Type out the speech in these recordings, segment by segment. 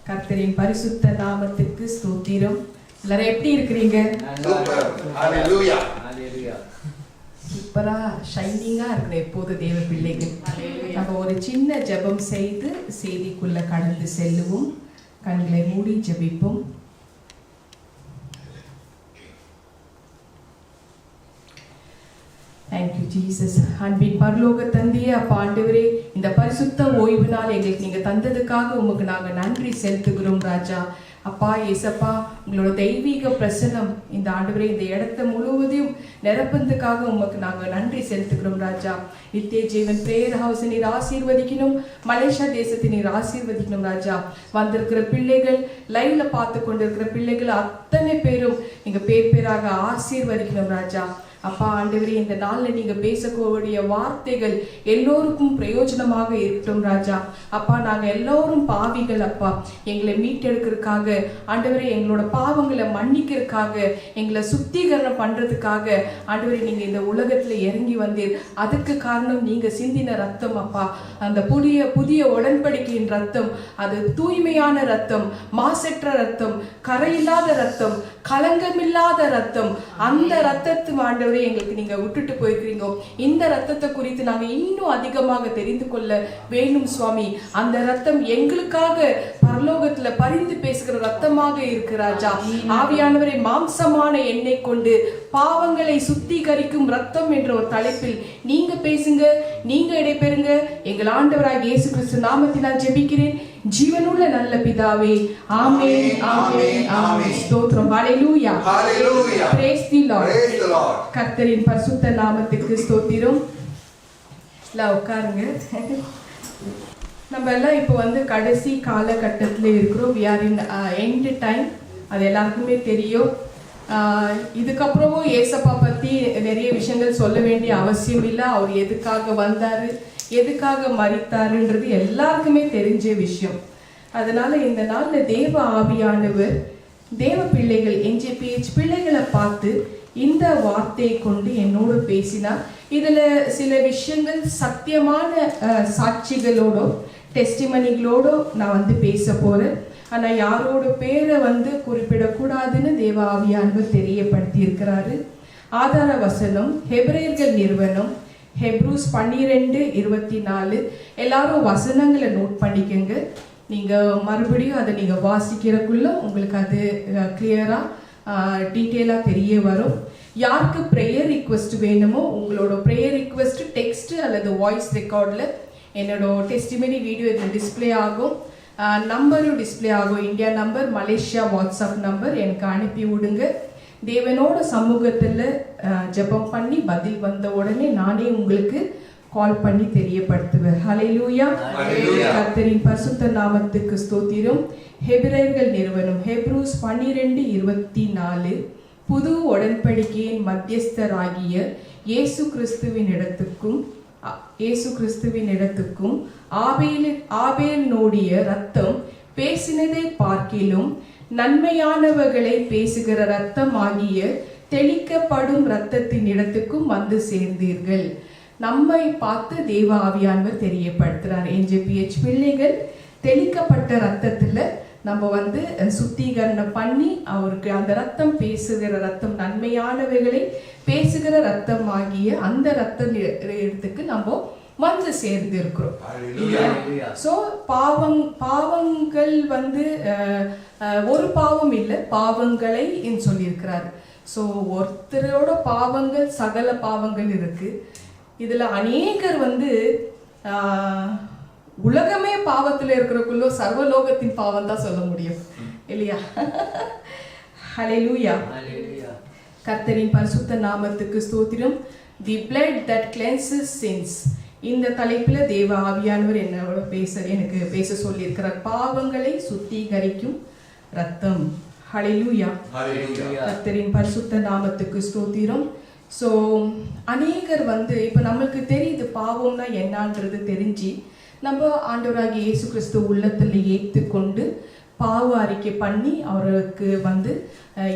கர்த்தரின் பரிசுத்த நாமத்துக்கு ஸ்தோத்திரம். எல்லாரும் எப்படி இருக்கிறீங்க? சூப்பரா ஷைனிங்கா இருக்கணும் எப்போது தேவ பிள்ளைகள். நம்ம ஒரு சின்ன ஜெபம் செய்து செய்திக்குள்ள கடந்து செல்லுவோம். கண்களை மூடி ஜெபிப்போம். Thank you Jesus. அன்பின் பரலோக தந்தையே, அப்பா ஆண்டவரே, இந்த பரிசுத்த ஓய்வு நாள் எங்களுக்கு நீங்க தந்ததுக்காக உமக்கு நாங்க நன்றி செலுத்துகிறோம் ராஜா. அப்பா ஏசப்பா, உங்களோட தெய்வீக பிரசன்னம் இந்த ஆண்டவரே இந்த இடத்த முழுவதையும் நிரப்பதுக்காக உமக்கு நாங்க நன்றி செலுத்துகிறோம் ராஜா. நித்திய ஜீவன் பிரேயர் ஹவுஸ் நீர் ஆசீர்வதிக்கணும், மலேசியா தேசத்தை நீர் ஆசீர்வதிக்கணும் ராஜா. வந்திருக்கிற பிள்ளைகள், லைவ்ல பார்த்து கொண்டிருக்கிற பிள்ளைகள் அத்தனை பேரும் நீங்க பேர் பேராக ஆசீர்வதிக்கணும் ராஜா. அப்பா ஆண்டவரே, இந்த நாள்ல நீங்க பேசக்கூடிய வார்த்தைகள் எல்லோருக்கும் பிரயோஜனமாக இருக்கட்டும் ராஜா. அப்பா, நாங்க எல்லோரும் பாவிகள் அப்பா. எங்களை மீட்டெடுக்கிறதுக்காக ஆண்டவரே, எங்களோட பாவங்களை மன்னிக்கிறதுக்காக, எங்களை சுத்திகரணம் பண்றதுக்காக ஆண்டவரே நீங்க இந்த உலகத்துல இறங்கி வந்தீர். அதுக்கு காரணம் நீங்க சிந்தின ரத்தம் அப்பா. அந்த புதிய உடன்படிக்கையின் ரத்தம், அது தூய்மையான ரத்தம், மாசற்ற ரத்தம், கரையில்லாத ரத்தம், கலங்கமில்லாத ரத்தம். அந்த ரத்தத்து ஆண்டவரே எங்களுக்கு நீங்க விட்டுட்டு போயிருக்கிறீங்க. இந்த ரத்தத்தை குறித்து நாங்க இன்னும் அதிகமாக தெரிந்து கொள்ள வேணும் சுவாமி. அந்த ரத்தம் எங்களுக்காக பரலோகத்துல பரிந்து பேசுகிற ரத்தமாக இருக்கு ராஜா. ஆவியானவரை, மாம்சமான எண்ணெய் கொண்டு பாவங்களை சுத்திகரிக்கும் ரத்தம் என்ற ஒரு தலைப்பில் நீங்க பேசுங்க, நீங்க இடைபெறுங்க. எங்கள் ஆண்டவராகிய இயேசு கிறிஸ்து நாமத்தினால் ஜெபிக்கிறேன் ஜீவனுள்ள நல்ல பிதாவே, ஆமென், ஆமென், ஆமென். ஸ்தோத்திரம். Hallelujah, hallelujah. Praise the Lord. கர்த்தரின் பரிசுத்த நாமத்துக்கு ஸ்தோத்திரம். எல்லாம் உட்காருங்க. நம்ம எல்லாம் இப்போ கடைசி காலகட்டத்தில் இருக்கிறோம். we are in end time. அது எல்லாருக்குமே தெரியும். இதுக்கப்புறமும் ஏசப்பா பத்தி நிறைய விஷயங்கள் சொல்ல வேண்டிய அவசியம் இல்லை. அவர் எதுக்காக வந்தாரு, எதுக்காக மரித்தாருன்றது எல்லாருக்குமே தெரிஞ்ச விஷயம். அதனால இந்த நாள்ல தேவ ஆவியானவர் தேவ பிள்ளைகள் NJPH பிள்ளைகளை பார்த்து இந்த வார்த்தையை கொண்டு என்னோடு பேசினார். இதுல சில விஷயங்கள் சத்தியமான சாட்சிகளோட டெஸ்டிமனிகளோட நான் பேச போறேன். ஆனா யாரோட பேரை குறிப்பிடக்கூடாதுன்னு தேவ ஆவியானவர் தெரியப்படுத்தி இருக்கிறாரு. ஆதார வசனம் ஹெபிரேயர்கள் நிறுவனம் ஹெப்ரூஸ் 12:24. எல்லாரும் வசனங்களை நோட் பண்ணிக்கங்க. நீங்க மறுபடியும் அதை நீங்க வாசிக்கிறதுக்குள்ள உங்களுக்கு அது கிளியரா டீட்டெயிலா தெரிய வரும். யாருக்கு ப்ரேயர் ரிக்வெஸ்ட் வேணுமோ உங்களோட ப்ரேயர் ரிக்வெஸ்ட் டெக்ஸ்ட் அல்லது வாய்ஸ் ரெக்கார்ட்ல என்னோட டெஸ்டிமனி வீடியோ இதில் டிஸ்பிளே ஆகும், நம்பரும் டிஸ்பிளே ஆகும். India number, Malaysia WhatsApp number எனக்கு அனுப்பி விடுங்க. தேவனோட சமூகத்தில் ஜெபம் பண்ணி பதில் வந்த உடனே நானே உங்களுக்கு கால் பண்ணி தெரியப்படுத்துவேன். ஹல்லேலூயா. கர்த்தரின் பரிசுத்த நாமத்துக்கு ஸ்தோத்திரம். ஹெபிரேயர்கள் நிறுவனம் ஹெப்ரூஸ் 12:24. புது உடன்படிக்கையின் மத்தியஸ்தராகிய இயேசு கிறிஸ்துவின் இடத்துக்கும் ஆபேலினுடைய ரத்தம் பேசினதை பார்க்கிலும் நன்மையானவர்களை பேசுகிற ரத்தம் ஆகிய தெளிக்கப்படும் ரத்தத்தின் இடத்துக்கும் வந்து சேர்ந்தீர்கள். நம்மை பார்த்து தேவ ஆவியானவர் தெரியப்படுத்துறார். NJPH பிள்ளைகள் தெளிக்கப்பட்ட ரத்தத்துல நம்ம சுத்திகரணம் பண்ணி அவருக்கு அந்த ரத்தம் பேசுகிற ரத்தம், நன்மையானவைகளை பேசுகிற ரத்தம் ஆகிய அந்த ரத்த இடத்துக்கு நம்ம வந்து சேர்ந்து இருக்கிறோம். சோ பாவங்கள் ஒரு பாவம் இல்லை, பாவங்களை சொல்லியிருக்கிறார். ஸோ ஒருத்தரோட பாவங்கள் சகல பாவங்கள் இருக்கு. இதுல அநேகர் உலகமே பாவத்துல இருக்கிறக்குள்ள சர்வலோகத்தின் பாவம் தான் சொல்ல முடியும் இல்லையா? ஹல்லேலூயா. கர்த்தரின் பரிசுத்த நாமத்துக்கு ஸ்தோத்திரம். தி blood that cleanses sins. இந்த தலைப்புல தேவ ஆவியானவர் என்னோட எனக்கு பேச சொல்லி இருக்கிறார். பாவங்களை சுத்திகரிக்கும் ரத்தம். ஹல்லேலூயா. கர்த்தரின் பரிசுத்த நாமத்துக்கு ஸ்தோத்திரம். ஸோ அநேகர் இப்ப நம்மளுக்கு தெரியுது பாவம்னா என்னன்றது தெரிஞ்சு நம்ம ஆண்டவராகிய இயேசு கிறிஸ்து உள்ளத்துல ஏற்றுக்கொண்டு பாவ அறிக்கை பண்ணி அவருக்கு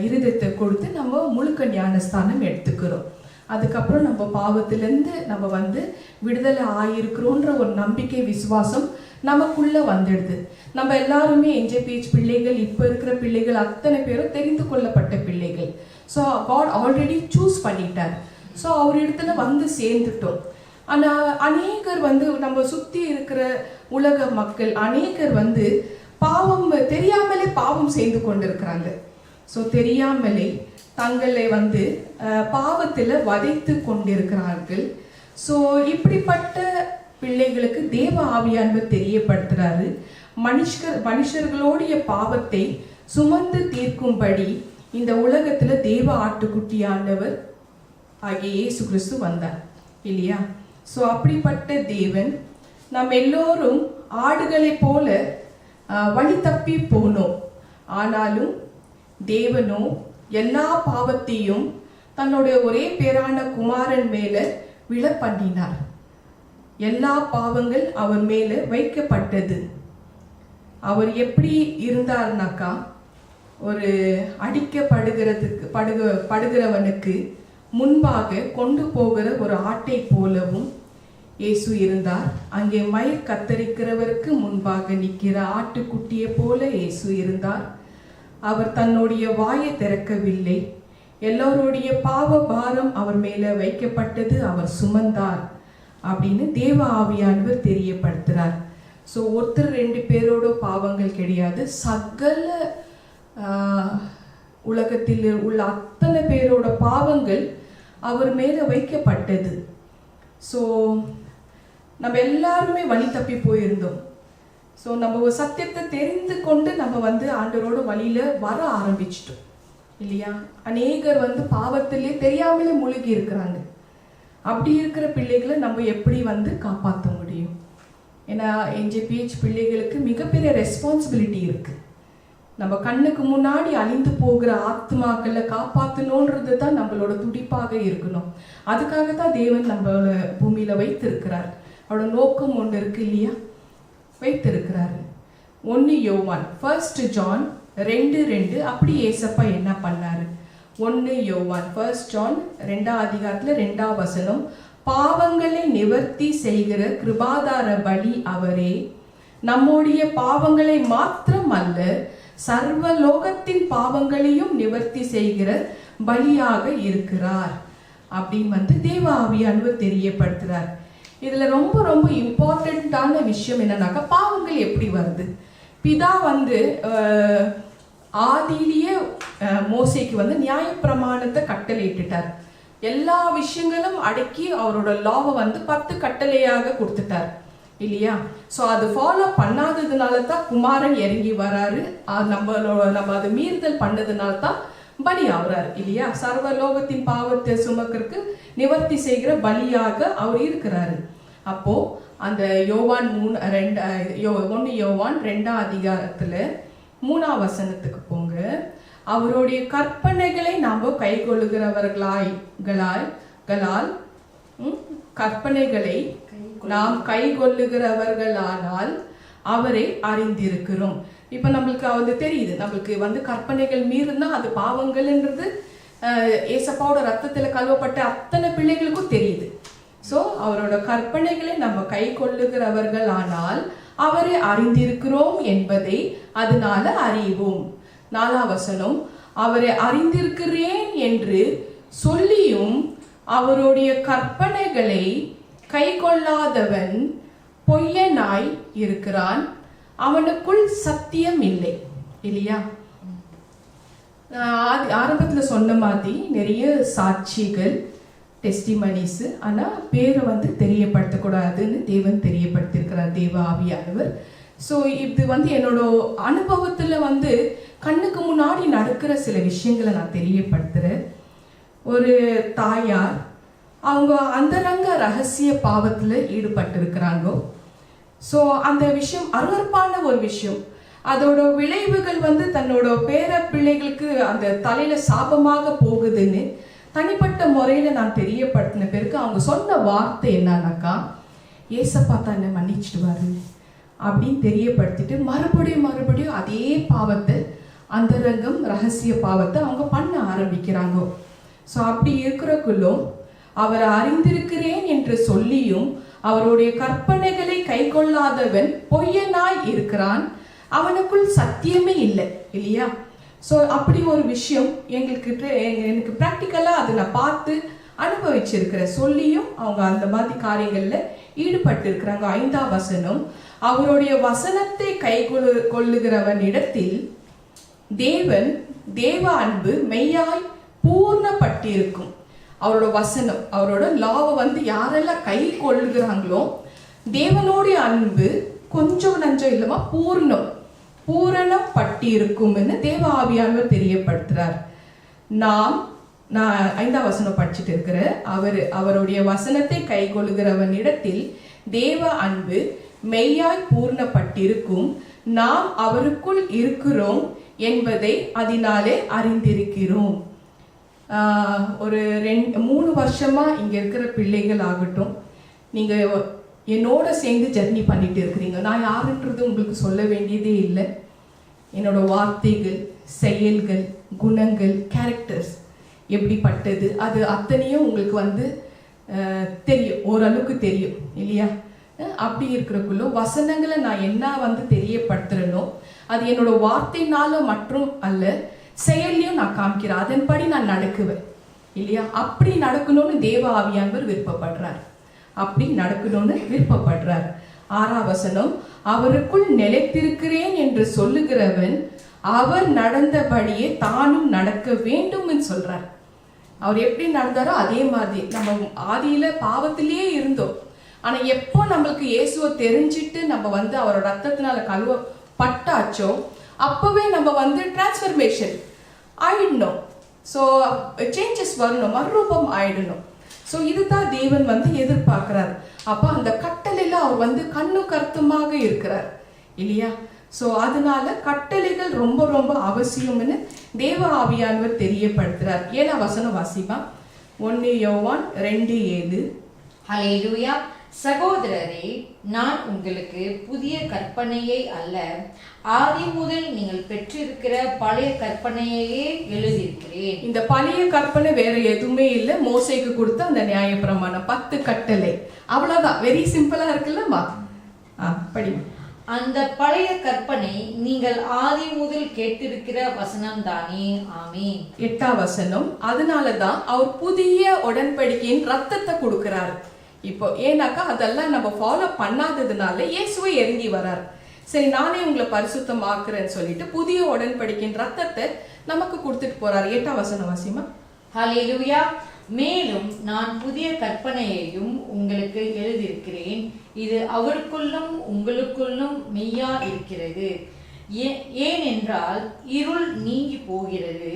இருதயத்தை கொடுத்து நம்ம முழுக்க ஞானஸ்தானம் எடுத்துக்கிறோம். அதுக்கப்புறம் நம்ம பாவத்திலேருந்து நம்ம வந்து விடுதலை ஆகியிருக்கிறோன்ற ஒரு நம்பிக்கை விசுவாசம் நமக்குள்ள வந்துடுது. நம்ம எல்லாருமே என்ஜேபிஹெச் பிள்ளைகள், இப்போ இருக்கிற பிள்ளைகள் அத்தனை பேரும் தெரிந்து கொள்ளப்பட்ட பிள்ளைகள். ஸோ காட் ஆல்ரெடி சூஸ் பண்ணிட்டார். ஸோ அவர் இடத்துல வந்து சேர்ந்துட்டோம். ஆனால் அநேகர் வந்து நம்ம சுற்றி இருக்கிற உலக மக்கள் அநேகர் வந்து பாவம் தெரியாமலே பாவம் செய்து கொண்டிருக்கிறாங்க. ஸோ தெரியாமலே தங்களை வந்து பாவத்தில் வதைத்து கொண்டிருக்கிறார்கள். ஸோ இப்படிப்பட்ட பிள்ளைகளுக்கு தேவ ஆவியானவர் தெரியப்படுத்துறாரு, மனுஷர்களுடைய பாவத்தை சுமந்து தீர்க்கும்படி இந்த உலகத்துல தேவ ஆட்டுக்குட்டியானவர் ஆகிய இயேசு கிறிஸ்து வந்தார் இல்லையா? ஸோ அப்படிப்பட்ட தேவன் நம்ம எல்லோரும் ஆடுகளை போல வழி தப்பி போனோம். ஆனாலும் தேவனோ எல்லா பாவத்தையும் தன்னுடைய ஒரே பேரான குமாரன் மேல விழ பண்ணினார். எல்லா பாவங்கள் அவர் மேல வைக்கப்பட்டது. அவர் எப்படி இருந்தார்னாக்கா, ஒரு படுகிறவனுக்கு முன்பாக கொண்டு போகிற ஒரு ஆட்டை போலவும் இயேசு இருந்தார். அங்கே மயிர் கத்தரிக்கிறவருக்கு முன்பாக நிற்கிற ஆட்டுக்குட்டியை போல இயேசு இருந்தார். அவர் தன்னுடைய வாயை திறக்கவில்லை. எல்லோருடைய பாவ பாரம் அவர் மேல வைக்கப்பட்டது, அவர் சுமந்தார் அப்படின்னு தேவ ஆவியானவர் தெரியப்படுத்துறார். ஸோ ஒருத்தர் 2 பேரோட பாவங்கள் கிடையாது, சகல உலகத்தில் உள்ள அத்தனை பேரோட பாவங்கள் அவர் மேல வைக்கப்பட்டது. ஸோ நம்ம எல்லாருமே வழி தப்பி போயிருந்தோம். ஸோ நம்ம சத்தியத்தை தெரிந்து கொண்டு நம்ம வந்து ஆண்டவரோட வழியில வர ஆரம்பிச்சிட்டோம் இல்லையா? அநேகர் வந்து பாவத்திலே தெரியாமலே மூழ்கி இருக்கிறாங்க. அப்படி இருக்கிற பிள்ளைகளை நம்ம எப்படி வந்து காப்பாற்ற முடியும்? ஏன்னா என்ஜேபிஹெச் பிள்ளைகளுக்கு மிகப்பெரிய ரெஸ்பான்சிபிலிட்டி இருக்கு. நம்ம கண்ணுக்கு முன்னாடி அழிந்து போகிற ஆத்மாக்களை காப்பாற்றணுன்றது தான் நம்மளோட துடிப்பாக இருக்கணும். அதுக்காக தான் தேவன் நம்மளோட பூமியில வைத்திருக்கிறார். அவரோட நோக்கம் ஒன்று இருக்கு இல்லையா? வைத்திருக்கிறாரு. 1 யோவான் 1 ஜான் 2:2 அப்படி ஏசப்பா என்ன பண்ணாரு? 1 யோவான் 1 ஜான் 2ஆம் அதிகாரத்துல 2ஆம் வசனம், பாவங்களை நிவர்த்தி செய்கிற கிருபாதார பலி அவரே, நம்முடைய பாவங்களை மாத்திரம் அல்ல சர்வலோகத்தின் பாவங்களையும் நிவர்த்தி செய்கிற பலியாக இருக்கிறார் அப்படின்னு வந்து தேவ ஆவியானவர் தெரியப்படுத்துறார். இதுல ரொம்ப ரொம்ப இம்பார்ட்டன்டான விஷயம் என்னன்னாக்கா, பாவங்கள் எப்படி வருது? பிதா வந்து ஆதியிலேயே மோசேக்கு வந்து நியாயப்பிரமாணத்தை கட்டளையிட்டுட்டார். எல்லா விஷயங்களும் அடக்கி அவரோட லாவை வந்து 10 கட்டளையாக கொடுத்துட்டார் இல்லையா? ஸோ அது ஃபாலோ பண்ணாததுனால தான் குமாரன் இறங்கி வராரு. நம்ம அதை மீறுதல் பண்ணதுனால தான் பலி ஆகுறாரு இல்லையா? சர்வலோகத்தின் பாவத்தை சுமக்கிறதுக்கு நிவர்த்தி செய்கிற பலியாக அவர் இருக்கிறாரு. அப்போ அந்த யோவான் 1 யோவான் 2ஆம் அதிகாரத்துல 3ஆம் வசனத்துக்கு போங்க. அவருடைய கற்பனைகளை நாம கை கொள்ளுகிறவர்களால் கற்பனைகளை நாம் கை கொள்ளுகிறவர்களானால் அவரை அறிந்திருக்கிறோம். இப்ப நம்மளுக்கு அது தெரியுது, நம்மளுக்கு வந்து கற்பனைகள் மீறினா அது பாவங்கள்ன்றது ஏசப்பாவோட ரத்தத்துல கழுவப்பட்ட அத்தனை பிள்ளைகளுக்கும் தெரியுது. ஸோ அவரோட கற்பனைகளை நம்ம கை கொள்ளுகிறவர்கள் ஆனால் அவரை அறிந்திருக்கிறோம் என்பதை அதனால அறிவோம். 4ஆம் வசனம், அவரை அறிந்திருக்கிறேன் என்று சொல்லியும் அவருடைய கற்பனைகளை கை கொள்ளாதவன் பொய்யனாய் இருக்கிறான், அவனுக்குள் சத்தியம் இல்லை இல்லையா? ஆரம்பத்துல சொன்ன மாதிரி நிறைய சாட்சிகள், டெஸ்டிமனிஸ், ஆனா பேரை வந்து தெரியப்படுத்தக்கூடாதுன்னு தேவன் தெரியப்படுத்திருக்கிறார், தேவ ஆவியானவர். ஸோ இது வந்து என்னோட அனுபவத்துல வந்து கண்ணுக்கு முன்னாடி நடக்கிற சில விஷயங்களை நான் தெரியப்படுத்துறேன். ஒரு தாயார் அவங்க அந்தரங்க ரகசிய பாவத்துல ஈடுபட்டு இருக்கிறாங்க. ஸோ அந்த விஷயம் அருவருப்பான ஒரு விஷயம். அதோட விளைவுகள் வந்து தன்னோட பேர பிள்ளைகளுக்கு அந்த தலையில சாபமாக போகுதுன்னு தனிப்பட்ட முறையில நான் தெரியப்படுத்தின பிறகு அவங்க சொன்ன வார்த்தை என்னன்னாக்கா, ஏசப்பா தான் என்ன மன்னிச்சிடுவாரு அப்படின்னு தெரியப்படுத்திட்டு மறுபடியும் அதே பாவத்தை, அந்தரங்கம் ரகசிய பாவத்தை அவங்க பண்ண ஆரம்பிக்கிறாங்க. ஸோ அப்படி இருக்கிறக்குள்ளும் அவர் அறிந்திருக்கிறேன் என்று சொல்லியும் அவருடைய கற்பனைகளை கை கொள்ளாதவன் பொய்யனாய் இருக்கிறான், அவனுக்குள் சத்தியமே இல்லை இல்லையா? ஸோ அப்படி ஒரு விஷயம் எனக்கு ப்ராக்டிக்கலா அதை நான் பார்த்து அனுபவிச்சிருக்கிறேன். சொல்லியும் அவங்க அந்த மாதிரி காரியங்கள்ல ஈடுபட்டு இருக்கிறாங்க. 5ஆம் வசனம், அவருடைய வசனத்தை கை கொள்ளுகிறவன் இடத்தில் தேவ அன்பு மெய்யாய் பூர்ணப்பட்டிருக்கும். அவரோட வசனம், அவரோட லாவை யாரெல்லாம் கை கொள்ளுகிறாங்களோ தேவனுடைய அன்பு கொஞ்சம் நஞ்சம் இல்லாம பூரணம் பட்டி இருக்கும் என்று தேவ ஆவியானவர் தெரியப்படுத்துறார். நான் 5ஆம் வசனம் படிச்சுட்டு இருக்கிறேன். அவருடைய வசனத்தை கை கொள்ளுகிறவன் இடத்தில் தேவ அன்பு மெய்யாய் பூர்ணப்பட்டிருக்கும், நாம் அவருக்குள் இருக்கிறோம் என்பதை அதனாலே அறிந்திருக்கிறோம். ஒரு 3 வருஷமா இங்க இருக்கிற பிள்ளைகள் ஆகட்டும், நீங்க என்னோட சேர்ந்து ஜர்னி பண்ணிட்டு இருக்கிறீங்க. நான் யாருன்றது உங்களுக்கு சொல்ல வேண்டியதே இல்லை. என்னோட வார்த்தைகள், செயல்கள், குணங்கள், கேரக்டர்ஸ் எப்படிப்பட்டது அது அத்தனையும் உங்களுக்கு தெரியும், ஓரளவுக்கு தெரியும் இல்லையா? அப்படி இருக்கிறக்குள்ள வசனங்களை நான் என்ன தெரியப்படுத்துறேனோ அது என்னோட வார்த்தைனால மற்றும் அல்ல, செயல்லையும் நான் காமிக்கிறேன். அதன்படி நான் நடக்குவேன் இல்லையா? அப்படி நடக்கணும்னு தேவ ஆவியானவர் விருப்பப்படுறார். அப்படி நடக்கணும்னு விருப்பப்படுறார். 6ஆம் வசனம், அவருக்குள் நிலைத்திருக்கிறேன் என்று சொல்லுகிறவன் அவர் நடந்தபடியே தானும் நடக்க வேண்டும் சொல்றார். அவர் எப்படி நடந்தாரோ அதே மாதிரி. நம்ம ஆதியில பாவத்திலேயே இருந்தோம். ஆனா எப்போ நம்மளுக்கு இயேசுவை தெரிஞ்சிட்டு நம்ம அவரோட ரத்தத்தினால கழுவப்பட்டாச்சோ அப்பவே நம்ம டிரான்ஸ்ஃபர்மேஷன் ஆயிடணும். ஸோ சேஞ்சஸ் வரணும், மறுரூபம் ஆயிடணும். ஸோ இதுதான் தேவன் எதிர்பார்க்கிறார். அப்போ அந்த கட்டளையில அவர் கண்ணு கருத்துமாக இருக்கிறார் இல்லையா? ஸோ அதனால கட்டளைகள் ரொம்ப ரொம்ப அவசியம்னு தேவ ஆவியானவர் தெரியப்படுத்துறார். 7ஆம் வசனம் வாசிப்பா. 1 யோவான் 2:7. ஹல்லேலூயா. சகோதரரே, நான் உங்களுக்கு புதிய கற்பனையை அல்ல, ஆதி முதல் நீங்கள் பெற்றிருக்கிற பழைய கற்பனையையே எழுதியிருக்கிறேன். இந்த பழைய கற்பனை வேற எதுவுமே இல்லை. மோசேக்கு கொடுத்த அந்த நியாயப்பிரமாணம் 10 கட்டளை, அவ்வளவுதான். வெரி சிம்பிளா இருக்குல்லமா? படி. அந்த பழைய கற்பனை நீங்கள் ஆதி முதல் கேட்டிருக்கிற வசனம் தானே. ஆமென். 8ஆம் வசனம், அதனாலதான் அவர் புதிய உடன்படிக்கையின் ரத்தத்தை கொடுக்கிறார். இப்போ ஏன்னாக்கா அதெல்லாம் நம்ம ஃபாலோ பண்ணாததுனால இயேசுவை இறங்கி வரார். சரி, நானே உங்களை பரிசுத்தமாக்குறேன்னு சொல்லிட்டு புதிய உடன்படிக்கையின் ரத்தத்தை நமக்கு கொடுத்துட்டு போறார். 8ஆம் வசனம் வாசிமா. ஹல்லேலூயா. மேலும் நான் புதிய கற்பனையையும் உங்களுக்கு எழுதியிருக்கிறேன், இது அவருக்குள்ளும் உங்களுக்குள்ளும் மெய்யா இருக்கிறது. ஏனென்றால் இருள் நீங்கி போகிறது,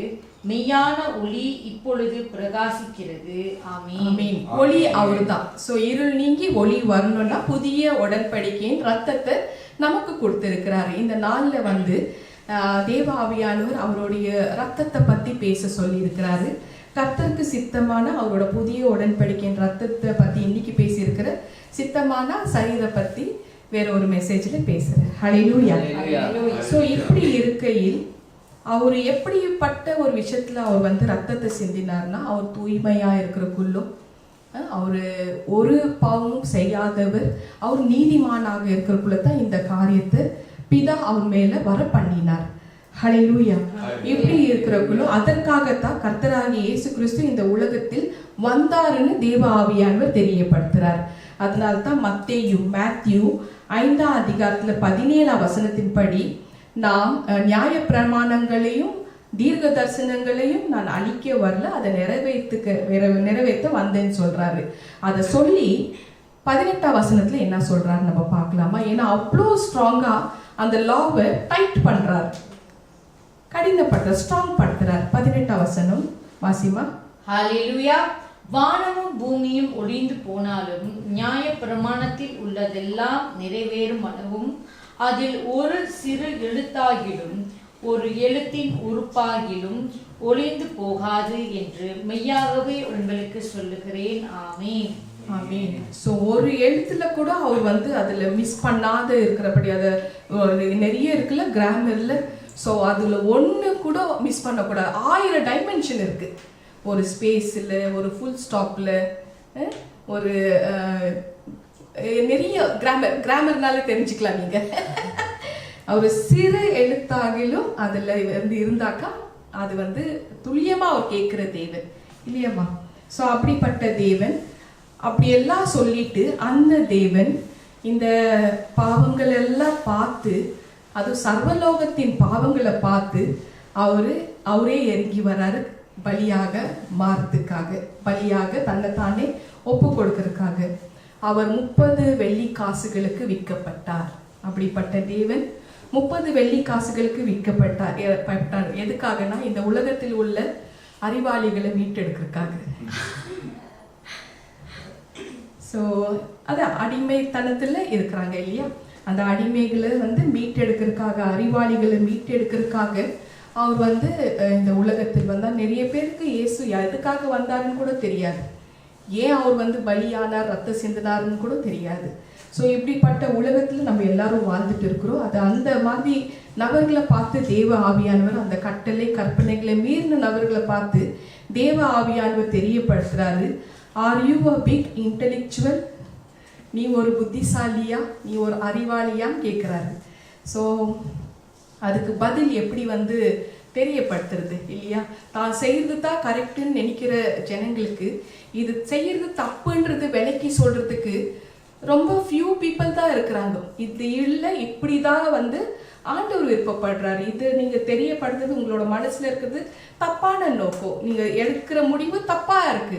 மெய்யான ஒளி இப்பொழுது பிரகாசிக்கிறது. ஆமென். ஒளி அவர்தான். சோ இருள் நீங்கி ஒளி வரணும்னா புதிய உடன்படிக்கையின் ரத்தத்தை நமக்கு கொடுத்திருக்கிறாரு. இந்த நாள்ல தேவ ஆவியானவர் அவருடைய ரத்தத்தை பத்தி பேச சொல்லி இருக்கிறாரு. கர்த்தருக்கு சித்தமான அவரோட புதிய உடன்படிக்கையின் ரத்தத்தை பத்தி இன்னைக்கு பேசியிருக்கிற சித்தமான சரீரை பத்தி வேற ஒரு மெசேஜ்ல பேசுறேன். ஹல்லேலூயா. சோ இப்படி இருக்கையில் அவர் எப்படிப்பட்ட ஒரு விஷயத்துல அவர் ரத்தத்தை சிந்தினார்னா, அவர் தூய்மையா இருக்கிறக்குள்ளும் அவரு ஒரு பாவமும் செய்யாதவர், அவர் நீதிமானாக இருக்கிறக்குள்ள தான் இந்த காரியத்தை பிதா அவர் மேல வர பண்ணினார். ஹல்லேலூயா. இப்படி இருக்கிறக்குள்ள அதற்காகத்தான் கர்த்தராகிய இயேசு கிறிஸ்து இந்த உலகத்தில் வந்தாருன்னு தேவ ஆவியானவர் தெரியப்படுத்துறார். அதனால்தான் மேத்யூ 5ஆம் அதிகாரத்துல 17ஆம் வசனத்தின்படி நாம் நியாய பிரமாணங்களையும் தீர்க்க தரிசனங்களையும் நான் அழிக்க வரல, அதை நிறைவேற்ற வந்தேன்னு சொல்றாரு. அதை சொல்லி 18ஆம் வசனத்துல என்ன சொல்றாரு நம்ம பார்க்கலாமா? ஏன்னா அவ்வளோ ஸ்ட்ராங்கா அந்த லாவை டைட் பண்றார், கடினப்படுற ஸ்ட்ராங் படுத்துறார். 18ஆம் வசனம் வாசிமா. ஹல்லேலூயா. வானமும் பூமியும் ஒழிந்து போனாலும் நியாய பிரமாணத்தில் உள்ளதெல்லாம் நிறைவேறும் அளவும் அதில் ஒரு சிறு எழுத்தாகிலும் ஒரு எழுத்தின் உறுப்பாகிலும் ஒளிந்து போகாது என்று மெய்யாகவே உங்களுக்கு சொல்லுகிறேன். ஆமென். ஆமென். ஸோ ஒரு எழுத்துல கூட அவர் அதுல மிஸ் பண்ணாத இருக்கிறபடி, அதை நிறைய இருக்குல்ல கிராமர்ல. ஸோ அதுல ஒன்று கூட மிஸ் பண்ணக்கூடாது. 1000 டைமென்ஷன் இருக்கு ஒரு ஸ்பேஸில், ஒரு ஃபுல் ஸ்டாப்ல, ஒரு நிறைய கிராமர்னால தெரிஞ்சுக்கலாம் நீங்க. ஒரு சிறு எழுத்தாகிலும் அதுல வந்து இருந்தாக்கா அது வந்து துல்லியமா அவர் கேட்கிற தேவன் இல்லையம்மா. ஸோ அப்படிப்பட்ட தேவன் அப்படியெல்லாம் சொல்லிட்டு அந்த தேவன் இந்த பாவங்கள் எல்லாம் பார்த்து, அது சர்வலோகத்தின் பாவங்களை பார்த்து அவரே இறங்கி வராரு பலியாக மாறதுக்காக, பலியாக தன்னைத்தானே ஒப்பு கொடுக்கறதுக்காக. அவர் 30 வெள்ளி காசுகளுக்கு விற்கப்பட்டார். அப்படிப்பட்ட தேவன் 30 வெள்ளி காசுகளுக்கு விற்கப்பட்டார். எதுக்காகனா இந்த உலகத்தில் உள்ள அறிவாளிகளை மீட்டெடுக்கிறதுக்காக. ஸோ அது அடிமைத்தனத்துல இருக்கிறாங்க இல்லையா, அந்த அடிமைகளை வந்து மீட்டெடுக்கிறதுக்காக, அறிவாளிகளை மீட்டெடுக்கிறதுக்காக அவர் வந்து இந்த உலகத்தில் வந்தார். நிறைய பேருக்கு இயேசு எதுக்காக வந்தாருன்னு கூட தெரியாது, ஏன் அவர் வந்து பலியானார், ரத்த சிந்தினார்னு கூட தெரியாது. ஸோ இப்படிப்பட்ட உலகத்துல நம்ம எல்லாரும் வாழ்ந்துட்டு இருக்கிறோம். அது அந்த மாதிரி நபர்களை பார்த்து தேவ ஆவியானவர், அந்த கட்டளை கற்பனைகளை மீறின நபர்களை பார்த்து தேவ ஆவியானவர் தெரியப்படுத்துறாரு. Are you a big intellectual? நீ ஒரு புத்திசாலியா, நீ ஒரு அறிவாளியான்னு கேட்குறாரு. ஸோ அதுக்கு பதில் எப்படி வந்து தெரியப்படுத்துறது இல்லையா? தான் செய்யறது தான் கரெக்டுன்னு நினைக்கிற ஜனங்களுக்கு இது செய்யறது தப்புன்றது விலைக்கு சொல்றதுக்கு ரொம்ப ஃபியூ பீப்புள் தான் இருக்கிறாங்க. இது இல்லை, இப்படிதான் வந்து ஆண்டவர் விருப்பப்படுறாரு. இது நீங்க தெரியப்படுறது உங்களோட மனசுல இருக்கிறது தப்பான நோக்கம், நீங்க எடுக்கிற முடிவு தப்பா இருக்கு,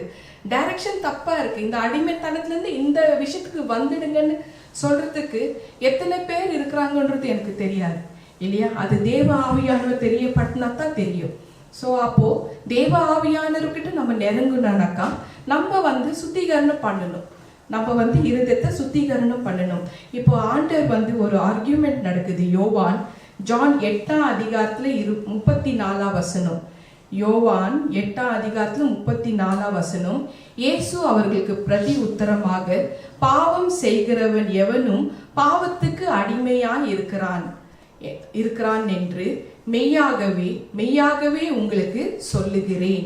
டைரக்ஷன் தப்பா இருக்கு, இந்த அடிமைத்தனத்துல இருந்து இந்த விஷயத்துக்கு வந்துடுங்கன்னு சொல்றதுக்கு எத்தனை பேர் இருக்கிறாங்கன்றது எனக்கு தெரியாது இல்லையா. அது தேவ ஆவியானவர் தெரியப்பட்டினா தான் தெரியும். ஸோ அப்போ தேவ ஆவியானவர்கிட்ட நம்ம நெருங்குனாக்கா நம்ம வந்து சுத்திகரணம் பண்ணணும், நம்ம வந்து இருதயத்தை சுத்திகரணம் பண்ணணும். இப்போ ஆண்டவர் வந்து ஒரு ஆர்கியூமெண்ட் நடக்குது. ஜான் 8ஆம் அதிகாரத்துல 34ஆம் வசனம். யோவான் 8ஆம் அதிகாரத்துல 34ஆம் வசனம். இயேசு அவர்களுக்கு பிரதி உத்தரமாக, பாவம் செய்கிறவன் எவனும் பாவத்துக்கு அடிமையாய் இருக்கிறான் என்று மெய்யாகவே உங்களுக்கு சொல்லுகிறேன்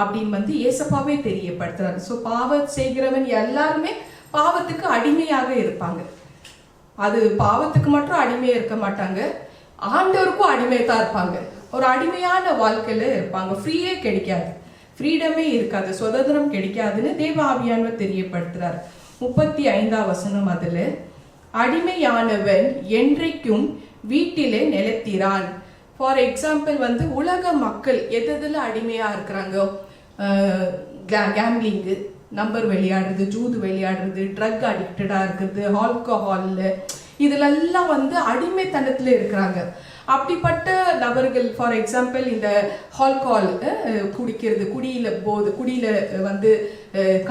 அப்படின்னு வந்து ஏசப்பாவே தெரியப்படுத்துறாரு. ஸோ பாவம் செய்கிறவன் எல்லாருமே பாவத்துக்கு அடிமையாக இருப்பாங்க. அது பாவத்துக்கு மட்டும் அடிமையா இருக்க மாட்டாங்க, ஆண்டவருக்கும் அடிமைதான் இருப்பாங்க. ஒரு அடிமையான வாழ்க்கையில இருப்பாங்க. ஃப்ரீயே கிடைக்காது, ஃப்ரீடமே இருக்காது, சுதந்திரம் கிடைக்காதுன்னு தேவ ஆவியானவர் தெரியப்படுத்துறார். 35ஆம் வசனம். அதுல அடிமையானவன் என்றைக்கும் வீட்டிலே நிலைத்திரான். ஃபார் எக்ஸாம்பிள் வந்து உலக மக்கள் எதுல அடிமையா இருக்கிறாங்க? கேம்பிளிங்கு, நம்பர் விளையாடுறது, ஜூது விளையாடுறது, ட்ரக் அடிக்டடா இருக்கிறது, ஆல்கஹால்ல, இதுலெல்லாம் வந்து அடிமைத்தனத்துல இருக்கிறாங்க. அப்படிப்பட்ட நபர்கள் ஃபார் எக்ஸாம்பிள் இந்த ஆல்கஹால் குடிக்கிறது, குடியில வந்து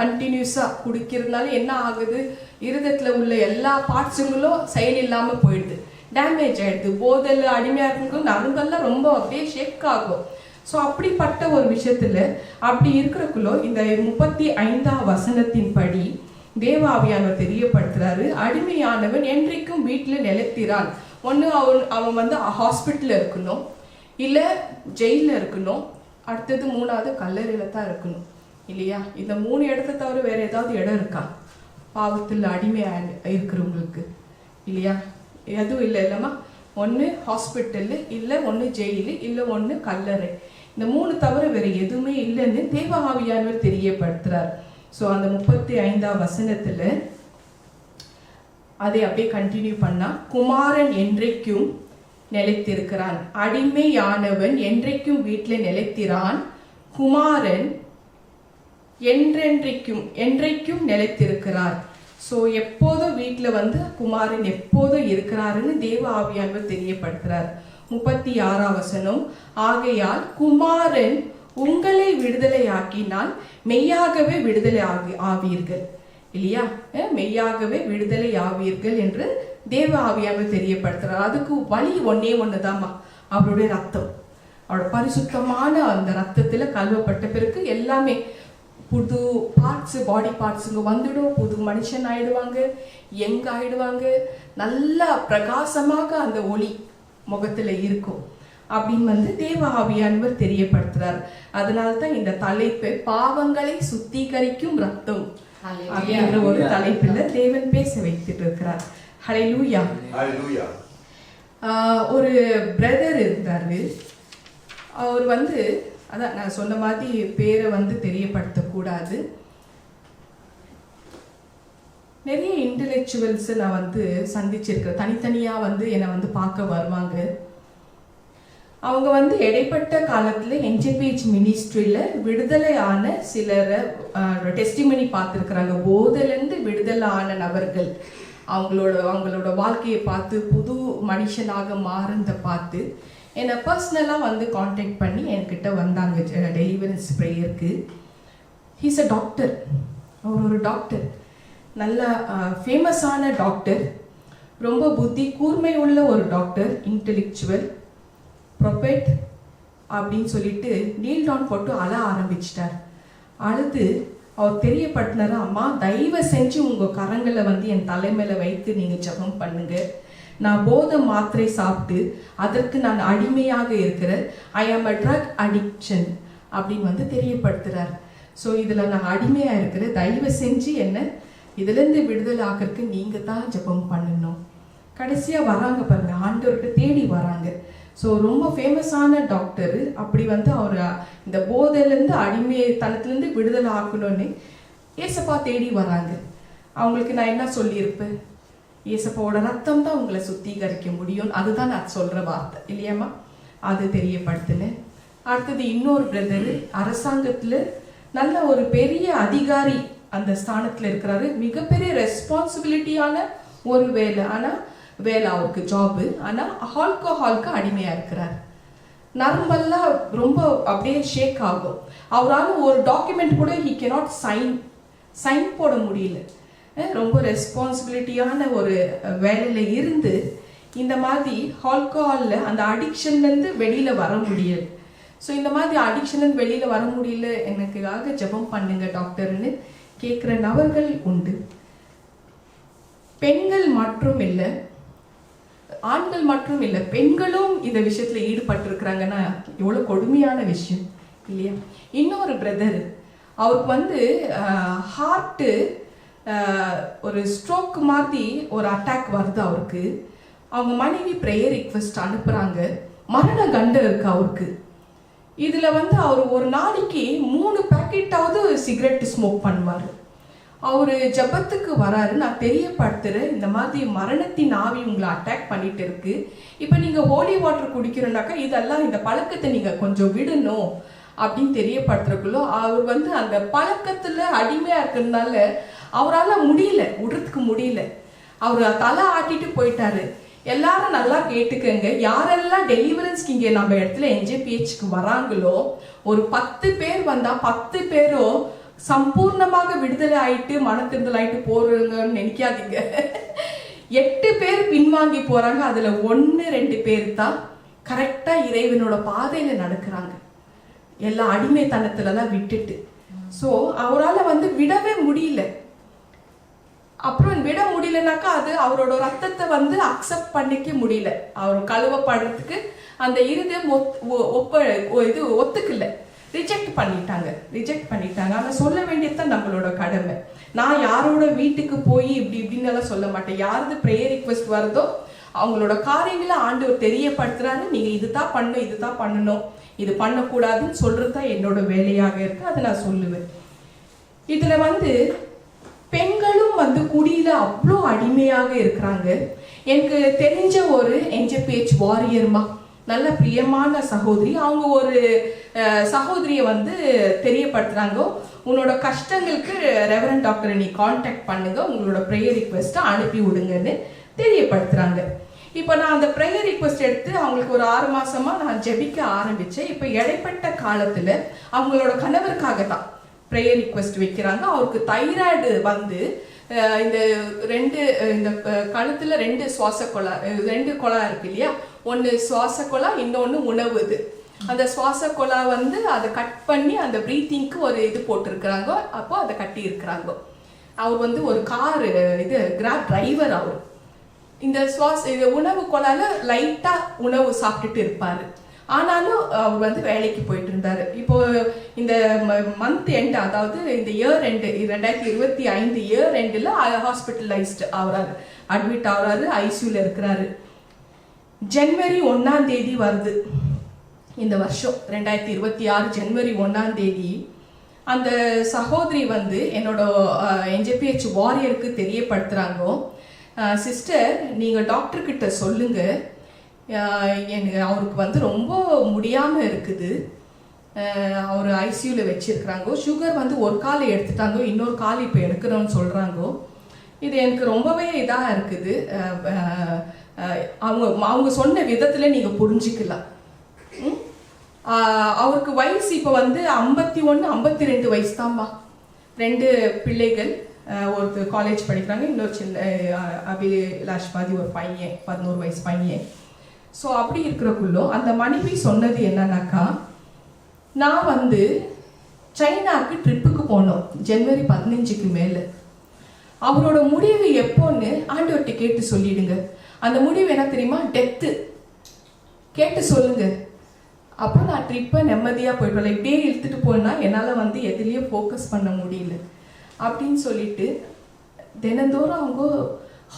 கண்டினியூஸா குடிக்கிறதுனால என்ன ஆகுது? இருதயத்துல உள்ள எல்லா பார்ட்ஸுங்களும் செயல் இல்லாம போயிடுது, டேமேஜ் ஆயிடுது. போதையில் அடிமையா இருக்கும் நரம்பெல்லாம் ரொம்ப அப்படியே ஷேக் ஆகும். ஸோ அப்படிப்பட்ட ஒரு விஷயத்துல அப்படி இருக்கிறக்குள்ளோ இந்த 35ஆம் வசனத்தின் படி தேவ ஆவியானவர் தெரியப்படுத்துறாரு, அடிமையானவன் என்றைக்கும் வீட்டுல நிலைத்திரான். ஒண்ணு அவன் வந்து ஹாஸ்பிட்டல்ல இருக்கணும், இல்ல ஜெயில இருக்கணும், அடுத்தது 3வது கல்லறையில தான் இருக்கணும் இல்லையா. இந்த 3 இடத்த தவிர வேற ஏதாவது இடம் இருக்கா பாவத்தில் அடிமையா இருக்கிறவங்களுக்கு இல்லையா? எதுவும் இல்லை இல்லம்மா. ஒன்று ஹாஸ்பிட்டலு, இல்லை ஒன்று ஜெயிலு, இல்லை ஒன்று கல்லறை. இந்த 3 தவிர வேற எதுவுமே இல்லைன்னு தேவ ஆவியானவர் தெரியப்படுத்துறார். ஸோ அந்த 35ஆம் வசனத்துல அதை அப்படியே கண்டினியூ பண்ணா, குமாரன் என்றைக்கும் நிலைத்திருக்கிறான். அடிமையானவன் என்றைக்கும் வீட்டில் நிலைத்திரான், குமாரன் என்றைக்கும் நிலைத்திருக்கிறார். ஸோ எப்போதும் வீட்டில் வந்து குமாரன் எப்போதும் இருக்கிறாருன்னு தேவ ஆவியானவர் தெரியப்படுத்துறார். 36ஆம் வசனம். ஆகையால் குமாரன் உங்களை விடுதலை ஆக்கினால் மெய்யாகவே விடுதலை ஆவீர்கள் இல்லையா? மெய்யாகவே விடுதலை ஆவீர்கள் என்று தேவ ஆவியானவர் தெரியப்படுத்துறார். அதுக்கு வழி ஒண்ணுதாம்மா, அவருடைய ரத்தம். அவரோட பரிசுத்தமான அந்த ரத்தத்துல கழுவப்பட்ட பிறகு எல்லாமே புது பார்ட்ஸ், பாடி பார்ட்ஸுங்க வந்துடும், புது மனுஷன் ஆயிடுவாங்க, யங் ஆயிடுவாங்க, நல்லா பிரகாசமாக அந்த ஒளி முகத்துல இருக்கும் அப்படின்னு வந்து தேவ ஆவியானவர் தெரியப்படுத்துறார். அதனால்தான் இந்த தலைப்பு பாவங்களை சுத்திகரிக்கும் ரத்தம் அப்படின்ற ஒரு தலைப்புல தேவன் பேச வைத்துட்டு இருக்கிறார். ஹல்லேலூயா. ஹல்லேலூயா. ஒரு பிரதர் இருந்தாரு. அவர் வந்து அதான் நான் சொன்ன மாதிரி பேரை வந்து தெரியப்படுத்தக்கூடாது. நிறைய இன்டெலெக்சுவல்ஸ் நான் வந்து சந்திச்சிருக்கேன். தனித்தனியாக வந்து என்னை வந்து பார்க்க வருவாங்க. அவங்க வந்து இடைப்பட்ட காலத்தில் என்ஜிபிஹெச் மினிஸ்ட்ரியில் விடுதலை ஆன சிலரை டெஸ்டிமனி பார்த்துருக்குறாங்க. போதிலேருந்து விடுதலை ஆன நபர்கள் அவங்களோட வாழ்க்கையை பார்த்து புது மனுஷனாக மாறுந்த பார்த்து என்னை பர்சனலாக வந்து காண்டாக்ட் பண்ணி என்கிட்ட வந்தாங்க டெலிவரன்ஸ் ப்ரேயருக்கு. He's a doctor. அவர் ஒரு டாக்டர், நல்ல ஃபேமஸான டாக்டர், ரொம்ப புத்தி கூர்மை உள்ள ஒரு டாக்டர், இன்டெலெக்சுவல் ப்ரொபெட் அப்படின்னு சொல்லிட்டு நீல் டவுன் போட்டு அழ ஆரம்பிச்சிட்டார். அழுது அவர் தெரியப்படுத்தினார், அம்மா தயவு செஞ்சு உங்கள் கரங்களை வந்து என் தலைமையில் வைத்து நீங்கள் ஜெபம் பண்ணுங்க. நான் போதை மாத்திரை சாப்பிட்டு அதற்கு நான் அடிமையாக இருக்கிறேன். ஐ ஆம் அ ட்ரக் அடிக்ஷன் அப்படின்னு வந்து தெரியப்படுத்துகிறார். ஸோ இதில் நான் அடிமையாக இருக்கிறேன், தயவு செஞ்சு என்ன இதுலேருந்து விடுதலை ஆக்கிறதுக்கு நீங்கள் தான் ஜெபம் பண்ணணும். கடைசியாக வராங்க பாருங்க, ஆண்டவர்கிட்ட தேடி வராங்க. ஸோ ரொம்ப ஃபேமஸான டாக்டரு. அப்படி வந்து அவர் இந்த போதையிலேருந்து அடிமைத்தனத்துலேருந்து விடுதலை ஆக்கணும்னு ஏசப்பா தேடி வராங்க. அவங்களுக்கு நான் என்ன சொல்லியிருப்பேன், ஏசப்பாவோட ரத்தம் தான் உங்களை சுத்திகரிக்க முடியும், அதுதான் நான் சொல்கிற வார்த்தை இல்லையாம்மா. அது தெரியப்படுத்தினேன். அடுத்தது இன்னொரு பிரதரு அரசாங்கத்தில் நல்ல ஒரு பெரிய அதிகாரி அந்த ஸ்தானத்தில் இருக்கிறாரு. மிகப்பெரிய ரெஸ்பான்சிபிலிட்டியான ஒரு வேலை, ஆனால் வேலை அவருக்கு ஜாபு, ஆனால் ஆல்கஹாலுக்கு அடிமையாக இருக்கிறார். நரம்பெல்லாம் ரொம்ப அப்படியே ஷேக் ஆகும். அவரால் ஒரு டாக்குமெண்ட் கூட ஹி கேனாட் சைன் போட முடியல. ரொம்ப ரெஸ்பான்சிபிலிட்டியான ஒரு வேலையில் இருந்து இந்த மாதிரி ஆல்கஹாலில் அந்த அடிக்ஷன்லேருந்து வெளியில் வர முடியல. ஸோ இந்த மாதிரி அடிக்ஷன்லேருந்து வெளியில் வர முடியல, எனக்காக ஜெபம் பண்ணுங்க டாக்டர்னு கேட்குற நபர்கள் உண்டு. பெண்கள் மற்றும் இல்லை, ஆண்கள் மட்டும் இல்லை, பெண்களும் இந்த விஷயத்தில் ஈடுபட்டிருக்கிறாங்கன்னா எவ்வளோ கொடுமையான விஷயம் இல்லையா. இன்னொரு பிரதர், அவருக்கு வந்து ஹார்ட்டு ஒரு ஸ்ட்ரோக் மாதிரி ஒரு அட்டாக் வருது அவருக்கு. அவங்க மனைவி ப்ரேயர் ரிக்வெஸ்ட் அனுப்புகிறாங்க, மரண கண்டம் இருக்கு அவருக்கு. இதில் வந்து அவர் ஒரு நாளைக்கு 3 பேக்கெட்டாவது சிகரெட் ஸ்மோக் பண்ணுவார். அவர் ஜபத்துக்கு வராரு, நான் தெரியப்படுத்துகிறேன், இந்த மாதிரி மரணத்தின் ஆவி உங்களை அட்டாக் பண்ணிட்டு இருக்கு, இப்போ நீங்கள் ஹோலி வாட்டர் குடிக்கிறோன்னாக்கா இதெல்லாம் இந்த பழக்கத்தை நீங்கள் கொஞ்சம் விடணும் அப்படின்னு தெரியப்படுத்துறக்குள்ளோ அவர் வந்து அந்த பழக்கத்தில் அடிமையாக இருக்கிறதுனால அவரால் முடியல, விடுறதுக்கு முடியல. அவர் தலை ஆட்டிட்டு போயிட்டாரு. எல்லாரும் நல்லா கேட்டுக்கங்க, யாரெல்லாம் டெலிவரன்ஸ்க்கு இங்கே நம்ம இடத்துல என்ஜேபிஹெச்க்கு வராங்களோ ஒரு 10 பேர் வந்தால் 10 பேரும் சம்பூர்ணமாக விடுதலை ஆயிட்டு மனத்திருந்தல் ஆயிட்டு போறவங்கன்னு நினைக்காதீங்க. 8 பேர் பின்வாங்கி போறாங்க, அதுல 1-2 பேர் தான் கரெக்டா இறைவனோட பாதையில நடக்கிறாங்க, எல்லா அடிமைத்தனத்துலலாம் விட்டுட்டு. ஸோ அவரால் வந்து விடவே முடியல. அப்புறம் விட முடியலனாக்கா அது அவரோட ரத்தத்தை வந்து அக்செப்ட் பண்ணிக்க முடியல, அவர் கழுவப்படுறதுக்கு அந்த இருதயம் ஒத்துக்கல, ரிஜெக்ட் பண்ணிட்டாங்க. ஆனால் சொல்ல வேண்டியதுதான் நம்மளோட கடமை. நான் யாரோட வீட்டுக்கு போய் இப்படின்னு எல்லாம் சொல்ல மாட்டேன். யாருக்கு ப்ரேயர் ரிக்வெஸ்ட் வருதோ அவங்களோட காரியங்களை ஆண்டவர் தெரியப்படுத்துறாரு, நீங்க இதுதான் பண்ணணும், இது பண்ணக்கூடாதுன்னு சொல்றது தான் என்னோட வேலையாக இருக்கு, அதை நான் சொல்லுவேன். இதுல வந்து பெண்களும் வந்து குடியில அவ்வளோ அடிமையாக இருக்கிறாங்க. எனக்கு தெரிஞ்ச ஒரு என்ஜேபிஹெச் வாரியர்மா, நல்ல பிரியமான சகோதரி, அவங்க ஒரு சகோதரியை வந்து தெரியப்படுத்துறாங்க, உன்னோட கஷ்டங்களுக்கு ரெவரண்ட் டாக்டரை நீ கான்டாக்ட் பண்ணுங்க, உங்களோட ப்ரேயர் ரிக்வெஸ்ட்டை அனுப்பி விடுங்கன்னு தெரியப்படுத்துறாங்க. இப்போ நான் அந்த ப்ரேயர் ரிக்வெஸ்ட் எடுத்து அவங்களுக்கு ஒரு 6 மாசமா நான் ஜெபிக்க ஆரம்பிச்சேன். இப்போ இடைப்பட்ட காலத்துல அவங்களோட கணவருக்காக தான் ப்ரேயர் ரிக்வெஸ்ட் வைக்கிறாங்க. அவருக்கு தைராய்டு வந்து இந்த கழுத்துல 2 சுவாச குழா, 2 குழா இருக்கு இல்லையா, ஒன்று சுவாச குழா, இன்னொன்று உணவு. இது அந்த சுவாச குழா வந்து அதை கட் பண்ணி அந்த ப்ரீத்திங்க்கு ஒரு இது போட்டிருக்கிறாங்க, அப்போ அதை கட்டி இருக்கிறாங்க. அவர் வந்து ஒரு கார் கிராப் டிரைவர். அவர் இந்த உணவு குழால லைட்டா உணவு சாப்பிட்டுட்டு இருப்பாரு. ஆனாலும் அவர் வந்து வேலைக்கு போயிட்டு இருந்தாரு. இப்போ இந்த மந்த் எண்ட், அதாவது இந்த இயர் எண்டு 2025 இயர் எண்டில் ஹாஸ்பிட்டலைஸ்டு ஆகுறாரு, அட்மிட் ஆகுறாரு, ஐசியூல இருக்கிறாரு. ஜனவரி 1ஆம் தேதி வருது இந்த வருஷம் 2026 ஜனவரி 1ஆம் தேதி அந்த சகோதரி வந்து என்னோட NJPH வாரியருக்கு தெரியப்படுத்துறாங்க, சிஸ்டர் நீங்கள் டாக்டர் கிட்ட சொல்லுங்க, எனக்கு அவருக்கு வந்து ரொம்ப முடியாமல் இருக்குது, அவர் ஐசியூவில் வச்சிருக்கிறாங்க, சுகர் வந்து ஒரு கால் எடுத்துட்டாங்க, இன்னொரு கால் இப்போ எடுக்கிறோன்னு சொல்கிறாங்க. இது எனக்கு ரொம்பவே இதாக இருக்குது. அவங்க சொன்ன விதத்தில் நீங்கள் புரிஞ்சுக்கலாம். அவருக்கு வயசு இப்போ வந்து 51 52 வயசு தான்மா. 2 பிள்ளைகள், ஒருத்தர் காலேஜ் படிக்கிறாங்க, இன்னொரு சின்ன அபிலாஷ் மாதிரி ஒரு பையன் 11 வயசு பையன். ஸோ அப்படி இருக்கிறக்குள்ளோ அந்த மனைவி சொன்னது என்னன்னாக்கா, நான் வந்து சைனாவுக்கு ட்ரிப்புக்கு போனோம் ஜனவரி 15க்கு மேலே. அவரோட முடிவு எப்போன்னு ஆண்டவர்கிட்ட கேட்டு சொல்லிடுங்க. அந்த முடிவு என்ன தெரியுமா? டெத்து. கேட்டு சொல்லுங்க. அப்போ நான் ட்ரிப்பை நிம்மதியாக போயிட்டு வரல. இப்படியே இழுத்துட்டு போனால் என்னால் வந்து எதுலேயும் ஃபோக்கஸ் பண்ண முடியல அப்படின்னு சொல்லிட்டு தினந்தோறும் அவங்க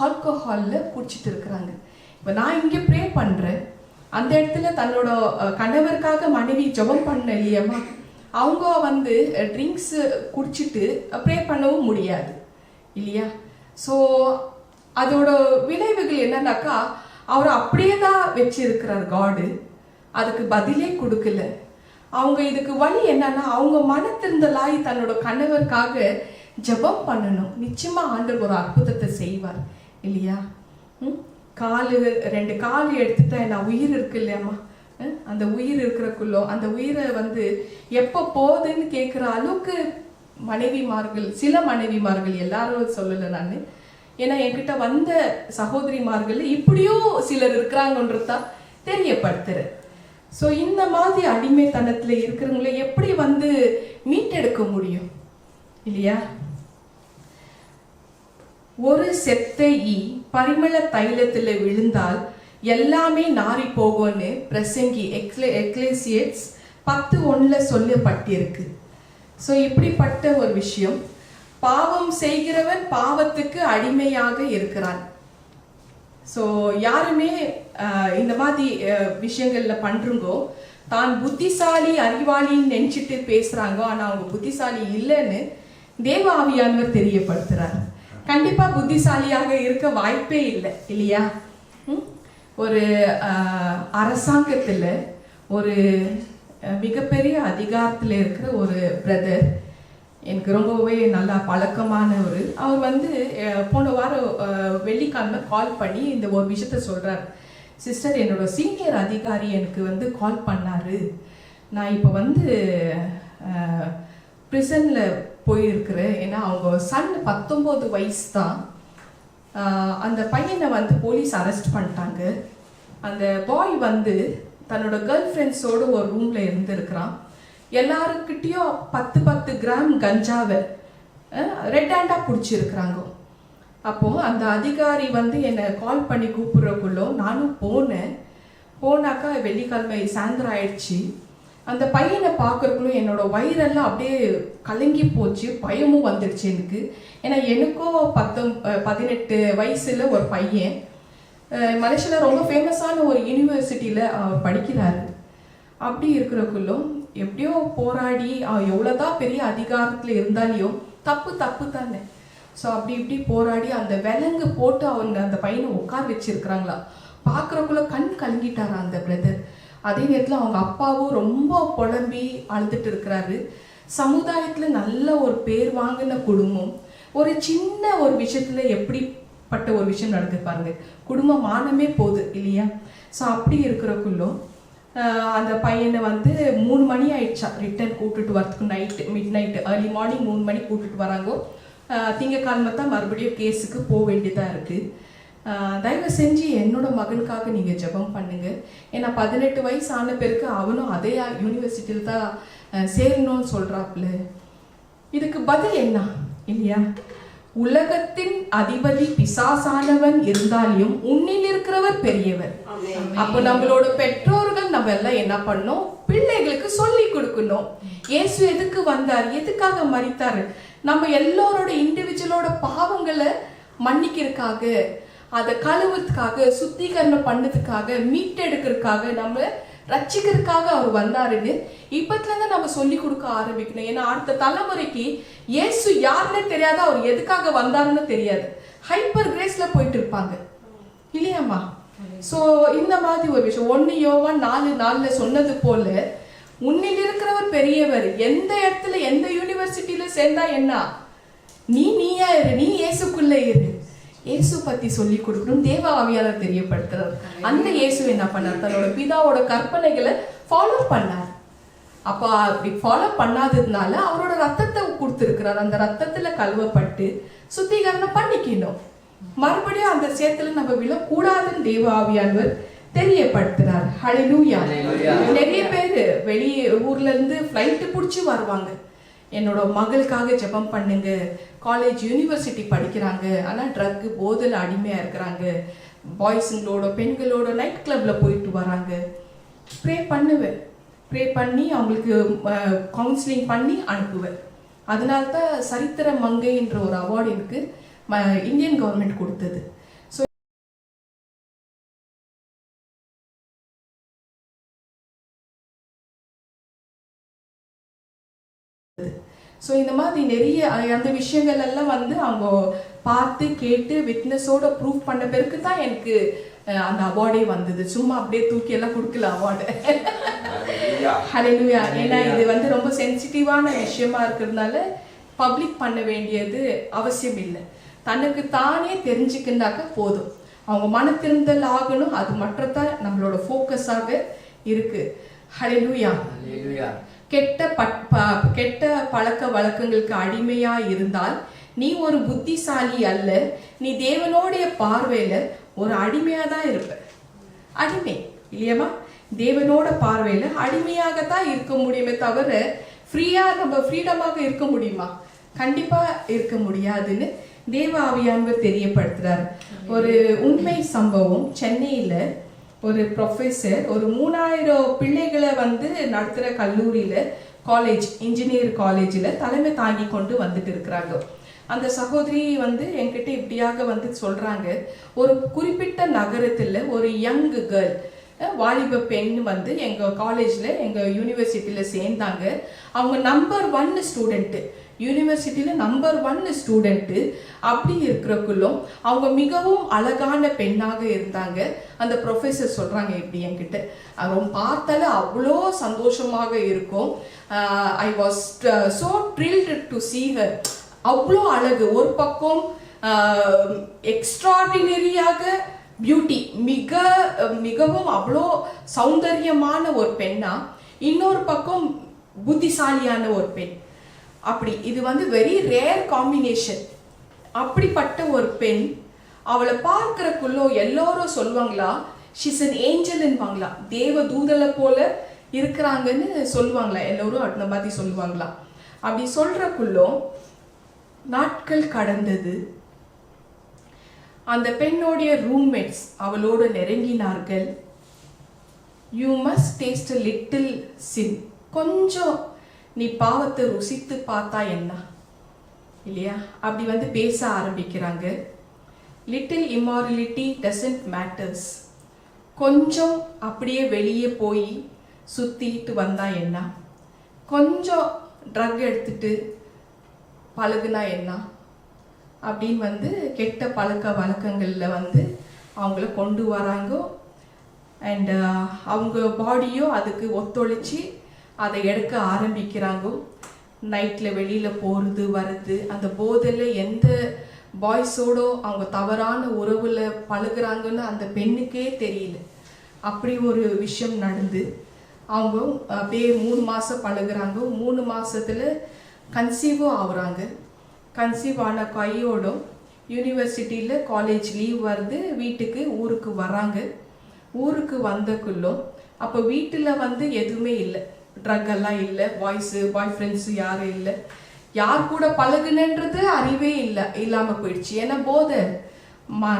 ஆல்கஹாலில் குடிச்சிட்டு இருக்கிறாங்க. இப்போ நான் இங்கே ப்ரே பண்ணுறேன், அந்த இடத்துல தன்னோட கணவருக்காக மனைவி ஜெபம் பண்ண இல்லையம்மா, அவங்க வந்து ட்ரிங்க்ஸு குடிச்சிட்டு ப்ரே பண்ணவும் முடியாது இல்லையா? ஸோ அதோட விளைவுகள் என்னன்னாக்கா, அவர் அப்படியே தான் வச்சிருக்கிறார் காடு, அதுக்கு பதிலே கொடுக்கல. அவங்க இதுக்கு வழி என்னன்னா, அவங்க மனத்திருந்தலாய் தன்னோட கணவருக்காக ஜெபம் பண்ணணும். நிச்சயமா ஆண்டவர் ஒரு அற்புதத்தை செய்வார் இல்லையா? 2 கால் எடுத்துட்டா நான் உயிர் இருக்கு இல்லையாம்மா, அந்த உயிர் இருக்கிறக்குள்ளோ அந்த உயிரை வந்து எப்போ போகுதுன்னு கேட்குற அளவுக்கு மனைவிமார்கள், சில மனைவிமார்கள், எல்லாரும் சொல்லலை நான், ஏன்னா என்கிட்ட வந்த சகோதரிமார்கள் இப்படியும் சிலர் இருக்கிறாங்கன்றதான் தெரியப்படுத்துறேன். ஸோ இந்த மாதிரி அடிமைத்தனத்தில் இருக்கிறவங்கள எப்படி வந்து மீட்டெடுக்க முடியும் இல்லையா? ஒரு செத்த ஈ பரிமள தைலத்தில் விழுந்தால் எல்லாமே நாரி போகும்னு பிரசங்கி எக்லேசியட்ஸ் 10:1 சொல்லப்பட்டிருக்கு. ஸோ இப்படிப்பட்ட ஒரு விஷயம், பாவம் செய்கிறவன் பாவத்துக்கு அடிமையாக இருக்கிறான். ஸோ யாருமே இந்த மாதிரி விஷயங்களில் பண்ணுறங்கோ தான் புத்திசாலி அறிவாளின்னு நினச்சிட்டு பேசுகிறாங்க, ஆனால் அவங்க புத்திசாலி இல்லைன்னு தேவ ஆவியானவர் தெரியப்படுத்துகிறார். கண்டிப்பாக புத்திசாலியாக இருக்க வாய்ப்பே இல்லை இல்லையா? ஒரு அரசாங்கத்தில் ஒரு மிகப்பெரிய அதிகாரத்தில் இருக்கிற ஒரு பிரதர், எனக்கு ரொம்பவே நல்லா பழக்கமானவர், அவர் வந்து போன வாரம் வெள்ளிக்கிழமை கால் பண்ணி இந்த ஒரு விஷயத்த சொல்கிறார். சிஸ்டர், என்னோட சீனியர் அதிகாரி எனக்கு வந்து கால் பண்ணார், நான் இப்போ வந்து ப்ரிசனில் போயிருக்கிறேன், ஏன்னா அவங்க சன் 19 வயசு தான், அந்த பையனை வந்து போலீஸ் அரெஸ்ட் பண்ணிட்டாங்க. அந்த பாய் வந்து தன்னோட கேர்ள் ஃப்ரெண்ட்ஸோடு ஒரு ரூமில் இருந்துருக்கிறான். எல்லாருக்கிட்டேயும் 10 கிராம் கஞ்சாவை ரெட் ஹேண்டாக பிடிச்சிருக்கிறாங்க. அப்போது அந்த அதிகாரி வந்து என்னை கால் பண்ணி கூப்பிட்றக்குள்ளோ நானும் போனாக்கா வெள்ளிக்கிழமை சாயந்தரம் ஆயிடுச்சு. அந்த பையனை பார்க்குறக்குள்ளோ என்னோட வயிறெல்லாம் அப்படியே கலங்கி போச்சு, பயமும் வந்துடுச்சு எனக்கு. ஏன்னா எனக்கும் 18 வயசில் ஒரு பையன் மலேசியாவில் ரொம்ப ஃபேமஸான ஒரு யூனிவர்சிட்டியில் அவர் படிக்கிறாரு. அப்படி இருக்கிறக்குள்ளோ எப்படியோ போராடி எவ்வளோதான் பெரிய அதிகாரத்தில் இருந்தாலையோ தப்பு தானே. ஸோ அப்படி இப்படி போராடி அந்த விலங்கு போட்டு அவங்க அந்த பையனை உட்கார வச்சிருக்கிறாங்களா, பார்க்குறக்குள்ள கண் கலங்கிட்டாரா அந்த பிரதர். அதே நேரத்தில் அவங்க அப்பாவும் ரொம்ப புலம்பி அழுதுட்டு இருக்கிறாரு. சமுதாயத்தில் நல்ல ஒரு பேர் வாங்கின குடும்பம் ஒரு சின்ன ஒரு விஷயத்தில் எப்படிப்பட்ட ஒரு விஷயம் நடக்குது பாருங்க, குடும்பம் மானமே போகுது இல்லையா? ஸோ அப்படி இருக்கிறக்குள்ளோ அந்த பையனை வந்து 3 மணி ஆயிடுச்சா ரிட்டர்ன் கூப்பிட்டுட்டு வரத்துக்கு, மிட் நைட்டு ஏர்லி மார்னிங் 3 மணி கூப்பிட்டுட்டு வராங்க. திங்கக்கிழமை தான் மறுபடியும் கேஸுக்கு போக வேண்டியதாக இருக்குது. தயவு செஞ்சு என்னோட மகனுக்காக நீங்கள் ஜெபம் பண்ணுங்க. ஏன்னா 18 வயசு ஆன பிறகு அவனும் அதே யூனிவர்சிட்டியில் தான் சேரணும்னு சொல்கிறாப்புல. இதுக்கு பதில் என்ன இல்லையா? உலகத்தின் அதிபதி பிசாசானவன் இருந்தாலும் உன்னில் இருக்கிறவர் பெரியவர். அப்ப நம்மளோட பெற்றோர்கள் நம்ம எல்லாம் என்ன பண்ணோம், பிள்ளைகளுக்கு சொல்லி கொடுக்கணும். இயேசு எதுக்கு வந்தார், எதுக்காக மரித்தாரு, நம்ம எல்லாரோட இண்டிவிஜுவலோட பாவங்களை மன்னிக்கிறதுக்காக, அதை கழுவுறதுக்காக, சுத்திகரணம் பண்ணதுக்காக, மீட்டெடுக்கிறதுக்காக, நம்ம ரட்சிக்கிறதுக்காக அவர் வந்தாருன்னு இப்பத்துல இருந்து நம்ம சொல்லி கொடுக்க ஆரம்பிக்கணும். ஏன்னா அடுத்த தலைமுறைக்கு இயேசு யாருன்னு தெரியாது, அவர் எதுக்காக வந்தாருன்னு தெரியாது. ஹைப்பர் கிரேஸ்ல போயிட்டு இருப்பாங்க இல்லையாம்மா? சோ இந்த மாதிரி ஒரு விஷயம் 1 யோவான் 4:4 சொன்னது போல உன்னில் இருக்கிறவர் பெரியவர். எந்த இடத்துல எந்த யூனிவர்சிட்டியில சேர்ந்தா என்ன, நீயா இரு, நீ இயேசுக்குள்ள இரு. இயேசு பத்தி சொல்லி கொடுக்கணும், தேவ ஆவியாளர் தெரியப்படுத்துறார். அந்த இயேசு என்ன பண்ணார், தன்னோட பிதாவோட கற்பனைகளை ஃபாலோ பண்ணார். அப்ப அப்படி ஃபாலோ பண்ணாததுனால அவரோட ரத்தத்தை கொடுத்திருக்கிறார். அந்த ரத்தத்துல கழுவப்பட்டு சுத்திகரணம் பண்ணிக்கணும். மறுபடியும் அந்த சேத்துல நம்ம விழக்கூடாதுன்னு தேவ ஆவியானவர் தெரியப்படுத்துறார். ஹல்லேலூயா. நிறைய பேர் வெளி ஊர்ல இருந்து ஃப்ளைட் பிடிச்சி வருவாங்க, என்னோட மகளுக்காக ஜெபம் பண்ணுங்க, காலேஜ் யூனிவர்சிட்டி படிக்கிறாங்க, ஆனால் ட்ரக் போதையில் அடிமையாக இருக்கிறாங்க, பாய்ஸுங்களோட பெண்களோட நைட் கிளப்ல போயிட்டு வராங்க. ப்ரே பண்ணுவேன், ப்ரே பண்ணி அவங்களுக்கு கவுன்சிலிங் பண்ணி அனுப்புவேன். அதனால தான் சரித்திர மங்கை என்ற ஒரு அவார்டு எனக்கு இந்தியன் கவர்மெண்ட் கொடுத்தது. ஸோ இந்த மாதிரி நிறைய அந்த விஷயங்கள் எல்லாம் வந்து அவங்க பார்த்து கேட்டு விட்னஸோட ப்ரூவ் பண்ண பிறகு தான் எனக்கு அந்த அவார்டே வந்தது. சும்மா அப்படியே தூக்கி எல்லாம் கொடுக்கல அவார்டு. ஹல்லேலூயா. ஏன்னா இது வந்து ரொம்ப சென்சிட்டிவான விஷயமா இருக்கிறதுனால பப்ளிக் பண்ண வேண்டியது அவசியம் இல்லை. தனக்கு தானே தெரிஞ்சுக்கினாக்க போதும். அவங்க மன திருந்தல் ஆகணும், அது மற்றதான் நம்மளோட ஃபோக்கஸாக இருக்கு. ஹல்லேலூயா. கெட்ட பழக்க வழக்கங்களுக்கு அடிமையா இருந்தால் நீ ஒரு புத்திசாலி அல்ல, நீ தேவனுடைய பார்வையில ஒரு அடிமையா தான் இருப்ப. அடிமை இல்லையமா? தேவனோட பார்வையில அடிமையாகத்தான் இருக்க முடியுமே தவிர நம்ம ஃப்ரீடமாக இருக்க முடியுமா? கண்டிப்பா இருக்க முடியாதுன்னு தேவ ஆவியானவர் தெரியப்படுத்துறார். ஒரு உண்மை சம்பவம், சென்னையில ஒரு ப்ரொஃபஸர் ஒரு 3000 பிள்ளைகளை வந்து நடத்துகிற கல்லூரியில் காலேஜ் இன்ஜினியர் காலேஜில் தலைமை தாங்கி கொண்டு வந்துட்டு இருக்கிறாங்க. அந்த சகோதரி வந்து என்கிட்ட இப்படியாக வந்து சொல்கிறாங்க, ஒரு குறிப்பிட்ட நகரத்தில் ஒரு யங் கேர்ள், வாலிப பெண் வந்து எங்கள் காலேஜில் எங்கள் யூனிவர்சிட்டியில் சேர்ந்தாங்க. அவங்க நம்பர் 1 ஸ்டூடெண்ட்டு, யூனிவர்சிட்டியில் நம்பர் 1 ஸ்டூடெண்ட்டு. அப்படி இருக்கிறக்குள்ளும் அவங்க மிகவும் அழகான பெண்ணாக இருந்தாங்க. அந்த ப்ரொஃபஸர் சொல்கிறாங்க இப்படி என்கிட்ட, அவங்க பார்த்தாலே அவ்வளோ சந்தோஷமாக இருக்கும். I was so thrilled to see her. அவ்வளோ அழகு, ஒரு பக்கம் எக்ஸ்ட்ராடினரியாக பியூட்டி, மிகவும் அவ்வளோ சௌந்தரியமான ஒரு பெண்ணா, இன்னொரு பக்கம் புத்திசாலியான ஒரு பெண். அப்படி இது வந்து வெரி ரேர் காம்பினேஷன். அப்படிப்பட்ட ஒரு பெண், அவளை பார்க்கறக்குள்ளோ எல்லாரும் சொல்லுவாங்களா, ஷீஸ் அன் ஏஞ்சல்ன்னுவாங்களா, தேவ தூதலை போல இருக்கிறாங்கன்னு சொல்லுவாங்களா, எல்லோரும் அந்த மாதிரி சொல்லுவாங்களா. அப்படி சொல்றக்குள்ளோ நாட்கள் கடந்தது. அந்த பெண்ணோடைய ரூம்மேட்ஸ் அவளோடு நெருங்கினார்கள். You must taste a little sin. கொஞ்சம் நீ பாவத்தை ருசித்து பார்த்தா என்ன இல்லையா, அப்படி வந்து பேச ஆரம்பிக்கிறாங்க. Little இம்மாரலிட்டி doesn't matters. கொஞ்சம் அப்படியே வெளியே போய் சுத்திட்டு வந்தா என்ன, கொஞ்சம் ட்ரக் எடுத்துட்டு பழகுனா என்ன அப்படின்னு வந்து கெட்ட பழக்க வழக்கங்களில் வந்து அவங்கள கொண்டு வராங்க. அண்ட் அவங்க பாடியும் அதுக்கு ஒத்துழைச்சி அதை எடுக்க ஆரம்பிக்கிறாங்க. நைட்டில் வெளியில் போகிறது வர்றது, அந்த போதையில் எந்த பாய்ஸோடோ அவங்க தவறான உறவில் பழகுறாங்கன்னு அந்த பெண்ணுக்கே தெரியல. அப்படி ஒரு விஷயம் நடந்து அவங்க அப்படியே 3 மாதம் பழகுறாங்க. 3 மாதத்தில் கன்சீவும் ஆகுறாங்க. கன்சீவ் ஆன கையோடும் யூனிவர்சிட்டியில் காலேஜ் லீவ் வருது, வீட்டுக்கு ஊருக்கு வராங்க. ஊருக்கு வந்தக்குள்ளும் அப்போ வீட்டில் வந்து எதுவுமே இல்லை, ட்ரக் எல்லாம் இல்லை, பாய் ஃப்ரெண்ட்ஸு யாரும் இல்லை, யார் கூட பழகுனன்றது அறிவே இல்லாம போயிடுச்சு. ஏன்னா போதை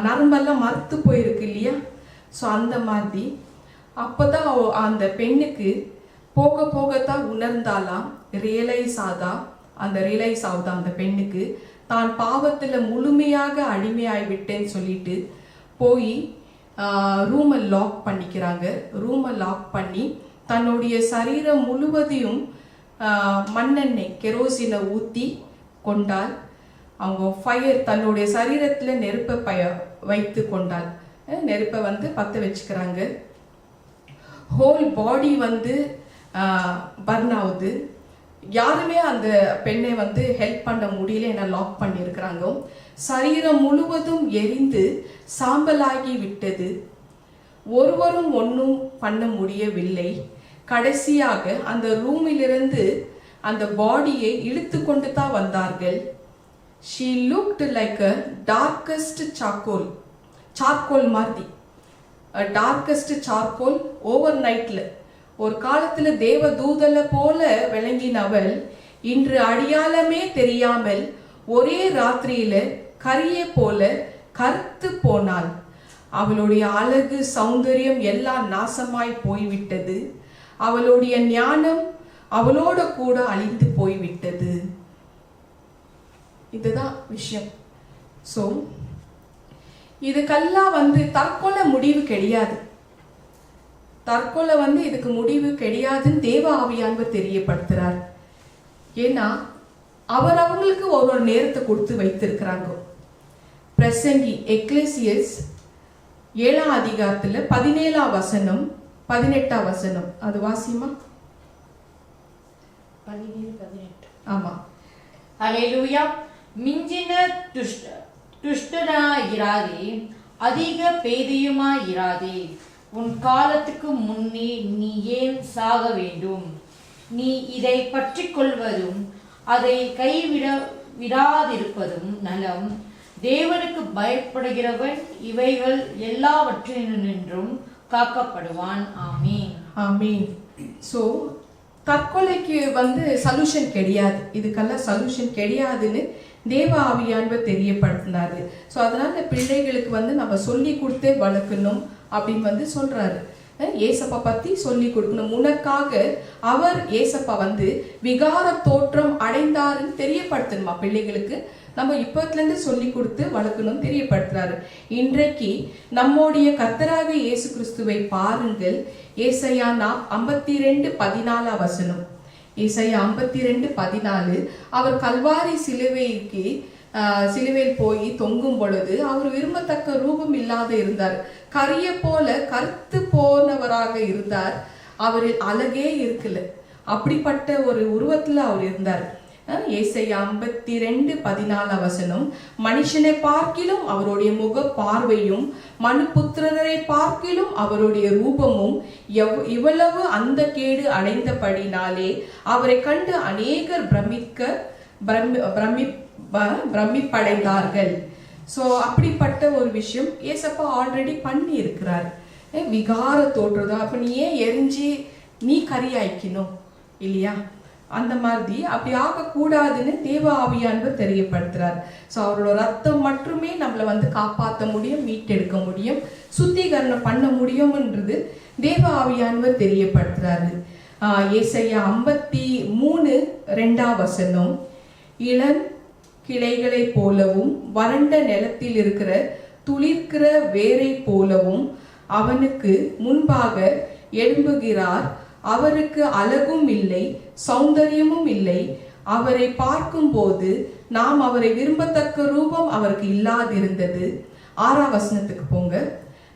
நரம்பெல்லாம் மறுத்து போயிருக்கு இல்லையா. ஸோ அந்த மாதிரி அப்போதான் அந்த பெண்ணுக்கு போக போகத்தான் உணர்ந்தாலாம், ரியலைஸ் ஆகுதா அந்த பெண்ணுக்கு தான் பாவத்தில் முழுமையாக அடிமையாகிவிட்டேன்னு சொல்லிட்டு போய் ரூமை லாக் பண்ணிக்கிறாங்க. ரூமை லாக் பண்ணி தன்னுடைய சரீரம் முழுவதையும் மண்ணெண்ணெய் கெரோசினை ஊற்றி கொண்டால். அவங்க ஃபயர் தன்னுடைய சரீரத்தில் நெருப்பை வைத்து கொண்டால். நெருப்பை பற்ற வச்சுக்கிறாங்க. ஹோல் பாடி பர்ன் ஆகுது. யாருமே அந்த பெண்ணை ஹெல்ப் பண்ண முடியல, என்ன லாக் பண்ணியிருக்கிறாங்க. சரீரம் முழுவதும் எரிந்து சாம்பலாகி விட்டது. ஒருவரும் ஒன்றும் பண்ண முடியவில்லை. கடைசியாக அந்த ரூமிலிருந்து அந்த பாடியை இழுத்து கொண்டு தான் வந்தார்கள். She looked like a darkest charcoal மாதிரி. டார்கஸ்ட் சார்கோல் ஓவர் நைட்ல ஒரு காலத்துல தேவ தூதல போல விளங்கினவள் இன்று அடையாளமே தெரியாமல் ஒரே ராத்திரியில கரிய போல கருத்து போனாள். அவளுடைய அழகு சௌந்தரியம் எல்லாம் நாசமாய் போய்விட்டது. அவளுடைய ஞானம் அவளோட கூட அழிந்து போய்விட்டது. இதுதான் விஷயம். ஸோ இதுக்கெல்லாம் தற்கொலை முடிவு கிடையாது. தற்கொலை இதுக்கு முடிவு கிடையாதுன்னு தேவ ஆவியானவர் தெரியப்படுத்துறார். ஏன்னா அவர் அவங்களுக்கு ஒரு நேரத்தை கொடுத்து வைத்திருக்கிறாங்க. பிரசங்கி எக்லேசியஸ் 7ஆம் அதிகாரத்துல 17ஆம் வசனம் 18ஆம் வசனம் அது வாசிமா. 17-18. ஆமா. ஹல்லேலூயா. மிஞ்சின துஷ்டனாயிராதே, அதிக பேதையுமாயிராதே. உன் காலத்துக்கு முன்னே நீ ஏன் சாக வேண்டும்? நீ இதை பற்றி கொள்வதும் அதை விடாதிருப்பதும் நலம். தேவனுக்கு பயப்படுகிறவன் இவைகள் எல்லாவற்றினின்றும் காக்கப்படுவான். ஆமீன். ஆமீன். ஸோ தற்கொலைக்கு சொல்யூஷன் கிடையாது. இதுக்கெல்லாம் சொல்யூஷன் கிடையாதுன்னு தேவ ஆவியானவர் தெரியப்படுத்தினாரு. ஸோ அதனால பிள்ளைகளுக்கு நம்ம சொல்லி கொடுத்தே வளர்க்கணும் அப்படின்னு சொல்றாரு. ஏசப்பா பத்தி சொல்லி கொடுக்கணும். உனக்காக அவர் ஏசப்பா விகார தோற்றம் அடைந்தாருன்னு தெரியப்படுத்தணுமா பிள்ளைகளுக்கு. நம்ம இப்பத்துல இருந்து சொல்லி கொடுத்து வளர்க்கணும் தெரியப்படுத்துறாரு. இன்றைக்கு நம்முடைய கர்த்தராக இயேசு கிறிஸ்துவை பாருங்கள். ஏசாயா 52:14 வசனம். ஏசாயா 52:14. அவர் கல்வாரி சிலுவையில் போய் தொங்கும் பொழுது அவர் விரும்பத்தக்க ரூபம் இல்லாத இருந்தார். கரிய போல கருத்து போனவராக இருந்தார். அவரில் அழகே இருக்கல. அப்படிப்பட்ட ஒரு உருவத்துல அவர் இருந்தார். ஏசாயா 52:14 வசனம். மனுஷனை பார்க்கிலும் அவருடைய முக பார்வையும் மனுபுத்திரரை பார்க்கிலும் அவருடைய ரூபமும் இவ்வளவு அந்த கேடு அடைந்தபடினாலே அவரை கண்டு அநேகர் பிரமிப்படைந்தார்கள். ஸோ அப்படிப்பட்ட ஒரு விஷயம் ஏசப்பா ஆல்ரெடி பண்ணி இருக்கிறார். விகார தோற்றுதா, அப்ப நீ ஏன் எரிஞ்சு நீ கரியாய்க்கணும் இல்லையா? அந்த மாதிரி அப்படி ஆகக்கூடாதுன்னு தேவ ஆவியானவர் தெரியப்படுத்துறார். ஸோ அவரோட ரத்தம் மட்டுமே நம்மளை காப்பாற்ற முடியும், மீட்டெடுக்க முடியும், சுத்திகரணம் பண்ண முடியும்ன்றது தேவ ஆவியானவர் தெரியப்படுத்துறாரு. ஏசாயா 53:2 வசனம். இளம் கிளைகளை போலவும் வறண்ட நிலத்தில் இருக்கிற துளிர்க்கிற வேரை போலவும் அவனுக்கு முன்பாக எழும்புகிறார். அவருக்கு அழகும் இல்லை, சௌந்தரியமும் இல்லை. அவரை பார்க்கும் போது நாம் அவரை விரும்பத்தக்க ரூபம் அவருக்கு இல்லாதிருந்தது. 6ஆம் வசனத்துக்கு போங்க.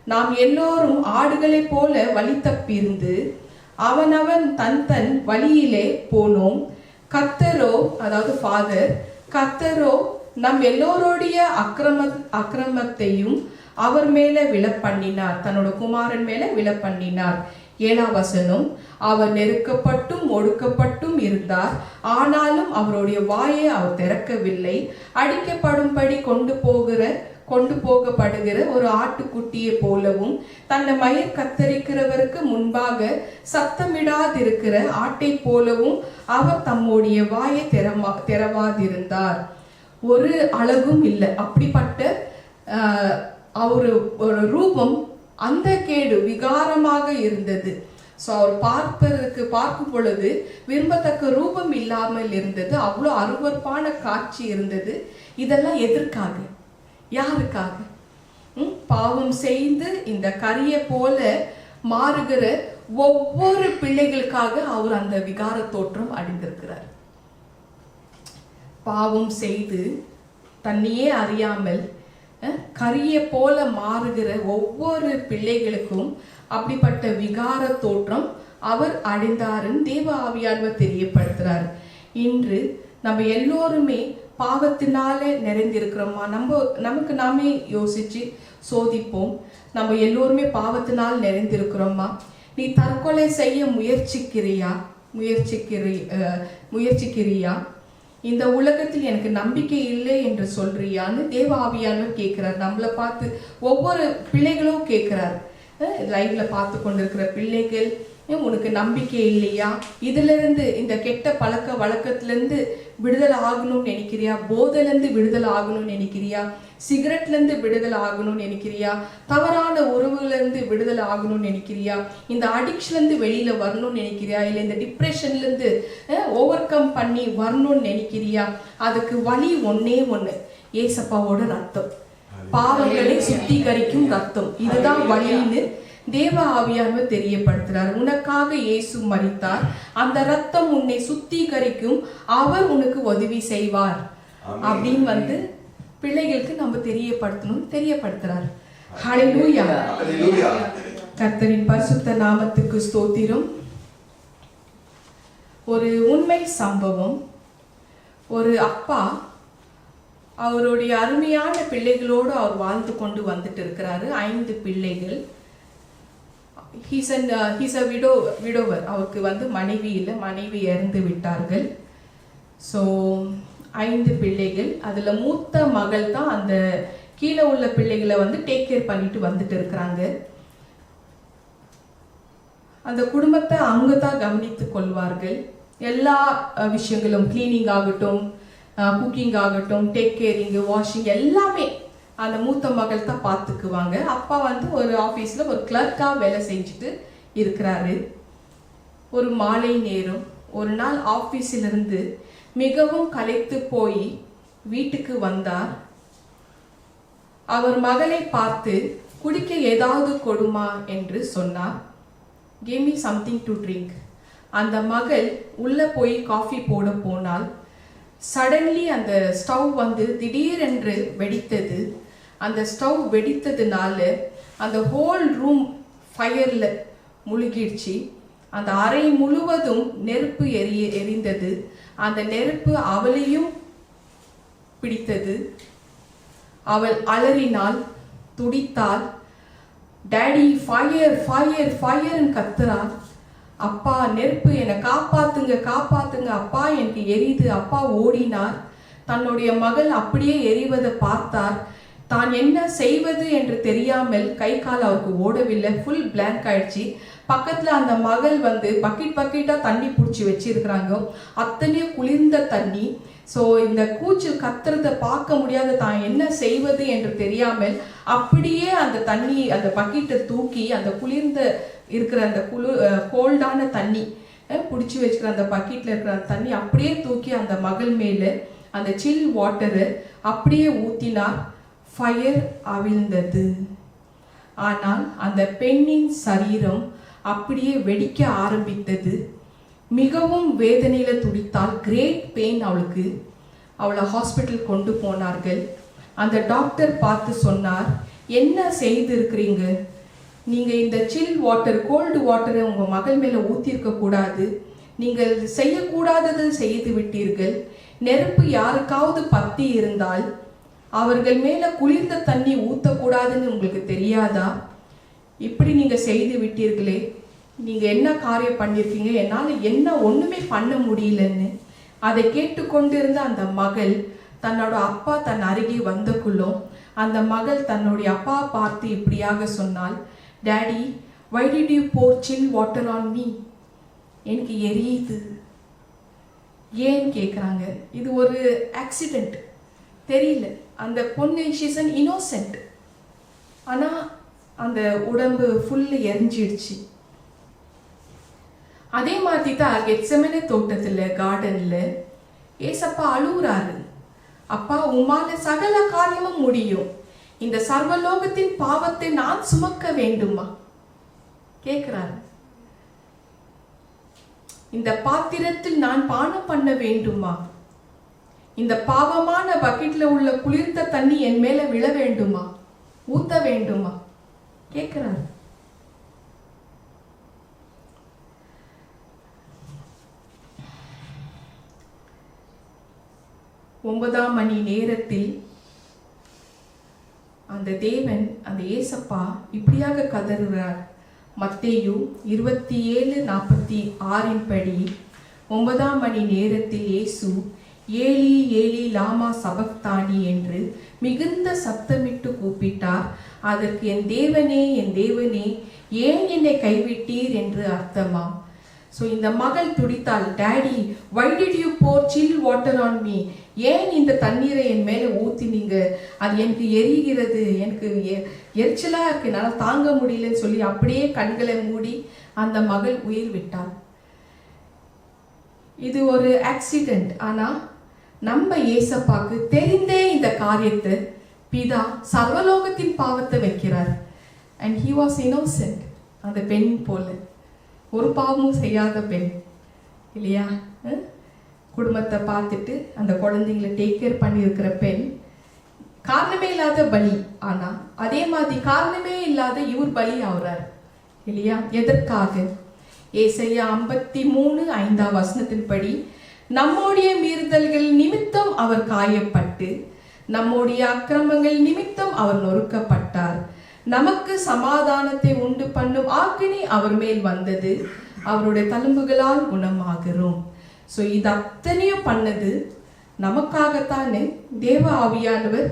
நாம் எல்லோரும் ஆடுகளை போல வழி தப்பிருந்து அவனவன் தன் வழியிலே போனோம். கர்த்தரோ, அதாவது ஃபாதர், கர்த்தரோ நம் எல்லோருடைய அக்கிரமத்தையும் அவர் மேல விழப்பண்ணினார், தன்னோட குமாரன் மேல விழப்பண்ணினார். 7ஆம் வசனம். அவர் நெருக்கப்பட்டும் ஒடுக்கப்பட்டும் இருந்தார், ஆனாலும் அவருடைய வாயை அவர் திறக்கவில்லை. அடிக்கப்படும்படி கொண்டு போகப்படுகிற ஒரு ஆட்டுக்குட்டியை போலவும், தன்னை மயிர் கத்தரிக்கிறவருக்கு முன்பாக சத்தமிடாதிருக்கிற ஆட்டை போலவும் அவர் தம்முடைய வாயை திறவாதிருந்தார். ஒரு அழகும் இல்லை. அப்படிப்பட்ட ஒரு ரூபம் அந்த கேடு விகாரமாக இருந்தது. ஸோ அவர் பார்க்கும் பொழுது விரும்பத்தக்க ரூபம் இல்லாமல் இருந்தது. அவ்வளோ அருவருப்பான காட்சி இருந்தது. இதெல்லாம் எதற்காக? யாருக்காக? பாவம் செய்து இந்த கரியை போல மாறுகிற ஒவ்வொரு பிள்ளைகளுக்காக அவர் அந்த விகார தோற்றம் அடைந்திருக்கிறார். பாவம் செய்து தன்னையே அறியாமல் கரியை போல மாறுகிற ஒவ்வொரு பிள்ளைகளுக்கும் அப்படிப்பட்ட விகார தோற்றம் அவர் அடைந்தாருன்னு தேவ ஆவியானவர் தெரியப்படுத்துறார். இன்று நம்ம எல்லோருமே பாவத்தினால நிறைந்திருக்கிறோமா? நமக்கு நாமே யோசிச்சு சோதிப்போம். நம்ம எல்லோருமே பாவத்தினால் நிறைந்திருக்கிறோமா? நீ தற்கொலை செய்ய முயற்சிக்கிறியா? இந்த உலகத்தில் எனக்கு நம்பிக்கை இல்லை என்று சொல்றியான்னு தேவ ஆவியானவர் கேட்கிறார். நம்மளை பார்த்து ஒவ்வொரு பிள்ளைகளும் கேட்கிறார். லைவ்ல பார்த்து கொண்டிருக்கிற பிள்ளைகள், உனக்கு நம்பிக்கை இல்லையா? இதுல இருந்து, இந்த கெட்ட பழக்க வழக்கத்திலிருந்து விடுதலை ஆகணும்னு நினைக்கிறியா? போதையிலிருந்து விடுதலை ஆகணும்னு நினைக்கிறியா? சிகரெட்ல இருந்து விடுதலை ஆகணும்னு நினைக்கிறியா? தவறான உறவுல இருந்து விடுதலை ஆகணும்னு நினைக்கிறியா? இந்த அடிக்ஷன்ல இருந்து வெளியில வரணும்னு நினைக்கிறியா? இல்ல இந்த டிப்ரெஷன்ல இருந்து ஓவர் கம் பண்ணி வரணும்னு நினைக்கிறியா? அதுக்கு வழி ஒன்னே ஒண்ணு, ஏசப்பாவோட ரத்தம், பாவங்களை சுத்திகரிக்கும் ரத்தம். இதுதான் வழின்னு தேவ ஆவியானவர் தெரியப்படுத்துறார். உனக்காக இயேசு மரித்தார், அந்த ரத்தம் உன்னை சுத்திகரிக்கும், அவர் உனக்கு உதவி செய்வார் அப்படின்னு பிள்ளைகளுக்கு நம்ம தெரியப்படுத்துறார். ஹல்லேலூயா. கர்த்தரின் பரிசுத்த நாமத்துக்கு ஸ்தோத்திரம். ஒரு உண்மை சம்பவம். ஒரு அப்பா அவருடைய அருமையான பிள்ளைகளோடு அவர் வாழ்ந்து கொண்டு வந்துட்டு இருக்கிறாரு. 5 பிள்ளைகள். he's a widower. அவருக்கு மனைவி இல்லை, மனைவி இறந்து விட்டார்கள். ஸோ 5 பிள்ளைகள். அதுல மூத்த மகள் தான் அந்த கீழே உள்ள பிள்ளைகளை டேக் கேர் பண்ணிட்டு வந்துட்டு இருக்கிறாங்க. அந்த குடும்பத்தை அவங்க தான் கவனித்துக் கொள்வார்கள். எல்லா விஷயங்களும், கிளீனிங் ஆகட்டும், குக்கிங் ஆகட்டும், டேக் கேரிங், வாஷிங், எல்லாமே அந்த மூத்த மகள் தான் பார்த்துக்குவாங்க. அப்பா ஒரு ஆஃபீஸில் ஒரு கிளர்க்காக வேலை செஞ்சுட்டு இருக்கிறாரு. ஒரு மாலை நேரம் ஒரு நாள் ஆஃபீஸிலிருந்து மிகவும் களைத்து போய் வீட்டுக்கு வந்தார். அவர் மகளை பார்த்து, குடிக்க ஏதாவது கொடுமா என்று சொன்னார். give me something to drink. அந்த மகள் உள்ள போய் காஃபி போட போனால் சடன்லி அந்த ஸ்டவ் திடீரென்று வெடித்தது. அந்த ஸ்டவ் வெடித்ததுனால அந்த ஹோல் ரூம் ஃபயர்ல முழுகிடுச்சு. அந்த அறை முழுவதும் நெருப்பு எரிந்தது. அந்த நெருப்பு அவளையும் பிடித்தது. அவள் அலறினாள், துடித்தாள். டாடி, ஃபயர் ஃபயர் ஃபயர்னு கத்துறாள். அப்பா, நெருப்பு, என்னை காப்பாத்துங்க காப்பாத்துங்க, அப்பா எனக்கு எரியுது. அப்பா ஓடினார். தன்னுடைய மகள் அப்படியே எரிவதை பார்த்தார். தான் என்ன செய்வது என்று தெரியாமல் கை கால் அவருக்கு ஓடவில்லை. ஃபுல் பிளாங்க் ஆயிடுச்சு. பக்கத்துல அந்த மகள் பக்கெட்டா தண்ணி பிடிச்சி வச்சிருக்கிறாங்க. அத்தனையும் குளிர்ந்த தண்ணி. ஸோ இந்த கூச்சல் கத்துறதை பார்க்க முடியாத, தான் என்ன செய்வது என்று தெரியாமல் அப்படியே அந்த தண்ணி, அந்த பக்கெட்டை தூக்கி அந்த குளிர்ந்த இருக்கிற அந்த கோல்டான தண்ணி பிடிச்சி வச்சுக்கிற அந்த பக்கெட்ல இருக்கிற அந்த தண்ணி அப்படியே தூக்கி அந்த மகள் மேல அந்த சில் வாட்டரை அப்படியே ஊத்தினார். ஃபயர் அவிழ்ந்தது. ஆனால் அந்த பெண்ணின் சரீரம் அப்படியே வெடிக்க ஆரம்பித்தது. மிகவும் வேதனையில துடித்தாள். கிரேட் பெயின் அவளுக்கு. அவளை ஹாஸ்பிட்டல் கொண்டு போனார்கள். அந்த டாக்டர் பார்த்து சொன்னார், என்ன செய்து இருக்கிறீங்க? நீங்க இந்த சில் வாட்டர், கோல்டு வாட்டரை உங்க மகள் மேல ஊத்திருக்க கூடாது. நீங்கள் செய்யக்கூடாதது செய்து விட்டீர்கள். நெருப்பு யாருக்காவது பத்தி இருந்தால் அவர்கள் மேல குளிர்ந்த தண்ணி ஊத்தக்கூடாதுன்னு உங்களுக்கு தெரியாதா? இப்படி நீங்க செய்து விட்டீர்களே, நீங்க என்ன காரியம் பண்ணிருக்கீங்க? என்னால ஒண்ணுமே பண்ண முடியலன்னு. அதை கேட்டுக்கொண்டிருந்த அந்த மகள் தன்னோட அப்பா தன் அருகே வந்தக்குள்ளும் அந்த மகள் தன்னுடைய அப்பா பார்த்து இப்படியாக சொன்னாள், daddy, why did you pour chill water on me? எனக்கு எரியுது. ஏன் கேட்குறாங்க. இது ஒரு ஆக்சிடென்ட், தெரியல. அந்த பொண்ணு she's an innocent. ஆனால் அந்த உடம்பு ஃபுல்லு எரிஞ்சிடுச்சு. அதே மாதிரி தான் கெத்செமனே தோட்டத்தில், கார்டனில் ஏசப்பா அழுகுறாரு. அப்பா, உம்மால சகல காரியமும் முடியும். இந்த சர்வலோகத்தின் பாவத்தை நான் சுமக்க வேண்டுமா கேட்கிறாரு. இந்த பாத்திரத்தில் நான் பானம் பண்ண வேண்டுமா? இந்த பாவமான பக்கெட்ல உள்ள குளிர்ந்த தண்ணி என் மேல விழ வேண்டுமா? ஊத்த வேண்டுமா கேட்கிறாரு. ஒன்பதாம் மணி நேரத்தில் அந்த தேவன், அந்த ஏசப்பா இப்படியாக கதறுகிறார். மத்தேயு 27:46 படி 9ஆம் மணி நேரத்தில் இயேசு ஏலி ஏலி லாமா சபக்தானி என்று மிகுந்த சத்தமிட்டு கூப்பிட்டார். அதற்கு என் தேவனே ஏன் என்னை கைவிட்டீர் என்று அர்த்தமாம். ஸோ இந்த மகள் துடித்தாள், daddy, why did you pour chill water on me? ஏன் இந்த தண்ணீரை என் மேலே ஊற்றினீங்க? அது எனக்கு எரிகிறது, எனக்கு எரிச்சலாக இருக்கு, என்னால் தாங்க முடியலன்னு சொல்லி அப்படியே கண்களை மூடி அந்த மகள் உயிர் விட்டாள். இது ஒரு ஆக்சிடென்ட். ஆனால் நம்ம ஏசப்பாக்கு தெரிந்தே இந்த காரியத்தை பிதா சர்வலோகத்தின் பாவத்தை வைக்கிறார். And he was innocent. அந்த பெண் போல ஒரு பாவமும் செய்யாத பெண் இல்லையா? குடும்பத்தை பார்த்துட்டு அந்த குழந்தைங்களை டேக் கேர் பண்ணியிருக்கிற பெண், காரணமே இல்லாத பலி. ஆனால் அதே மாதிரி காரணமே இல்லாத இவர் பலி ஆகுறார் இல்லையா? எதற்காக? ஏசாயா 53:5 படி, நம்முடைய மீறுதல்கள் நிமித்தம் அவர் காயப்பட்டு நம்முடைய அக்கிரமங்கள் நிமித்தம் அவர் நொறுக்கப்பட்டார். நமக்கு சமாதானத்தை உண்டு பண்ணும் ஆக்கினி அவர் மேல் வந்தது, அவருடைய தழும்புகளால் குணமாகிறோம். ஸோ இது அத்தனையும் பண்ணது நமக்காகத்தானே தேவ ஆவியானவர்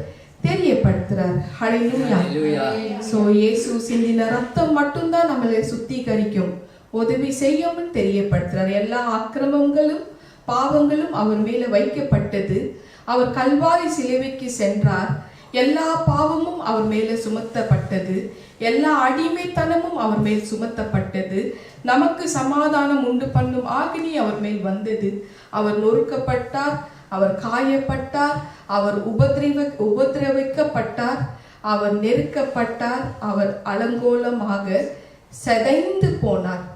தெரியப்படுத்துறார். ஹல்லேலூயா. ஸோ இயேசு சிந்தின ரத்தம் மட்டும்தான் நம்மளை சுத்திகரிக்கும், உதவி செய்யும்னு தெரியப்படுத்துறார். எல்லா அக்கிரமங்களும் பாவங்களும் அவர் மேல வைக்கப்பட்டது. அவர் கல்வாரி சிலுவைக்கு சென்றார். எல்லா பாவமும் அவர் மேல சுமத்தப்பட்டது. எல்லா அடிமைத்தனமும் அவர் மேல் சுமத்தப்பட்டது. நமக்கு சமாதானம் உண்டு பண்ணும் ஆக்கினி அவர் மேல் வந்தது. அவர் நொறுக்கப்பட்டார், அவர் காயப்பட்டார், அவர் உபதிரவிக்கப்பட்டார், அவர் நெருக்கப்பட்டார், அவர் அலங்கோலமாக செதைந்து போனார்,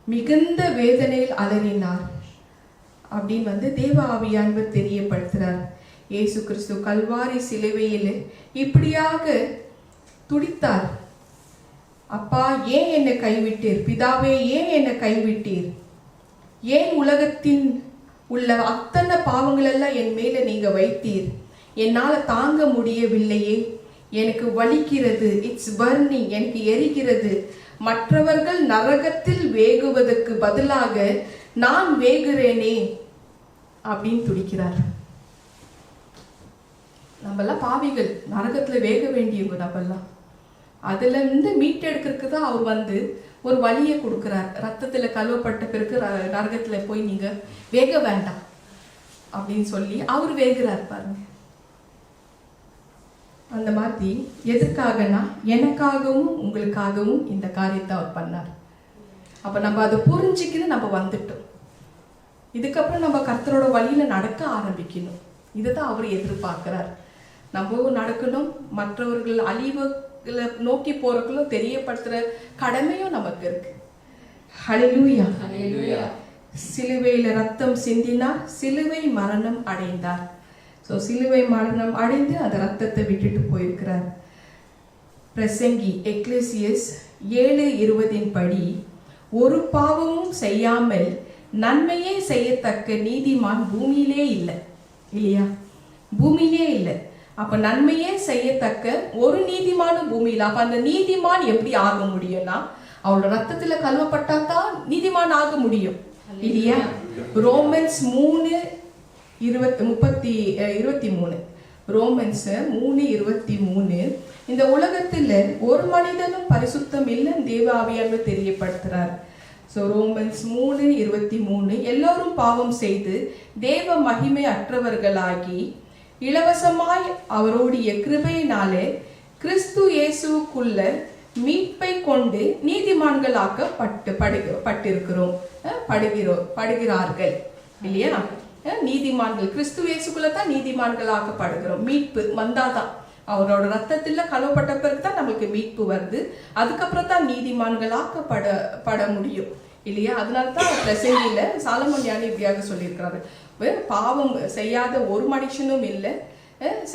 மிகுந்த வேதனையில் அலறினார் அப்படின்னு தேவ ஆவியானவர் தெரியப்படுத்துறார். இயேசு கிறிஸ்து கல்வாரி சிலுவையில் இப்படியாக துடித்தார். அப்பா, ஏன் என்னை கைவிட்டீர்? பிதாவே, ஏன் என்னை கைவிட்டீர்? ஏன் உலகத்தின் உள்ள அத்தனை பாவங்கள் எல்லாம் என் மேல நீங்க வைத்தீர்? என்னால் தாங்க முடியவில்லையே, எனக்கு வலிக்கிறது, இட்ஸ் பர்னிங், எனக்கு எரிகிறது. மற்றவர்கள் நரகத்தில் வேகுவதற்கு பதிலாக நான் வேகுறேனே அப்படின்னு துடிக்கிறார். நம்மெல்லாம் பாவிகள், நரகத்துல வேக வேண்டியவங்க நம்மெல்லாம். அதுல இருந்து மீட்டெடுக்கிறதுக்கு தான் அவர் ஒரு வழியை கொடுக்கிறார். ரத்தத்துல கழுவப்பட்ட பிறகு நரகத்துல போய் நீங்க வேக வேண்டாம் அப்படின்னு சொல்லி அவர் வேகிறார் பாருங்க. அந்த மாதிரி எதற்காகனா எனக்காகவும் உங்களுக்காகவும் இந்த காரியத்தை அவர் பண்ணார். அப்ப நம்ம அதை புரிஞ்சுக்கின்னு நம்ம வந்துட்டோம். இதுக்கப்புறம் நம்ம கர்த்தரோட வழியில நடக்க ஆரம்பிக்கணும். இதுதான் அவர் எதிர்பார்க்கிறார். நம்ம நடக்கணும், மற்றவர்கள் அழிவுகளை நோக்கி போறதுக்குள்ள தெரியப்படுத்துற கடமையும் நமக்கு இருக்கு. ஹல்லேலூயா. சிலுவையில ரத்தம் சிந்தினார், சிலுவை மரணம் அடைந்தார். ஸோ சிலுவை மரணம் அடைந்து அந்த ரத்தத்தை விட்டுட்டு போயிருக்கிறார். பிரசங்கி எக்லெசியஸ் 7:20 படி, ஒரு பாவமும் செய்யாமல் நன்மையே செய்யத்தக்க நீதிமான் பூமியிலே இல்லை இல்லையா? பூமியிலே இல்லை. அப்ப நன்மையே செய்யத்தக்க ஒரு நீதிமானும் பூமியில. அப்ப அந்த நீதிமான் எப்படி ஆக முடியும்னா, அவளோட ரத்தத்துல கழுவப்பட்டா தான் நீதிமான் ஆக முடியும் இல்லையா? ரோமன்ஸ் 23. ரோமன்ஸ் 3:23. இந்த உலகத்துல ஒரு மனிதனும் பரிசுத்தம் இல்லைன்னு தேவ ஆவியானவர் தெரியப்படுத்துறார். ஸோ ரோமன்ஸ் 3:23, எல்லோரும் பாவம் செய்து தேவ மகிமை அற்றவர்களாகி இலவசமாய் அவருடைய கிருபையினாலே கிறிஸ்து இயேசுக்குள்ள மீட்பை கொண்டு படுகிறார்கள் இல்லையா? நீதிமான்கள் கிறிஸ்து இயேசுக்குள்ள தான் நீதிமான்களாக்கப்படுகிறோம். மீட்பு வந்தாதான், அவரோட ரத்தத்துல கலவப்பட்ட பிறகு தான் நம்மளுக்கு மீட்பு வருது. அதுக்கப்புறம் தான் நீதிமான்களாக்கப்பட முடியும் இல்லையா? அதனால தான் பிரசங்கியில சாலமோன் ஞானி இப்படியாக சொல்லியிருக்கிறாரு, பாவம் செய்யாத ஒரு மனுஷனும் இல்லை,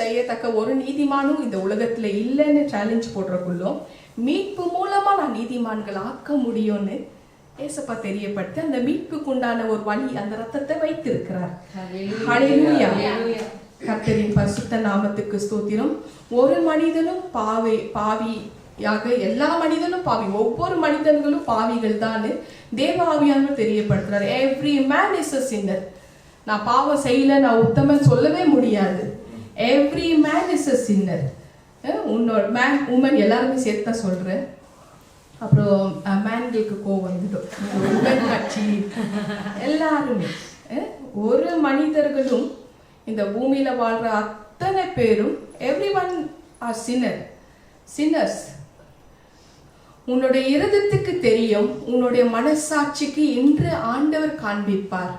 செய்யத்தக்க ஒரு நீதிமானும் இந்த உலகத்துல இல்லைன்னு சேலஞ்ச் போடுறக்குள்ளும் மீட்பு மூலமா நான் நீதிமான்கள் ஆக்க முடியும்னு ஏசப்பா தெரியப்படுத்தி அந்த மீட்புக்கு உண்டான ஒரு வழி, அந்த ரத்தத்தை வைத்திருக்கிறார். ஹல்லேலூயா. கர்த்தரின் பரிசுத்த நாமத்துக்கு ஸ்தோத்திரம். ஒரு மனிதனும் பாவியாக, எல்லா மனிதனும் பாவி, ஒவ்வொரு மனிதர்களும் பாவிகள் தான் தேவ ஆவியானவர் தெரியப்படுத்துறார். Every man is a sinner. நான் பாவம் செய்யல, நான் உத்தமன் சொல்லவே முடியாது. Every man is a sinner. உன்னோட மேன் உமன் எல்லாருமே சேர்த்தா சொல்றேன். அப்புறம் மேன்களுக்கு கோவம் வந்துடும். உமன் கட்சி எல்லாருமே, ஒரு மனிதர்களும் இந்த பூமியில வாழ்ற அத்தனை பேரும் everyone are sinners. உன்னுடைய இருதயத்துக்கு தெரியும், உன்னுடைய மனசாட்சிக்கு இன்று ஆண்டவர் காண்பிப்பார்.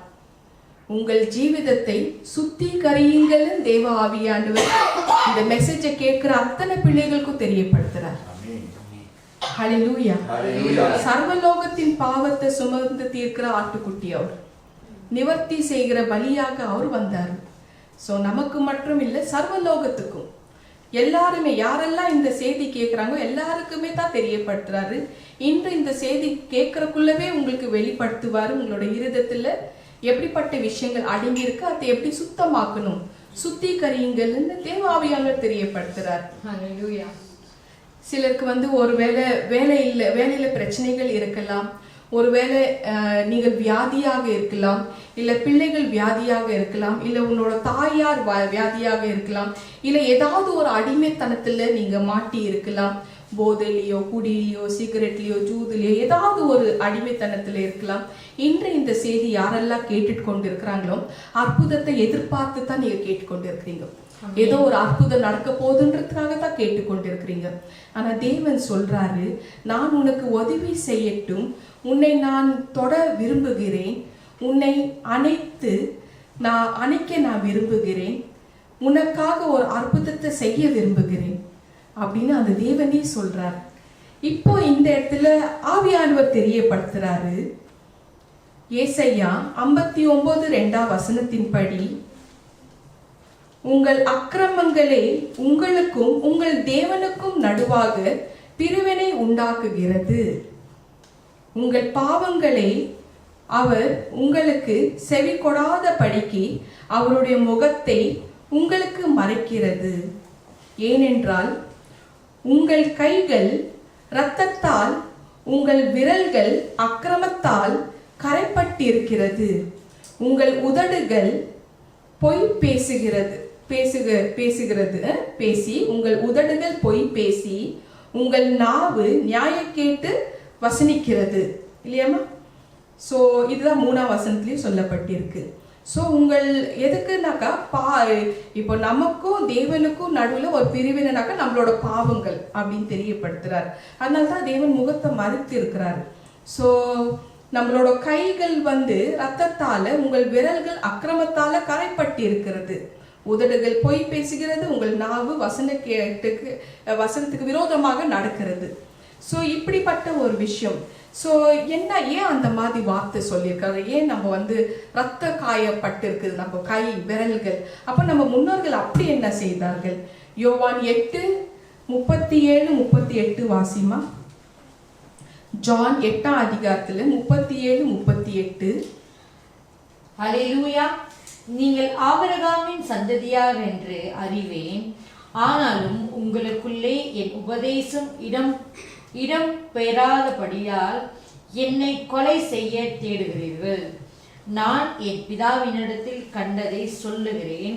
உங்கள் ஜீவிதத்தை சுத்திகரியுங்கள் தேவ ஆவியானவர் இந்த மெசேஜை கேட்கிற அத்தனை பிள்ளைகளுக்கும் தெரியப்படுத்துறார். ஹல்லேலூயா. சர்வலோகத்தின் பாவத்தை சுமந்து தீர்க்கிற ஆட்டுக்குட்டி அவர், நிவர்த்தி செய்கிற பலியாக அவர் வந்தார். சோ நமக்கு மட்டும் இல்லை, சர்வலோகத்துக்கும் எல்லாருமே, யாரெல்லாம் இந்த செய்தி கேட்கிறாங்க எல்லாருக்குமே தான் தெரியப்படுத்துறாரு. இன்று இந்த செய்தி கேட்கறக்குள்ளவே உங்களுக்கு வெளிப்படுத்துவாரு. உங்களோட இருதயத்துல எப்படிப்பட்ட விஷயங்கள் அடங்கி இருக்கு, அதை எப்படி சுத்தமாக்கணும், சுத்திகரியுங்கள்னு தேவ ஆவியானவர் தெரியப்படுத்துறார். ஹல்லேலூயா. சிலருக்கு ஒரு வேலையில பிரச்சனைகள் இருக்கலாம், ஒருவேளை நீங்கள் வியாதியாக இருக்கலாம், இல்ல பிள்ளைகள் வியாதியாக இருக்கலாம், இல்ல உன்னோட தாயார் வியாதியாக இருக்கலாம், இல்ல ஏதாவது ஒரு அடிமைத்தனத்துல நீங்க மாட்டி இருக்கலாம். போதையிலையோ, குடியிலையோ, சிகரெட்லயோ, ஜூதுலையோ ஏதாவது ஒரு அடிமைத்தனத்துல இருக்கலாம். இன்று இந்த செய்தி யாரெல்லாம் கேட்டுட்டு கொண்டு இருக்கிறாங்களோ அற்புதத்தை எதிர்பார்த்து தான் நீங்க கேட்டுக்கொண்டு இருக்கிறீங்க. ஏதோ ஒரு அற்புதம் நடக்க போகுதுன்றதுக்காக தான் கேட்டுக்கொண்டு இருக்கிறீங்க. ஆனா தேவன் சொல்றாரு, நான் உனக்கு உதவி செய்யட்டும், உன்னை நான் தொட விரும்புகிறேன், உன்னை அணைக்க நான் விரும்புகிறேன், உனக்காக ஒரு அற்புதத்தை செய்ய விரும்புகிறேன் அப்படின்னு அந்த தேவனே சொல்றார். இப்போ இந்த இடத்துல ஆவியானவர் தெரியப்படுத்துறாரு. ஏசாயா 59:2 உங்கள் அக்கிரமங்களே உங்களுக்கும் உங்கள் தேவனுக்கும் நடுவாக பிரிவினை உண்டாக்குகிறது, உங்கள் பாவங்களே அவர் உங்களுக்கு செவி கொடாத படிக்கு அவருடைய முகத்தை உங்களுக்கு மறைக்கிறது. ஏனென்றால் உங்கள் கைகள் இரத்தத்தால், உங்கள் விரல்கள் அக்கிரமத்தால் கரைப்பட்டிருக்கிறது, உங்கள் உதடுகள் பொய் பேசி உங்கள் உதடுகள் பொய் பேசி உங்கள் நாவு நியாயக்கேட்டு வசனிக்கிறது இல்லையாமா? ஸோ இதுதான் 3ஆம் வசனத்திலையும் சொல்லப்பட்டிருக்கு. ஸோ உங்கள் எதுக்குனாக்கா இப்போ நமக்கும் தேவனுக்கும் நடுவில் ஒரு பிரிவினைனாக்கா நம்மளோட பாவங்கள் அப்படின்னு தெரியப்படுத்துறாரு. அதனால தான் தேவன் முகத்தை மறைத்து இருக்கிறாரு. ஸோ நம்மளோட கைகள் ரத்தத்தால, உங்கள் விரல்கள் அக்கிரமத்தால கரைப்பட்டு இருக்கிறது, உதடுகள் பொய் பேசுகிறது, உங்கள் நாவு வசனத்துக்கு விரோதமாக நடக்கிறது. ஸோ இப்படிப்பட்ட ஒரு விஷயம். ஸோ ஏன் அந்த மாதிரி வார்த்தை சொல்லியிருக்காரு? ஏன் நம்ம ரத்த காயப்பட்டு இருக்குது நம்ம கை விரல்கள்? அப்ப நம்ம முன்னோர்கள் அப்படி என்ன செய்தார்கள்? யோவான் 8:37-38 வாசிமா. ஜான் 8ஆம் அதிகாரத்துல 37-38. ஹல்லேலூயா. நீங்கள் ஆபிரகாமின் சந்ததியார் என்று அறிவேன், ஆனாலும் உங்களுக்குள்ளே என் உபதேசம் இடம் பெறாதபடியால் என்னை கொலை செய்ய தேடுகிறீர்கள். நான் என் பிதாவினிடத்தில் கண்டதை சொல்லுகிறேன்,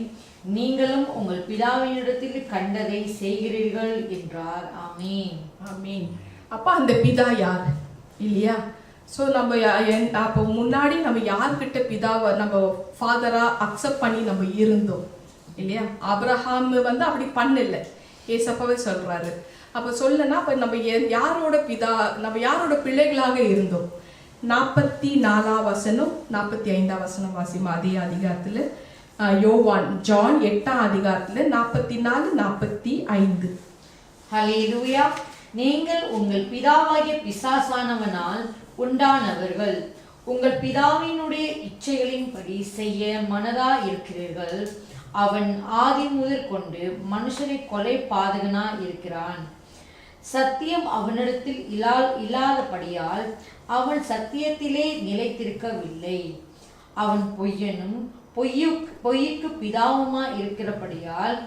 நீங்களும் உங்கள் பிதாவினிடத்தில் கண்டதை செய்கிறீர்கள் என்றார். ஆமீன். ஆமீன். அப்ப அந்த பிதா யார் இல்லையா? ஸோ நம்ம அப்போ முன்னாடி நம்ம யார்கிட்ட பிதாவை நம்ம ஃபாதரா அக்செப்ட் பண்ணி நம்ம இருந்தோம் இல்லையா? ஆபிரகாம் அப்படி பண்ணல, ஏசப்பாவே சொல்றாரு. அப்ப சொல்லனா அப்ப நம்ம யாரோட பிதா, நம்ம யாரோட பிள்ளைகளாக இருந்தோம்? 44 வசனம் 45 வசனம் வாசிமா அதே அதிகாரத்துல, யோவான் ஜான் 8 அதிகாரத்துல 44 45. ஹல்லேலூயா. நீங்கள் உங்கள் பிதாவாகிய பிசாசானவனால் உண்டானவர்கள், உங்கள் பிதாவினுடைய இச்சைகளின்படி செய்ய மனதா இருக்கிறீர்கள். அவன் ஆதி முதல் கொண்டு மனுஷரை கொலை பாதகனா இருக்கிறான். சத்தியம் அவனிடத்தில் இல்லாதபடியால் அவன் சத்தியத்திலே நிலைத்திருக்கவில்லை. அவன் பொய்யனும் பொய்யுக்கு பிதாவுமா இருக்கிறபடியால்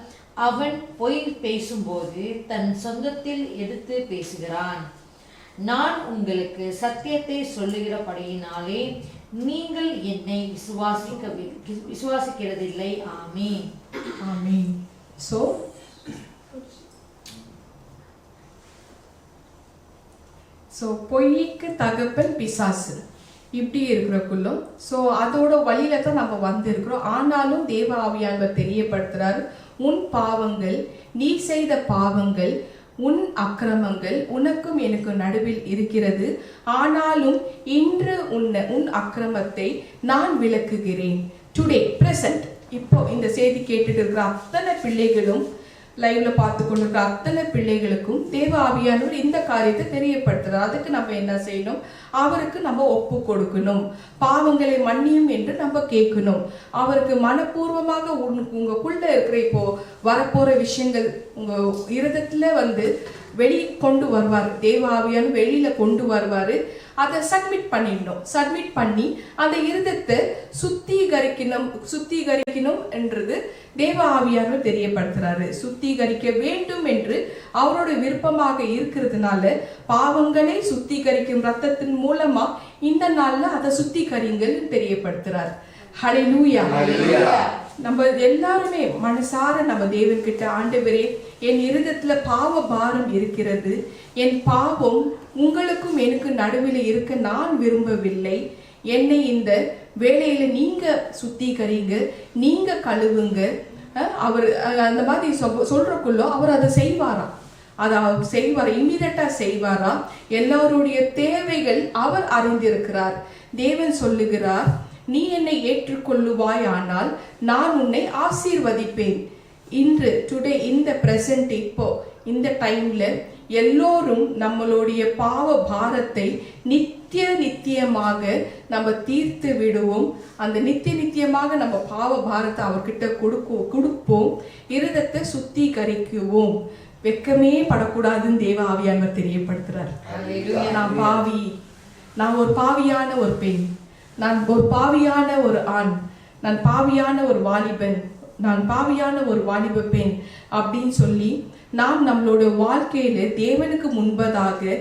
அவன் பொய் பேசும்போது தன் சொந்தத்தில் எடுத்து பேசுகிறான். நான் உங்களுக்கு சத்தியத்தை சொல்லுகிறபடியினாலே நீங்கள் என்னை விசுவாசிக்கிறதில்லை. ஆமீன். ஆமீன். ஸோ பொய்க்கு தகப்பன் பிசாசு இப்படி இருக்கிறக்குள்ள அதோட வழியில தான் நம்ம வந்திருக்கிறோம். ஆனாலும் தேவ ஆவியானவர் தெரியப்படுத்துறாரு, உன் பாவங்கள், நீ செய்த பாவங்கள், உன் அக்கிரமங்கள் உனக்கும் எனக்கு நடுவில் இருக்கிறது. ஆனாலும் இன்று உன் அக்கிரமத்தை நான் விலக்குகிறேன். டுடே பிரசன்ட், இப்போ இந்த செய்தி கேட்டுட்டு இருக்கிற அத்தனை பிள்ளைகளும், லைவ்ல பார்த்து கொண்டிருக்கிற அத்தனை பிள்ளைகளுக்கும் தேவ ஆவியானவர் இந்த காரியத்தை தெரியப்படுத்துறார். அதுக்கு நம்ம என்ன செய்யணும்? அவருக்கு நம்ம ஒப்பு கொடுக்கணும், பாவங்களை மன்னியும் என்று நம்ம கேட்கணும். அவருக்கு மனப்பூர்வமாக உங்களுக்குள்ள இருக்கிற இப்போ வரப்போற விஷயங்கள் உங்க இருதயத்துல வெளியே கொண்டு வருவார். தேவ ஆவியான வெளியில கொண்டு வருவாரு. அதை சப்மிட் பண்ணிடணும். சப்மிட் பண்ணி அந்த இருதயத்தை சுத்திகரிக்கணும் என்றது தேவ ஆவியானவர் தெரியப்படுத்துறாரு. சுத்திகரிக்க வேண்டும் என்று அவரோட விருப்பமாக இருக்கிறதுனால பாவங்களை சுத்திகரிக்கும் ரத்தத்தின் மூலமா இந்த நாள்ல அதை சுத்திகரிங்கள் தெரியப்படுத்துறார். ஹல்லேலூயா. நம்ம எல்லாருமே மனசார நம்ம தேவன்கிட்ட, ஆண்டவரே என் இருதயத்துல பாவ பாரம் இருக்கிறது, என் பாவம் உங்களுக்கும் எனக்கு நடுவில் இருக்க நான் விரும்பவில்லை, என்னை இந்த வேலையில நீங்க சுத்திகரிங்க, நீங்க கழுவுங்க. அவர் அந்த மாதிரி சொல்றக்குள்ள அவர் அதை செய்வாராம். அதை செய்வார், இம்மிடியட்டா செய்வாரா. எல்லாருடைய தேவைகள் அவர் அறிந்திருக்கிறார். தேவன் சொல்லுகிறார், நீ என்னை ஏற்றுக்கொள்ளுவாய், ஆனால் நான் உன்னை ஆசீர்வதிப்பேன். இன்று டுடே இந்த பிரசன்ட், இப்போ இந்த டைம்ல எல்லோரும் நம்மளுடைய பாவ பாரத்தை நித்தியமாக நம்ம தீர்த்து விடுவோம். அந்த நித்தியமாக நம்ம பாவ பாரத்தை அவர்கிட்ட கொடுப்போம். இருதத்தை சுத்திகரிக்குவோம். வெக்கமே படக்கூடாதுன்னு தேவ ஆவியானவர் தெரியப்படுத்துறார். நான் பாவி, நான் ஒரு பாவியான ஒரு பெண், நான் ஒரு பாவியான ஒரு ஆண், நான் பாவியான ஒரு வாலிபன், நான் பாவியான ஒரு வாலிப பெண் அப்படின்னு சொல்லி நாம் நம்மளோட வாழ்க்கையில தேவனுக்கு முன்பதாக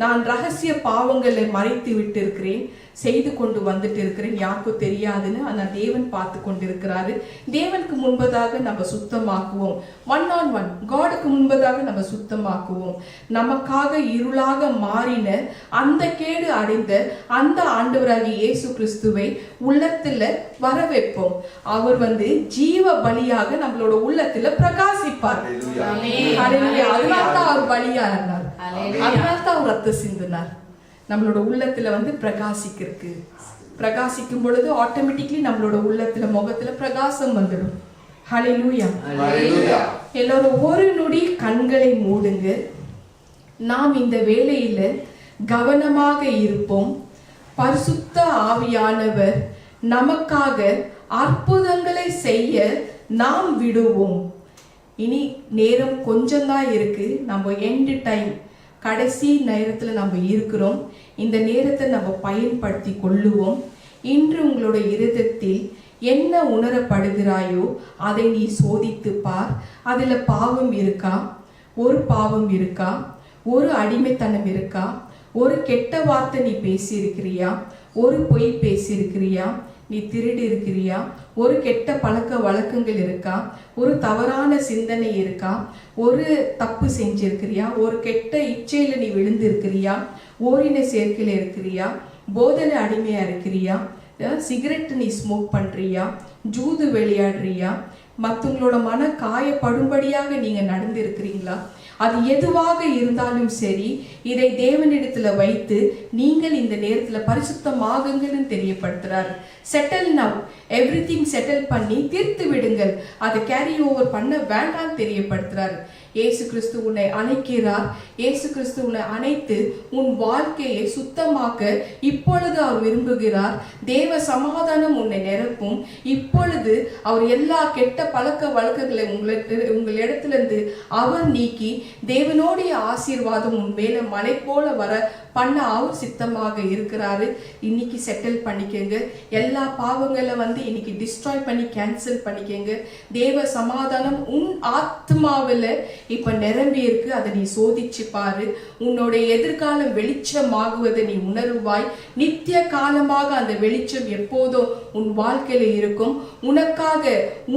நான் ரகசிய பாவங்களை மறைத்து விட்டு இருக்கிறேன், செய்து கொண்டு வந்துட்டு இருக்கிறேன், யாருக்கும் தெரியாதுன்னு. ஆனா தேவன் பார்த்து கொண்டிருக்கிறாரு. தேவனுக்கு முன்பதாக நம்ம சுத்தமாக்குவோம். 1-on-1 காடுக்கு முன்பதாக நம்ம சுத்தமாக்குவோம். நமக்காக இருளாக மாறின அந்த கேடு அடைந்த அந்த ஆண்டவராகிய இயேசு கிறிஸ்துவை உள்ளத்துல வர வைப்போம். அவர் ஜீவ பலியாக நம்மளோட உள்ளத்துல பிரகாசிப்பார். அதனால்தான் அவர் பலியா இருந்தார், அதனால்தான் அவர் ரத்த சிந்தினார். நம்மளோட உள்ளத்துல பிரகாசிக்கும் பொழுது ஆட்டோமேட்டிக்லி நம்மளோட உள்ளத்துல முகத்துல பிரகாசம் வந்துடும். ஹல்லேலூயா. எல்லாரும் ஒரு நொடி கண்களை மூடுங்க. நாம் இந்த வேளையில கவனமாக இருப்போம். பரிசுத்த ஆவியானவர் நமக்காக அற்புதங்களை செய்ய நாம் விடுவோம். இனி நேரம் கொஞ்சம்தான் இருக்கு. நம்ம எண்ட் டைம், கடைசி நேரத்துல நம்ம இருக்கிறோம். இந்த நேரத்தை நம்ம பயன்படுத்தி கொள்ளுவோம். இன்று உங்களோட இருதயத்தில் என்ன உணரப்படுகிறாயோ அதை நீ சோதித்து பார். அதுல பாவம் இருக்கா? ஒரு பாவம் இருக்கா? ஒரு அடிமைத்தனம் இருக்கா? ஒரு கெட்ட வார்த்தை நீ பேசி இருக்கிறியா? ஒரு பொய் பேசி இருக்கிறியா? நீ திருடி இருக்கிறியா? ஒரு கெட்ட பழக்க வழக்கங்கள் இருக்கா? ஒரு தவறான சிந்தனை இருக்கா? ஒரு தப்பு செஞ்சிருக்கிறியா? ஒரு கெட்ட இச்சையில நீ விழுந்து இருக்கிறியா? ஓரின சேர்க்கையில இருக்கிறியா? போதனை அடிமையா இருக்கிறியா? சிகரெட் நீ ஸ்மோக் பண்றியா? ஜூது விளையாடுறியா? மற்றவங்களோட மன காயப்படும்படியாக நீங்க நடந்து இருக்கிறீங்களா? அது எதுவாக இருந்தாலும் சரி, இதை தேவனிடத்துல வைத்து நீங்கள் இந்த நேரத்துல பரிசுத்தமாகுங்கன்னு தெரியப்படுத்துறார். செட்டில் நவ், எவ்ரிதிங் செட்டில் பண்ணி தீர்த்து விடுங்கள், அதை கேரி ஓவர் பண்ண வேண்டாம் தெரியப்படுத்துறார். இயேசு கிறிஸ்து உன்னை அழைக்கிறார். இயேசு கிறிஸ்து உன்னை அழைத்து உன் வாழ்க்கையை சுத்தமாக்க இப்பொழுது அவர் விரும்புகிறார். தேவ சமாதானம் உன்னை நிரப்பும். இப்பொழுது அவர் எல்லா கெட்ட பழக்க வழக்கங்களை உங்களிடத்திலிருந்து அவர் நீக்கி தேவனுடைய ஆசீர்வாதம் உன் மேல மலை போல வர பண்ண அவர் சித்தமாக இருக்கிறாரு. இன்னைக்கு செட்டில் பண்ணிக்கங்க. எல்லா பாவங்களை இன்னைக்கு டிஸ்ட்ராய் பண்ணி கேன்சல் பண்ணிக்கங்க. தேவ சமாதானம் உன் ஆத்மாவில் இப்ப நிரம்பி இருக்கு. அதை நீ சோதிச்சு பாரு. உன்னோட எதிர்காலம் வெளிச்சமாகுவதை நீ உணர்வாய். நித்திய காலமாக அந்த வெளிச்சம் எப்போதும் உன் வாழ்க்கையில இருக்கும். உனக்காக,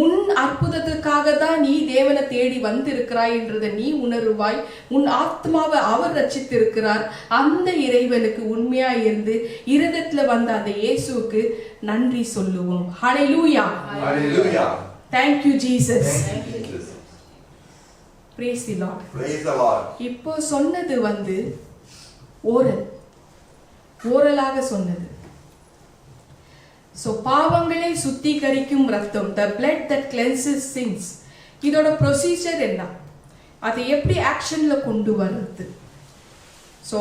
உன் அற்புதத்துக்காக தான் நீ தேவனை தேடி வந்திருக்கிறாய் என்றதை நீ உணர்வாய். உன் ஆத்மாவை அவர் ரட்சித்திருக்கிறார். அந்த இறைவனுக்கு உண்மையா இருந்து இருதயத்துல வந்த அந்த இயேசுவுக்கு நன்றி சொல்லுவோம். ஹல்லேலூயா, ஹல்லேலூயா. Thank you Jesus. Praise the Lord. Praise the Lord. இப்போ சொன்னது ஓரலாக சொன்னது. பாவங்களை சுத்திகரிக்கும் ரத்தம், the blood that cleanses sins. இதோட ப்ரொசீஜர் என்ன? அதை எப்படி ஆக்ஷன்ல கொண்டு வர்றது?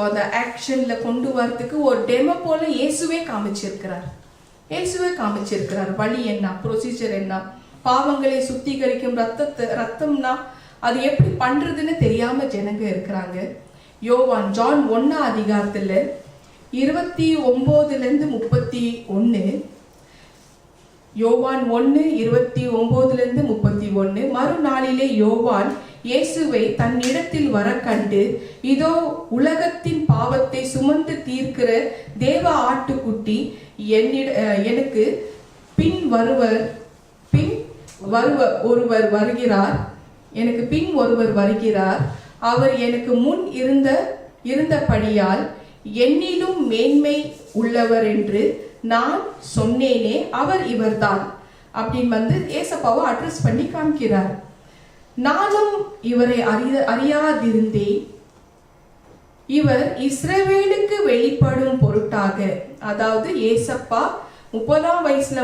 அந்த ஆக்ஷன்ல கொண்டு வரதுக்கு ஒரு டெமோ போல இயேசுவே காமிச்சிருக்கிறார். வழி என்ன, ப்ரொசீஜர் என்ன? பாவங்களை சுத்திகரிக்கும் ரத்தம்னா அது எப்படி பண்றதுன்னு தெரியாம ஜனங்க இருக்கிறாங்க. ஜான் 1 அதிகாரத்துல 29 31, யோவான் 1:29 31. மறுநாளிலே யோவான் இயேசுவை தன்னிடத்தில் வர கண்டு, இதோ உலகத்தின் பாவத்தை சுமந்து தீர்க்கிற தேவ ஆட்டுக்குட்டி, எனக்கு பின் ஒருவர் வருகிறார். அவர் எனக்கு முன் இருந்தபடியால் என்னிலும் மேன்மை உள்ளவர் என்று நான் சொன்னேனே, அவர் இவர்தான் அப்படின்னு ஏசப்பாவை அட்ரஸ் பண்ணி காமிக்கிறார். நானும் இவரை அறியாதிருந்தேன். இவர் இஸ்ரவேலுக்கு வெளிப்படும் பொருட்டாக, அதாவது ஏசப்பா 30ஆம் வயசுல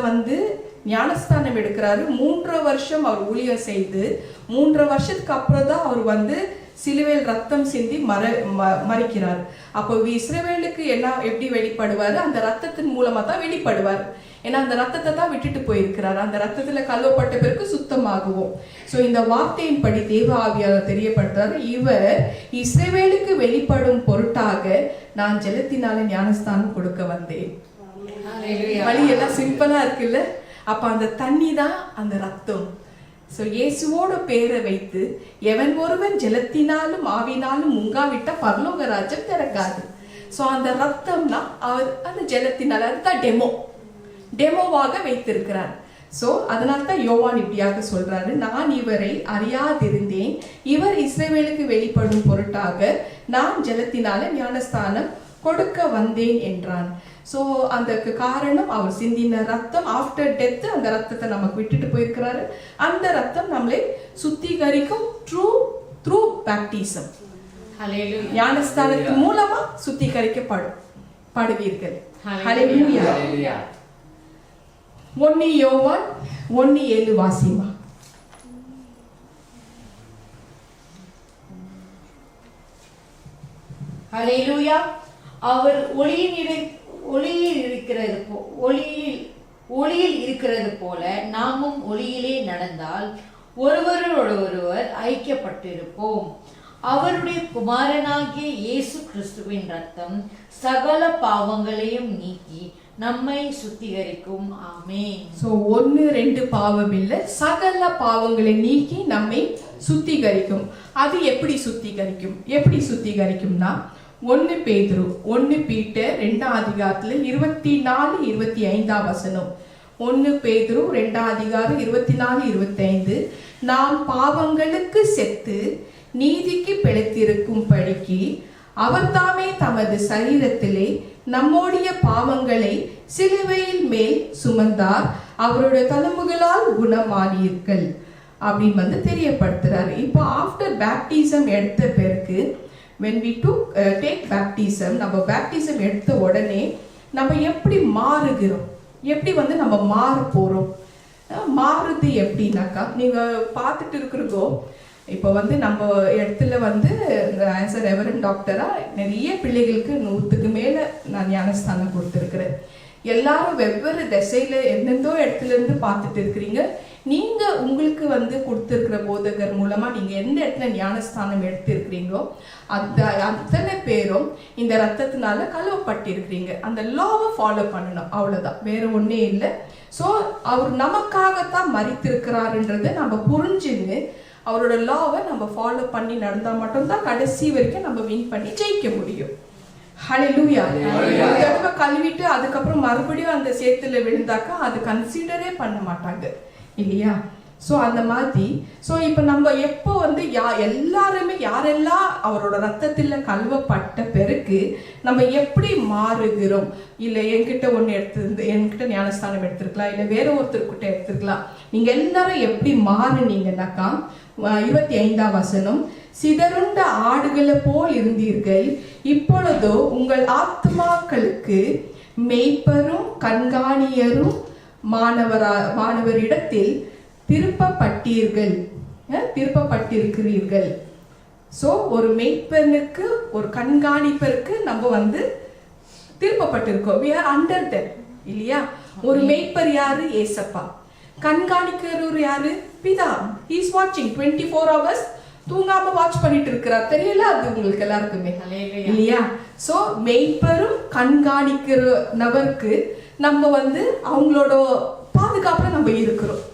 ஞானஸ்தானம் எடுக்கிறாரு. 3 வருஷம் அவர் ஊழியம் செய்து 3 வருஷத்துக்கு அப்புறம் தான் அவர் சிலுவையில் ரத்தம் சிந்தி மறிக்கிறார். அப்போ இஸ்ரவேலுக்கு எப்படி வெளிப்படுவாரு? அந்த ரத்தத்தின் மூலமா தான் வெளிப்படுவார். ஏன்னா அந்த ரத்தத்தை தான் விட்டுட்டு போயிருக்கிறார். அந்த ரத்தத்துல கழுவப்பட்ட பிறகு சுத்தமாகுவோம். இந்த வார்த்தையின் படி தேவ ஆவியார் தெரியப்படுத்துறாரு, இவர் இஸ்ரவேலுக்கு வெளிப்படும் பொருட்டாக நான் ஜலத்தினால ஞானஸ்தானம் கொடுக்க வந்தேன். வழி எல்லாம் சிம்பிளா இருக்குல்ல? அப்ப அந்த தண்ணி தான் அந்த ரத்தம். இயேசுவோட பேரை வைத்து எவன் ஒருவன் ஜலத்தினாலும் ஆவினாலும் முங்காவிட்ட பரலோக ராஜ்யம் திறக்காது. அந்த ரத்தம்னா அந்த ஜலத்தினால அதுதான் டெமோவாக வைத்திருக்கிறார். அதனால தான் யோவான் இப்படியாக சொல்றாரு, நான் இவரை அறியாதிருந்தேன், இவர் இஸ்ரவேலுக்கு வெளிப்படும் பொருட்டாக நான் ஜலத்தினால ஞானஸ்தானம் கொடுக்க வந்தேன் என்றான். அதுக்கு காரணம் அவர் சிந்தின ரத்தம். ஆஃப்டர் டெத் அந்த ரத்தத்தை நமக்கு விட்டுட்டு போயிருக்கிறாரு. அந்த ரத்தம் நம்மளை சுத்திகரிக்கும். த்ரூ பேப்டிசம், ஞானஸ்தானத்தின் மூலமா சுத்திகரிக்கப்படுவீர்கள். ஹல்லேலூயா. 1 யோவான் 1:7 வாசிமா. ஹல்லேலூயா. அவர் ஒளியில் இருக்கிறது போல நாமும் ஒளியிலே நடந்தால் ஒருவரோடொருவர் ஐக்கியப்பட்டிருப்போம். அவருடைய குமாரனாகிய இயேசு கிறிஸ்துவின் ரத்தம் சகல பாவங்களையும் நீக்கி நம்மை சுத்திகரிக்கும். ஆமென். 1-2 பாவம் இல்ல, சகல பாவங்களை நீக்கி நம்மை சுத்திகரிக்கும். அது எப்படி சுத்திகரிக்கும்னா 1 பீட்டர் 2 அதிகாரத்துல 24-25 வசனம். 1 பேதுரு 2:24-25, நாம் பாவங்களுக்கு செத்து நீதிக்கு பிழைத்திருக்கும் படிக்கு அவர் தாமே தமது சரீரத்திலே நம்முடைய பாவங்களை சிலுவையில் மேல் சுமந்தார், அவருடைய தழும்புகளால் குணமானீர்கள் அப்படின்னு தெரியப்படுத்துறாரு. இப்போ ஆஃப்டர் பேப்டிசம் எடுத்த பிறகு when we take baptism, நம்ம பேப்டிசம் எடுத்த உடனே நம்ம எப்படி மாறுகிறோம், எப்படி நம்ம மாற போறோம், மாறுது எப்படின்னாக்கா நீங்க பார்த்துட்டு இருக்கிறதோ இப்போ நம்ம இடத்துல ஆஸ் அ ரெவரண்ட் டாக்டரா நிறைய பிள்ளைகளுக்கு 100க்கு மேல நான் ஞானஸ்தானம் கொடுத்துருக்கிறேன். எல்லாரும் வெவ்வேறு திசையில எந்தெந்தோ இடத்துல இருந்து பார்த்துட்டு இருக்கிறீங்க. நீங்க உங்களுக்கு கொடுத்திருக்கிற போதகர் மூலமா நீங்க எந்த இடத்துல ஞானஸ்தானம் எடுத்திருக்கிறீங்களோ அத்தனை பேரும் இந்த ரத்தத்தினால கழுவப்பட்டிருக்கிறீங்க. அந்த லாவை ஃபாலோ பண்ணணும், அவ்வளவுதான், வேற ஒன்னே இல்லை. ஸோ அவர் நமக்காகத்தான் மரித்திருக்கிறாருன்றதை நம்ம புரிஞ்சுன்னு அவரோட லாவை நம்ம ஃபாலோ பண்ணி நடந்தா மட்டும்தான் கடைசி வரைக்கும் நம்ம வின் பண்ணி ஜெயிக்க முடியும். ஹல்லேலூயா. ஒரு தடவை கழுவிட்டு அதுக்கப்புறம் மறுபடியும் அந்த சேத்துல விழுந்தாக்கா அது கன்சிடரே பண்ண மாட்டாங்க இல்லையா? ஸோ அந்த மாதிரி இப்போ நம்ம எப்போ எல்லாருமே யாரெல்லாம் அவரோட ரத்தத்தில் கழுவப்பட்ட பிறகு நம்ம எப்படி மாறுகிறோம்? இல்லை என்கிட்ட ஒன்று என்கிட்ட ஞானஸ்தானம் எடுத்திருக்கலாம், இல்லை வேற ஒருத்தர்கிட்ட எடுத்திருக்கலாம். நீங்கள் எல்லாரும் எப்படி மாறுனீங்கன்னாக்கா 25ஆம் வசனம், சிதறுண்ட ஆடுகளை போல் இருந்தீர்கள், இப்பொழுதோ உங்கள் ஆத்மாக்களுக்கு மெய்ப்பரும் கண்காணியரும் மாணவரிடத்தில் திருப்பப்பட்டிருக்கிறீர்கள். ஸோ ஒரு மெய்ப்பனுக்கு ஒரு கண்காணிப்பருக்கு நம்ம திருப்பப்பட்டிருக்கோம். we are under them இல்லையா? ஒரு மெய்ப்பர் யாரு? ஏசப்பா. கண்காணிக்கிறவர் யாரு? பிதா. he is watching 24 hours, தூங்காம வாட்ச் பண்ணிட்டு இருக்கிறார். தெரியல அது உங்களுக்கு எல்லாருக்குமே இல்லையா? சோ மெய்ப்பரும் கண்காணிக்கிற நபருக்கு நம்ம அவங்களோட பாதுகாப்புல நம்ம இருக்கிறோம்.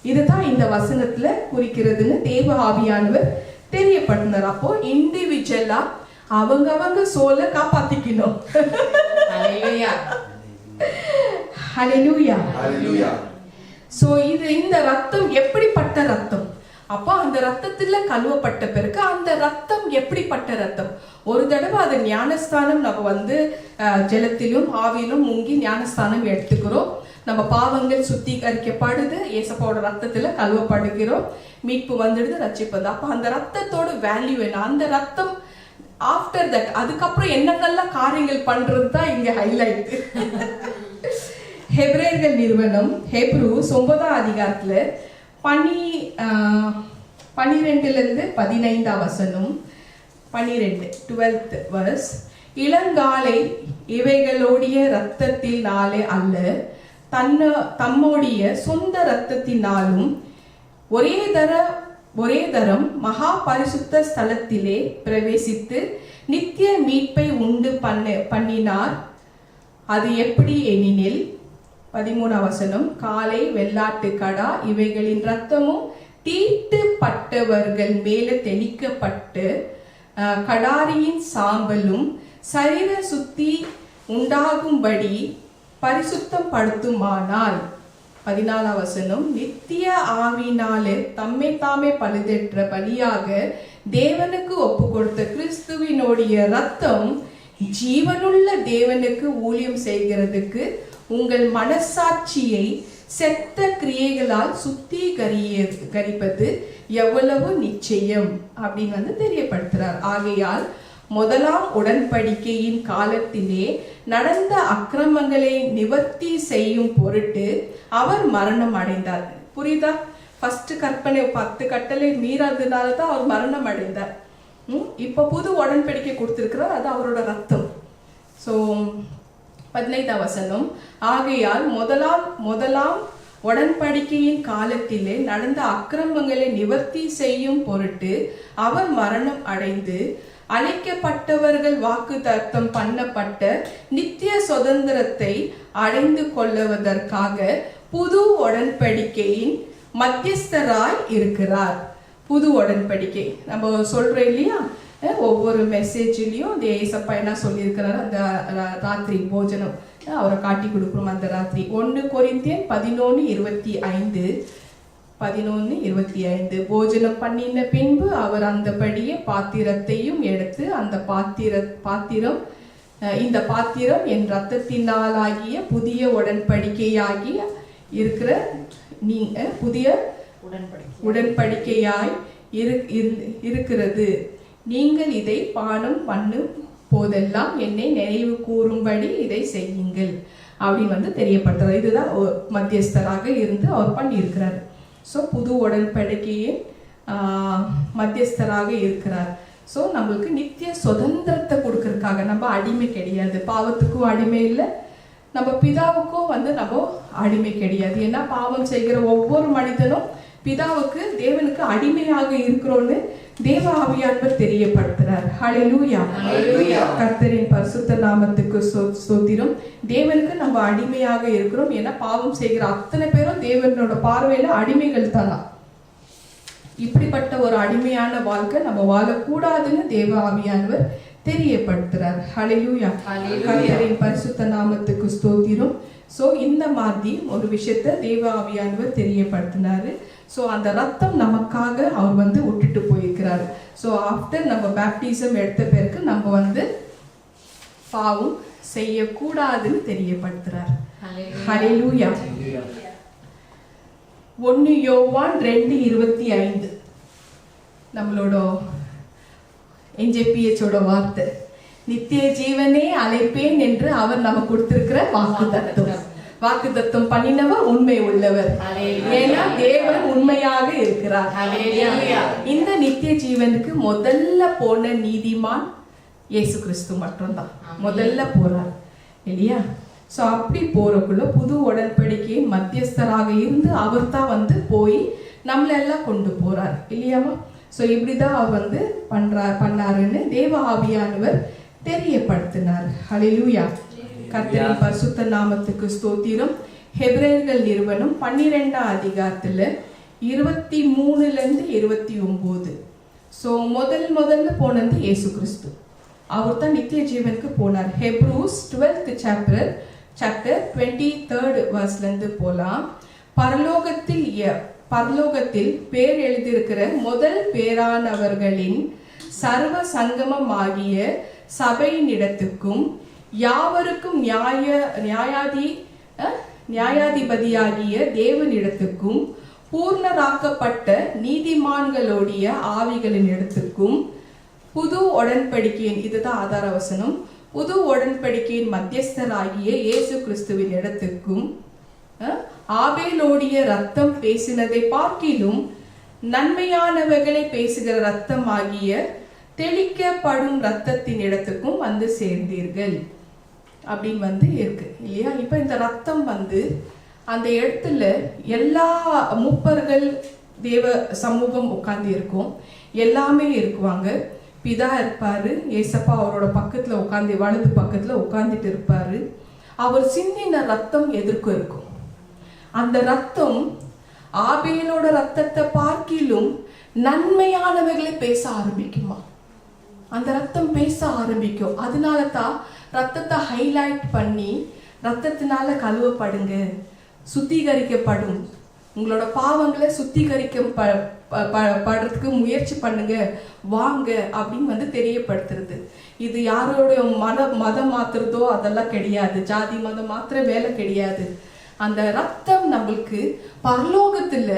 இதுதான் இந்த வசனத்துல குறிக்கிறதுன்னு தேவ ஆவியானவர் தெரியப்படுத்தினார். அப்போ இண்டிவிஜுவலா அவங்க சோல காப்பாத்திக்கணும். ஹல்லேலூயா. சோ இந்த ரத்தம் எப்படிப்பட்ட ரத்தம்? அப்போ அந்த ரத்தத்துல கழுவப்பட்ட பிறகு அந்த ரத்தம் எப்படிப்பட்ட ரத்தம்? ஒரு தடவை அது ஞானஸ்தானம் நம்ம ஜலத்திலும் ஆவியிலும் முங்கி ஞானஸ்தானம் எடுத்துக்கிறோம். நம்ம பாவங்கள் சுத்திகரிக்கப்படுது, ஏசப்பாவோட ரத்தத்துல கழுவப்படுகிறோம், மீட்பு வந்துடுது, ரட்சிப்பது. அப்ப அந்த ரத்தத்தோட வேல்யூ என்ன? அந்த ரத்தம் ஆஃப்டர் தட் அதுக்கப்புறம் என்னென்னலாம் காரியங்கள் பண்றது தான் இங்க ஹைலைட். ஹெப்ரேயர்கள் நிறுவனம் ஹெப்ரூஸ் 9ஆம் அதிகாரத்துல 12-15 வசனம், 12th verse, இளங்காலை இவைகளுடைய இரத்தத்தினாலே அல்ல, தம்முடைய சொந்த இரத்தத்தினாலும் ஒரே தரம் மகா பரிசுத்த ஸ்தலத்திலே பிரவேசித்து நித்திய மீட்பை உண்டு பண்ணினார். அது எப்படி எனினில் 13ஆம் வசனம், காளை வெள்ளாட்டு கடா இவைகளின் இரத்தமும் தீட்டுப்பட்டவர்கள் மேலே தெளிக்கப்பட்டு கடாரியின் சாம்பலும் சரீர சுத்தி உண்டாகும்படி பரிசுத்தம் படுத்துமானால். 14ஆம் வசனம், நித்திய ஆவினாலே தம்மை தாமே பழுதற்ற பலியாக தேவனுக்கு ஒப்பு கொடுத்த கிறிஸ்துவினுடைய ரத்தம் ஜீவனுள்ள தேவனுக்கு ஊழியம் செய்கிறதுக்கு உங்கள் மனசாட்சியை செத்த கிரியைகளால் சுத்திகரிப்பது எவ்வளவு நிச்சயம் அப்படின்னு தெரியப்படுத்துறார். ஆகையால் முதலாம் உடன்படிக்கையின் காலத்திலே நடந்த அக்கிரமங்களை நிவர்த்தி செய்யும் பொருட்டு அவர் மரணம் அடைந்தார். புரியுதா? ஃபர்ஸ்ட் கற்பனை 10 கட்டளை மீறாததுனால தான் அவர் மரணம் அடைந்தார். இப்ப புது உடன்படிக்கை கொடுத்திருக்கிறார், அது அவரோட ரத்தம். ஸோ 15ஆம் வசனம், ஆகையால் முதலாம் உடன்படிக்கையின் காலத்திலே நடந்த அக்கிரமங்களை நிவர்த்தி செய்யும் பொருட்டு அவர் மரணம் அடைந்து அழைக்கப்பட்டவர்கள் வாக்குத்தத்தம் பண்ணப்பட்ட நித்திய சுதந்திரத்தை அடைந்து கொள்ளுவதற்காக புது உடன்படிக்கையின் மத்தியஸ்தராய் இருக்கிறார். புது உடன்படிக்கை நம்ம சொல்றோம் இல்லையா? ஒவ்வொரு மெசேஜ்லேயும் இந்த ஏசப்பா என்ன சொல்லியிருக்கிறாரு, அந்த ராத்திரி போஜனம் அவரை காட்டி கொடுக்குறோம். அந்த ராத்திரி 1 கொரிந்தியர் 11:25 போஜனம் பண்ணின பின்பு அவர் அந்தபடியே பாத்திரத்தையும் எடுத்து, அந்த பாத்திரம் இந்த பாத்திரம் என் இரத்தத்தினாலாகிய புதிய உடன்படிக்கையாகி இருக்கிற புதிய உடன்படிக்கையாய் இருக்கிறது. நீங்கள் இதை பானம் பண்ணும் போதெல்லாம் என்னை நினைவு கூறும்படி இதை செய்யுங்கள் அப்படின்னு தெரியப்படுத்துறாரு. இதுதான் மத்தியஸ்தராக இருந்து அவர் பண்ணியிருக்கிறார். ஸோ புது உடன்படிக்கையின் மத்தியஸ்தராக இருக்கிறார். ஸோ நம்மளுக்கு நித்திய சுதந்திரத்தை கொடுக்கறதுக்காக, நம்ம அடிமை கிடையாது, பாவத்துக்கும் அடிமை இல்லை, நம்ம பிதாவுக்கும் நம்ம அடிமை கிடையாது. ஏன்னா பாவம் செய்கிற ஒவ்வொரு மனிதனும் பிதாவுக்கு தேவனுக்கு அடிமையாக இருக்கிறோன்னு தேவ ஆவியானவர் தெரியப்படுத்துறார். ஹல்லேலூயா. கர்த்தரின் பரிசுத்த நாமத்துக்கு ஸ்தோத்திரம். தேவனுக்கு நம்ம அடிமையாக இருக்கிறோம். ஏன்னா பாவம் செய்கிற அத்தனை பேரும் தேவனோட பார்வையில அடிமைகள் தானா. இப்படிப்பட்ட ஒரு அடிமையான வாழ்க்கை நம்ம வாழக்கூடாதுன்னு தேவ ஆவியானவர் தெரியப்படுத்துறார். ஹல்லேலூயா. கர்த்தரின் பரிசுத்த நாமத்துக்கு ஸ்தோத்திரம். ஸோ இந்த மாதிரி ஒரு விஷயத்த தேவ ஆவியானவர் தெரியப்படுத்தினாரு. ஸோ அந்த ரத்தம் நமக்காக அவர் விட்டுட்டு போயிருக்கிறாரு. ஸோ ஆஃப்டர் நம்ம பேப்டிசம் எடுத்த பிறகு நம்ம பாவம் செய்யக்கூடாதுன்னு தெரியப்படுத்துறார். ஹல்லேலூயா. 1 யோவான் 2:25 நம்மளோட NJPH வார்த்தை, நித்திய ஜீவனே அழைப்பேன் என்று அவர் நமக்கு கொடுத்திருக்கிற வாக்குத்தத்தம் பண்ணினவர் உண்மை உள்ளவர். ஏன்னா தேவன் உண்மையாக இருக்கிறார். இந்த நித்திய ஜீவனுக்கு முதல்ல போன நீதிமான் இயேசு கிறிஸ்து மட்டும்தான் முதல்ல போறார் இல்லையா? ஸோ அப்படி போறக்குள்ள புது உடன்படிக்கையின் மத்தியஸ்தராக இருந்து அவர் தான் போய் நம்மளெல்லாம் கொண்டு போறார் இல்லையாமா? ஸோ இப்படிதான் அவர் பண்ணாருன்னு தேவ ஆவியானவர் தெரியப்படுத்தினார். ஹல்லேலூயா. கர்த்தரின் பரிசுத்த நாமத்துக்கு ஸ்தோத்திரம். ஹெபிரேயர்கள் நிறுவனம் 12ஆம் அதிகாரத்துல 23 29. ஸோ முதல்ல போனது இயேசு கிறிஸ்து. அவர் தான் நித்திய ஜீவனுக்கு போனார். ஹெப்ரூஸ் 12th chapter 23rd verse போலாம். பரலோகத்தில் பேர் எழுதியிருக்கிற முதல் பேரானவர்களின் சர்வ சங்கமம் ஆகிய சபையின் இடத்துக்கும் யாவருக்கும் நியாயாதிபதியாகிய தேவனிடத்துக்கும் பூர்ணராக்கப்பட்ட நீதிமான்களுடைய ஆவிகளின் இடத்துக்கும் புது உடன்படிக்கையின், இதுதான் ஆதார வசனம், புது உடன்படிக்கையின் மத்தியஸ்தராகிய இயேசு கிறிஸ்துவின் இடத்துக்கும் ஆபேலோடைய ரத்தம் பேசினதை பார்க்கிலும் நன்மையானவர்களை பேசுகிற ரத்தம் ஆகிய தெளிக்கப்படும் ரத்தத்தின் இடத்துக்கும் சேர்ந்தீர்கள் அப்படின்னு இருக்கு இல்லையா? இப்ப இந்த ரத்தம் அந்த இடத்துல எல்லா மூப்பர்கள் தேவ சமூகம் உட்கார்ந்து இருக்கும், எல்லாமே இருக்குவாங்க. பிதா இருப்பாரு, ஏசப்பா அவரோட பக்கத்துல உட்கார்ந்து வலது பக்கத்துல உட்கார்ந்துட்டு இருப்பாரு. அவர் சிந்தின ரத்தம் எதிர்க்கும் இருக்கும். அந்த ரத்தம் ஆபேலோட ரத்தத்தை பார்க்கிலும் நன்மையானவைகளை பேச ஆரம்பிக்குமா? அந்த ரத்தம் பேச ஆரம்பிக்கும். அதனால தான் ரத்தத்தை ஹைலைட் பண்ணி ரத்தத்தினால கழுவப்படுங்க, சுத்திகரிக்கப்படும், உங்களோட பாவங்களை சுத்திகரிக்கப்படுறதுக்கு முயற்சி பண்ணுங்க வாங்க அப்படின்னு தெரியப்படுத்துறது. இது யாரோட மதம் மாத்துறதோ அதெல்லாம் கிடையாது, ஜாதி மதம் மாத்திர வேலை கிடையாது. அந்த ரத்தம் நம்மளுக்கு பரலோகத்துல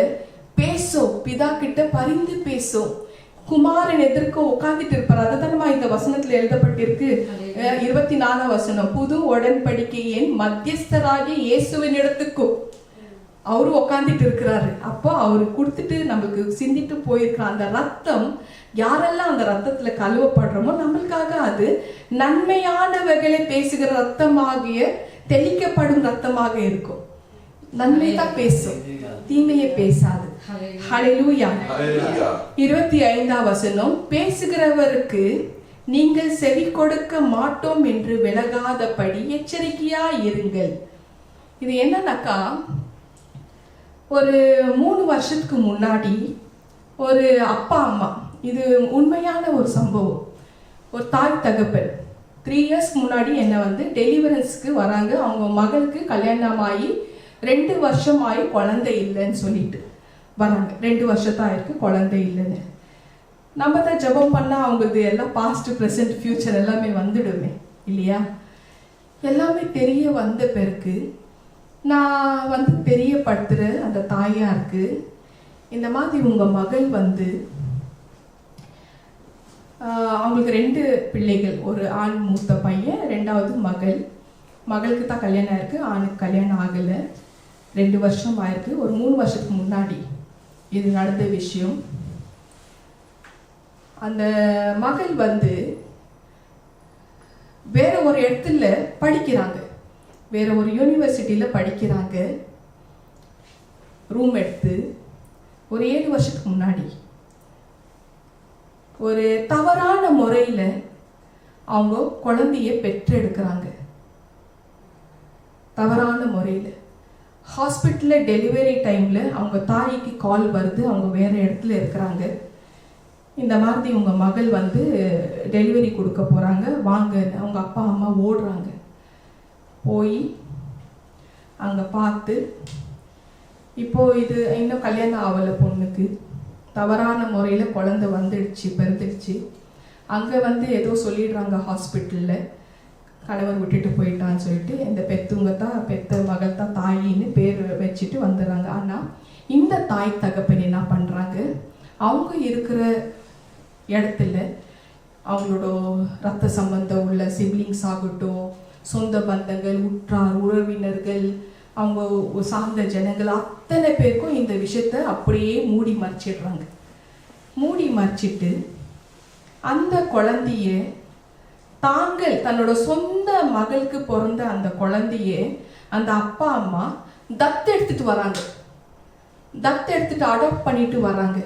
பேசும், பிதா கிட்ட பரிந்து பேசும். குமாரன் எதிர்க்க உட்கார்ந்துட்டு இருப்பார். அதுதான் இந்த வசனத்துல எழுதப்பட்டிருக்கு. 24ஆம் வசனம், புது உடன்படிக்கையின் மத்தியஸ்தராகிய இயேசுவின் இடத்துக்கும் அவரு உட்கார்ந்துட்டு இருக்கிறாரு. அப்போ அவரு கொடுத்துட்டு நம்மளுக்கு சிந்திட்டு போயிருக்கிற அந்த ரத்தம், யாரெல்லாம் அந்த ரத்தத்துல கழுவப்படுறோமோ நம்மளுக்காக அது நன்மையானவர்களை பேசுகிற ரத்தமாகிய தெளிக்கப்படும் ரத்தமாக இருக்கும். நன்மை தான் பேசும், தீமையை பேசாது. ஹல்லேலூயா. 25ஆம் வசனம், பேசுகிறவருக்கு நீங்கள் செவி கொடுக்க மாட்டோம் என்று விலகாதபடி எச்சரிக்கையா இருங்கள். இது என்னன்னாக்கா, ஒரு 3 வருஷத்துக்கு முன்னாடி ஒரு அப்பா அம்மா, இது உண்மையான ஒரு சம்பவம், ஒரு தாய் தகப்பன் 3 இயர்ஸ்க்கு முன்னாடி என்னை வந்து டெலிவரன்ஸ்க்கு வராங்க. அவங்க மகளுக்கு கல்யாணம் ஆகி 2 வருஷம் ஆகி குழந்தை இல்லைன்னு சொல்லிட்டு வராங்க. 2 வருஷத்தான் ஆயிருக்கு, குழந்தை இல்லைன்னு. நம்ம தான் ஜெபம் பண்ணால் அவங்களுக்கு எல்லாம் பாஸ்ட் ப்ரெசன்ட் ஃபியூச்சர் எல்லாமே வந்துடுமே இல்லையா? எல்லாமே தெரிய வந்த பிறகு நான் வந்து தெரியப்படுத்துகிற அந்த தாயாருக்கு, இந்த மாதிரி உங்கள் மகள் வந்து அவங்களுக்கு 2 பிள்ளைகள், ஒரு ஆண் மூத்த பையன், 2வது மகள். மகளுக்கு தான் கல்யாணம் ஆயிருக்கு, ஆணுக்கு கல்யாணம் ஆகலை. 2 வருஷம் ஆயிருக்கு. ஒரு 3 வருஷத்துக்கு முன்னாடி இது நடந்த விஷயம். அந்த மகள் வந்து வேற ஒரு இடத்துல படிக்கிறாங்க, வேற ஒரு யூனிவர்சிட்டியில் படிக்கிறாங்க, ரூம் எடுத்து. ஒரு 7 வருஷத்துக்கு முன்னாடி ஒரு தவறான முறையில் அவங்க குழந்தைய பெற்றெடுக்கிறாங்க. தவறான முறையில் ஹாஸ்பிட்டலில் டெலிவரி டைமில் அவங்க தாய்க்கு கால் வருது, அவங்க வேறு இடத்துல இருக்கிறாங்க. இந்த மாதிரி உங்கள் மகள் வந்து டெலிவரி கொடுக்க போகிறாங்க வாங்க. அவங்க அப்பா அம்மா ஓடுறாங்க. போய் அங்கே பார்த்து, இப்போது இது இன்னும் கல்யாணம் ஆகலை பொண்ணுக்கு, தவறான முறையில் குழந்தை வந்துடுச்சு, பிறந்துடுச்சு. அங்கே வந்து ஏதோ சொல்லிடுறாங்க ஹாஸ்பிட்டலில், கணவர் விட்டுட்டு போயிட்டான்னு சொல்லிட்டு. இந்த பெத்தவங்க தான், பெத்த மகள் தான் தாயின்னு பேர் வச்சுட்டு வந்துடுறாங்க. ஆனால் இந்த தாய் தகப்பன் என்ன பண்ணுறாங்க, அவங்க இருக்கிற இடத்துல அவங்களோட ரத்த சம்பந்தம் உள்ள சிப்லிங்ஸ் ஆகட்டும், சொந்த பந்தங்கள், உற்றார் உறவினர்கள், அவங்க சார்ந்த ஜனங்கள் அத்தனை பேருக்கும் இந்த விஷயத்த அப்படியே மூடி மறைச்சிடுறாங்க. மூடி மறைச்சிட்டு அந்த குழந்தைய தாங்கள் தன்னோட சொந்த மகளுக்கு பிறந்த அந்த குழந்தைய அந்த அப்பா அம்மா தத்து எடுத்துட்டு வராங்க. தத்து எடுத்துட்டு அடாப்ட் பண்ணிட்டு வராங்க.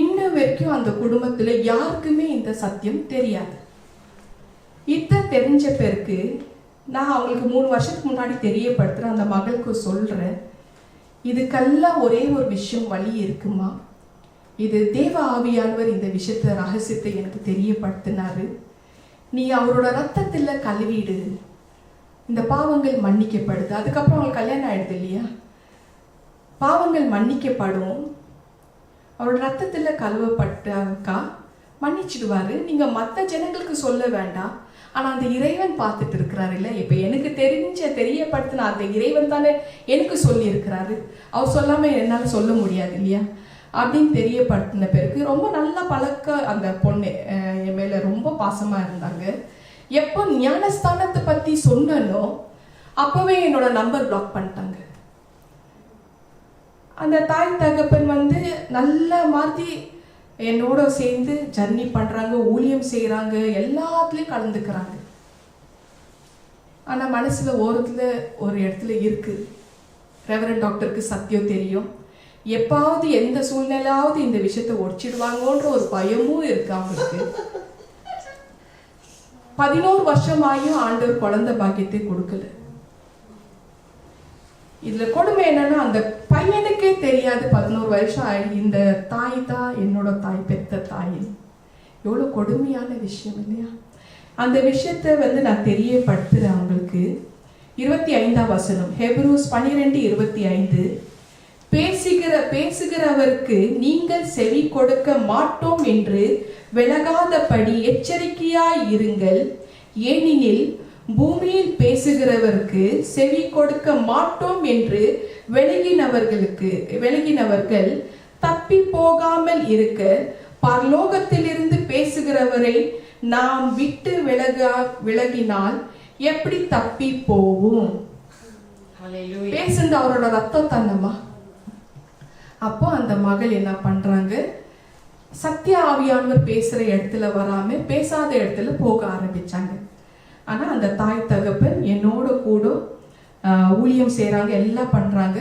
இன்ன வரைக்கும் அந்த குடும்பத்துல யாருக்குமே இந்த சத்தியம் தெரியாது. இத தெரிஞ்ச பிறகு நான் அவங்களுக்கு 3 வருஷத்துக்கு முன்னாடி தெரியப்படுத்துறேன், அந்த மகளுக்கு சொல்றேன், இதுக்கெல்லாம் ஒரே ஒரு விஷயம் வழி இருக்குமா, இது தேவ ஆவியானவர் இந்த விஷயத்த ரகசியத்தை எனக்கு தெரியப்படுத்தினாரு, நீ அவரோட ரத்தத்துல கழுவிடு, இந்த பாவங்கள் மன்னிக்கப்படுது. அதுக்கப்புறம் அவங்களுக்கு கல்யாணம் ஆயிடுது இல்லையா, பாவங்கள் மன்னிக்கப்படும், அவரோட ரத்தத்துல கழுவப்பட்டாக்கா மன்னிச்சிடுவாரு. நீங்க மற்ற ஜனங்களுக்கு சொல்ல வேண்டாம், ஆனா அந்த இறைவன் பார்த்துட்டு இருக்கிறாரு இல்ல. இப்ப எனக்கு தெரியப்படுத்தின அந்த இறைவன் தானே எனக்கு சொல்லி இருக்கிறாரு, அவர் சொல்லாம என்னால சொல்ல முடியாது இல்லையா அப்படின்னு தெரியப்படுத்தின பிறகு ரொம்ப நல்லா பழக்க. அந்த பொண்ணு என் மேல ரொம்ப பாசமா இருந்தாங்க. எப்போ ஞானஸ்தானத்தை பத்தி சொன்னனோ அப்பவே என்னோட நம்பர் பிளாக் பண்ணிட்டாங்க. அந்த தாய் தகப்பன் வந்து நல்ல மாதிரி என்னோட சேர்ந்து ஜர்னி பண்றாங்க, ஊழியம் செய்யறாங்க, எல்லாத்துலயும் கலந்துக்கிறாங்க. ஆனா மனசுல ஓரத்துல ஒரு இடத்துல இருக்கு, ரெவரண்ட் டாக்டருக்கு சத்தியம் தெரியும், எப்பாவது எந்த சூழ்நிலையாவது இந்த விஷயத்த ஒடிச்சிடுவாங்கன்ற ஒரு பயமும் இருக்கு அவங்களுக்கு. 11 வருஷமாயும் ஆண்டவர் குழந்தை பாக்கியத்தை கொடுக்கல. இதுல கொடுமை என்னன்னா, அந்த பையனுக்கே தெரியாது 11 வருஷம் ஆகி இந்த தாய் தான் என்னோட தாய், பெத்த தாய். எவ்வளவு கொடுமையான விஷயம் இல்லையா? அந்த விஷயத்தை வந்து நான் தெரியப்படுத்துறேன் அவங்களுக்கு. 25ஆம் வசனம், ஹெப்ரூஸ் 12:25, பேசுகிறவருக்கு நீங்கள் செவி கொடுக்க மாட்டோம் என்று விலகாதபடி எச்சரிக்கையாய் இருங்கள், ஏனெனில் பூமியில் பேசுகிறவருக்கு செவி கொடுக்க மாட்டோம் என்று விலகினவர்கள் தப்பி போகாமல் இருக்க, பரலோகத்திலிருந்து பேசுகிறவரை நாம் விட்டு விலகினால் எப்படி தப்பி போவோம்? பேசுந்த அவரோட ரத்தம் தன்னமா. அப்போ அந்த மகள் என்ன பண்றாங்க, சத்திய ஆவியானவர் பேசுற இடத்துல வராம பேசாத இடத்துல போக ஆரம்பிச்சாங்க. ஆனா அந்த தாய் தகப்பன் என்னோட கூட ஊழியம் செய்யறாங்க, எல்லாம் பண்றாங்க.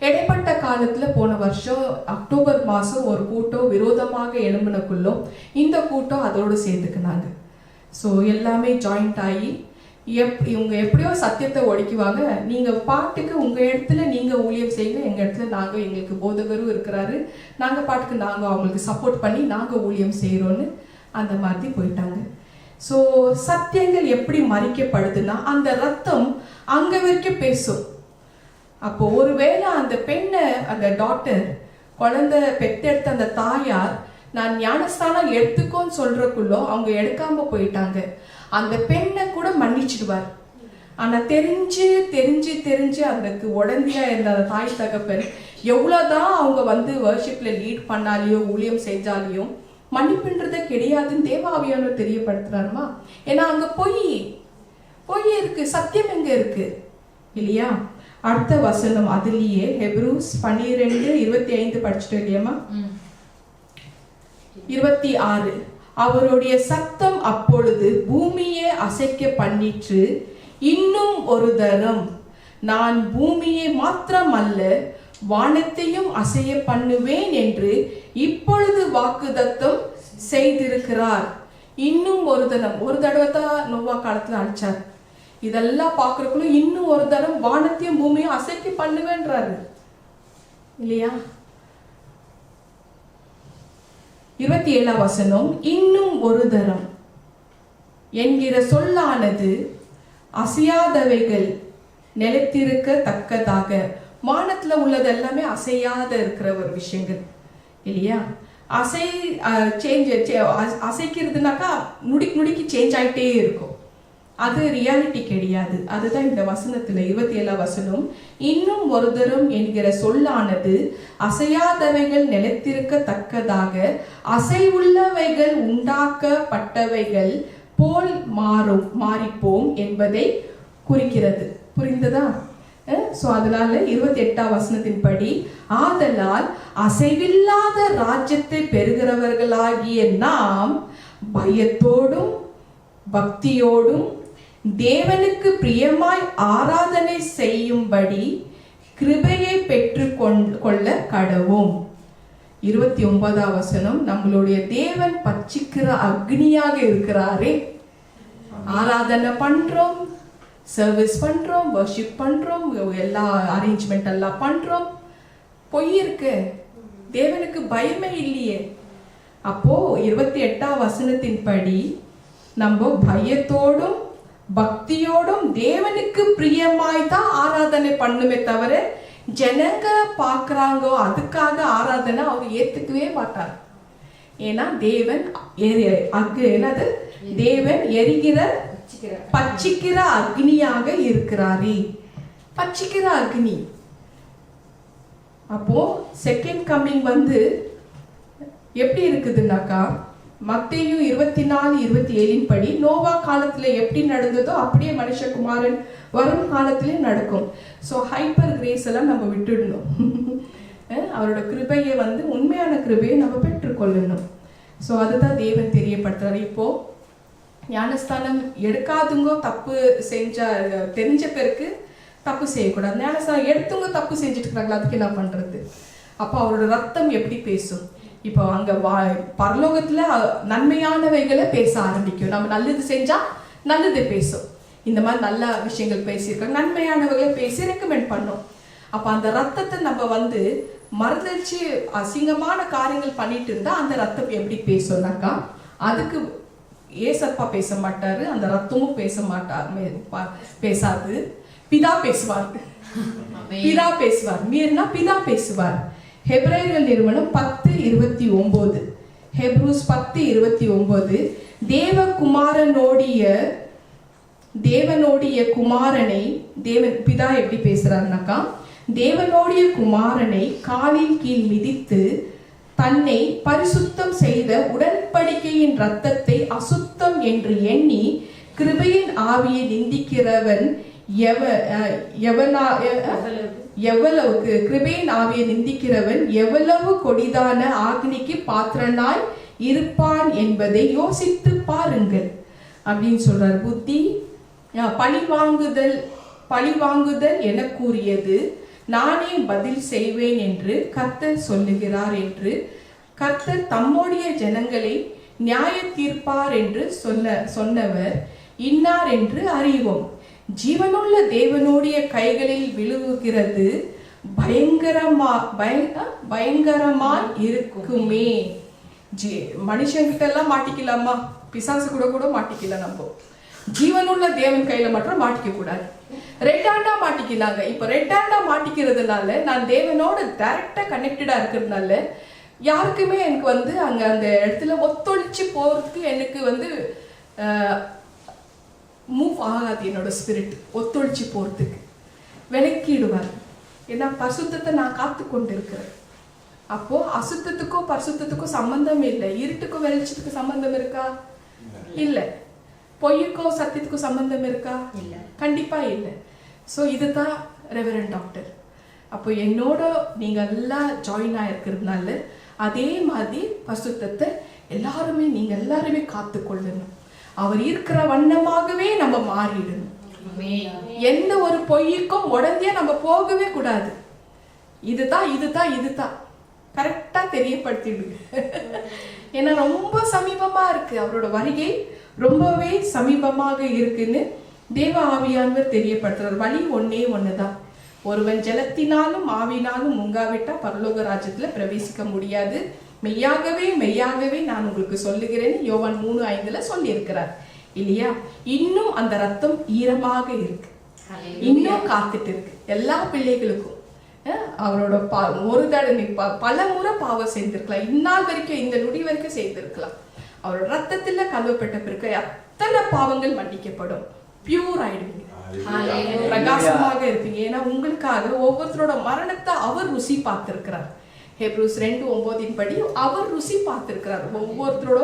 இடைப்பட்ட காலத்துல போன வருஷம் அக்டோபர் மாசம் ஒரு கூட்டம் விரோதமாக எழும்பினக்குள்ளும் இந்த கூட்டம் அதோடு சேர்ந்துக்கினாங்க. ஸோ எல்லாமே ஜாயிண்ட் ஆகி இவங்க எப்படியோ சத்தியத்தை ஒடுக்குவாங்க. நீங்க பாட்டுக்கு உங்க இடத்துல நீங்க ஊழியம் செய்யுங்க, எங்க இடத்துல நாங்க, எங்களுக்கு போதகரும் இருக்கிறாரு, நாங்க பாட்டுக்கு நாங்க அவங்களுக்கு சப்போர்ட் பண்ணி நாங்க ஊழியம் செய்யறோம்னு அந்த மாதிரி போயிட்டாங்க. ஸோ சத்தியங்கள் எப்படி மறிக்கப்படுதுன்னா அந்த ரத்தம் அங்க வரைக்கும் பேசும். அப்போ ஒருவேளை அந்த பெண்ணை, அந்த டாக்டர் குழந்தை பெற்றெடுத்த அந்த தாயார் நான் ஞானஸ்தானம் எடுத்துக்கோன்னு சொல்றதுக்குள்ள அவங்க எடுக்காம போயிட்டாங்க. அந்த பெண்ணை கூட மன்னிச்சிடுவார். ஆனா தெரிஞ்சு தெரிஞ்சு தெரிஞ்சு அதுக்கு உடந்தையா இருந்த அந்த தாய் தகப்பன் எவ்வளவுதான் அவங்க வந்து வர்ஷிப்ல லீட் பண்ணாலையோ ஊழியம் செஞ்சாலையும் மன்னிப்புன்றத கிடையாதுன்னு தேவாவியானவர் தெரியப்படுத்துறாருமா. ஏன்னா அங்க பொய் இருக்கு, சத்தியம் எங்க இருக்கு இல்லையா? அடுத்த வசனம் அதுலயே ஹெப்ரூஸ் 12:25 படிச்சுட்டோம் இல்லையாமா? 26 அவருடைய சத்தம் அப்பொழுது பூமியை அசைக்க பண்ணிற்று, இன்னும் ஒரு தரம் நான் பூமியை மாத்திரமல்ல வானத்தையும் அசைய பண்ணுவேன் என்று இப்பொழுது வாக்குதத்தம் செய்திருக்கிறார். இன்னும் ஒரு தடவை தான் நோவா காலத்துல அழிச்சார். இதெல்லாம் பாக்குறதுக்குள்ள இன்னும் ஒரு தரம் வானத்தையும் பூமியும் அசைக்க பண்ணுவேன்றாரு இல்லையா? 27 வசனம் இன்னும் ஒரு தரம் என்கிற சொல்லானது அசையாதவைகள் நிலைத்திருக்க தக்கதாக. வானத்துல உள்ளது எல்லாமே அசையாத இருக்கிற ஒரு விஷயங்கள் இல்லையா? அசைக்கிறதுனாக்கா நுடிக்கு சேஞ்ச் ஆயிட்டே இருக்கும். அது ரியாலிட்டி கிடையாது. அதுதான் இந்த வசனத்துல 27 வசனம் இன்னும் ஒரு தரம் என்கிற சொல்லானது அசையாதவைகள் நிலைத்திருக்க தக்கதாக அசைவுள்ளவைகள் உண்டாக்கப்பட்டவைகள் போல் மாறிப்போம் என்பதை குறிக்கிறது. புரிந்ததா? சோ அதனால 28 வசனத்தின்படி ஆதலால் அசைவில்லாத ராஜ்யத்தை பெறுகிறவர்களாகிய நாம் பயத்தோடும் பக்தியோடும் தேவனுக்கு பிரியமாய் ஆராதனை செய்யும்படி கிருபையை பெற்று கொள்ள கடவோம். 29 வசனம் நம்மளுடைய தேவன் பட்சிக்கிற அக்னியாக இருக்கிறாரே. ஆராதனை பண்றோம், சர்வீஸ் பண்றோம், வர்ஷிப் பண்றோம், எல்லா அரேஞ்ச்மெண்ட் எல்லாம் பண்றோம், பொய் இருக்கு, தேவனுக்கு பயமே இல்லையே. அப்போ 28 வசனத்தின்படி நம்ம பயத்தோடும் பக்தியோடும் தேவனுக்கு பிரியமாய் தான் ஆராதனை பண்ணுமே தவிர ஜனங்க பாக்குறாங்க அதுக்காக ஆராதனை அவங்க ஏத்துக்கவே மாட்டார். ஏன்னா தேவன் என்னது? தேவன் எரிகிற பட்சிக்கிற அக்னியாக இருக்கிறாரே. பட்சிக்கிற அக்னி. அப்போ செகண்ட் கம்மிங் வந்து எப்படி இருக்குதுன்னாக்கா மத்தேயு 24:27 படி நோவா காலத்துல எப்படி நடந்ததோ அப்படியே மனுஷகுமாரன் வரும் காலத்திலே நடக்கும். ஸோ ஹைப்பர் கிரேஸ் எல்லாம் நம்ம விட்டுடணும். அவரோட கிருபையை வந்து உண்மையான கிருபையை நம்ம பெற்றுக்கொள்ளணும். ஸோ அதுதான் தேவன் தெரியப்படுத்துறாரு. இப்போ ஞானஸ்தானம் எடுக்காதுங்க தப்பு செஞ்ச தெரிஞ்ச பேருக்கு தப்பு செய்யக்கூடாது. ஞானஸ்தானம் எடுத்துங்க தப்பு செஞ்சுட்டு இருக்கிறாங்களா, அதுக்கு என்ன பண்றது? அப்போ அவரோட ரத்தம் எப்படி பேசும்? இப்போ அங்க பரலோகத்துல நன்மையானவைகளை பேச ஆரம்பிக்கும். நம்ம நல்லது செஞ்சா நல்லது பேசும். இந்த மாதிரி நல்ல விஷயங்கள் பேசியிருக்காங்க, நன்மையானவர்களை பேசி ரெக்கமெண்ட் பண்ணோம். அப்ப அந்த ரத்தத்தை நம்ம வந்து மறுதளிச்சு அசிங்கமான காரியங்கள் பண்ணிட்டு இருந்தா அந்த ரத்தம் எப்படி பேசும்னாக்கா அதுக்கு ஏசப்பா பேச மாட்டாரு, அந்த ரத்தமும் பேசாது. பிதா பேசுவார். பிதா பேசுவார். மீறினா பிதா பேசுவார். ஹெப்ரேயர்கள் நிறுவனம் 10:29 ஹெப்ரூஸ் 10:29 தேவனோடைய குமாரனை தேவன் பிதா எப்படி பேசுறாருனாக்கா தேவனோடைய குமாரனை காலின் கீழ் மிதித்து தன்னை பரிசுத்தம் செய்த உடன்படிக்கையின் இரத்தத்தை அசுத்தம் என்று எண்ணி கிருபையின் ஆவியை நிந்திக்கிறவன் எவ்வளவுக்கு கிருபையின் ஆவியை நிந்திக்கிறவன் எவ்வளவு கொடிதான ஆக்னிக்கு பாத்திரனாய் இருப்பான் என்பதை யோசித்து பாருங்கள் அப்படின்னு சொல்றார். புத்தி பழிவாங்குதல் என கூறியது நானே பதில் செய்வேன் என்று கர்த்தர் சொல்லுகிறார் என்று கர்த்தர் தம்முடைய ஜனங்களை நியாய தீர்ப்பார் என்று சொன்னவர் இன்னார் என்று அறிவோம். ஜீவனுள்ள தேவனுடைய கைகளில் விழுவுகிறது பயங்கரமாய் இருக்குமே. மனுஷங்கிட்ட எல்லாம் மாட்டிக்கலாமா? பிசாசு கூட கூட மாட்டிக்கல. நம்ம ஜீவனுள்ள தேவன் கையில மட்டும் மாட்டிக்க கூடாது. ரெட் ஹேண்டா மாட்டிக்கலாங்க. இப்ப ரெட் ஹேண்டா மாட்டிக்கிறதுனால நான் தேவனோட டைரக்டா கனெக்டடா இருக்கிறதுனால யாருக்குமே எனக்கு அங்க அந்த இடத்துல ஒத்தொழிச்சு போறதுக்கு எனக்கு மூவ் ஆகாது. என்னோட ஸ்பிரிட் ஒத்தொழிச்சு போறதுக்கு விலக்கிடுவார். ஏன்னா பரிசுத்தத்தை நான் காத்து கொண்டு இருக்கிறேன். அப்போ அசுத்தத்துக்கும் பரிசுத்தத்துக்கும் சம்பந்தம் இல்லை. இருட்டுக்கும் வெளிச்சத்துக்கு சம்பந்தம் இருக்கா? இல்லை. பொய்யுக்கும் சத்தியத்துக்கும் சம்பந்தம் இருக்கா? இல்லை, கண்டிப்பா இல்லை. ஸோ இதுதான் ரெவரண்ட் டாக்டர். அப்போ என்னோட நீங்க எல்லாம் ஜாயின் ஆயிருக்கிறதுனால அதே மாதிரி பரிசுத்தத்தை நீங்க எல்லாருமே காத்து கொள்ளணும். அவர் இருக்கிற வண்ணமாகவே நம்ம மாறிடணும். எந்த ஒரு பொய்யுக்கும் உடனே நம்ம போகவே கூடாது. இதுதான் இதுதான் இதுதான் கரெக்டா தெரியப்படுத்திடுங்க. ஏன்னா ரொம்ப சமீபமா இருக்கு, அவரோட வருகை ரொம்பவே சமீபமாக இருக்குன்னு தேவ ஆவியானவர் தெரியப்படுத்துறார். வழி ஒன்னே ஒண்ணுதான். ஒருவன் ஜலத்தினாலும் ஆவினாலும் முங்காவிட்டா பரலோக ராஜ்யத்துல பிரவேசிக்க முடியாது. மெய்யாகவே மெய்யாகவே நான் உங்களுக்கு சொல்லுகிறேன், யோவான் 3:5 சொல்லி இருக்கிறார் இல்லையா? இன்னும் அந்த ரத்தம் ஈரமாக இருக்கு, இன்னும் காத்துட்டு இருக்கு எல்லா பிள்ளைகளுக்கும். அவரோட ஒரு தடவை பல முறை பாவம் செய்திருக்கலாம், இந்நாள் வரைக்கும் இந்த நொடி வரைக்கும் செய்திருக்கலாம். அவரோட ரத்தத்துல கழுவப்பட்ட பிறகு அத்தனை பாவங்கள் மன்னிக்கப்படும். பியூர் ஆயிடுவீங்க, பிரகாசமாக இருப்பீங்க. ஏன்னா உங்களுக்காக ஒவ்வொருத்தரோட மரணத்தை அவர் ருசி பார்த்திருக்கிறார். ஹெப்ரூஸ் 2:9 படி அவர் ருசி பார்த்திருக்கிறார். ஒவ்வொருத்தரோட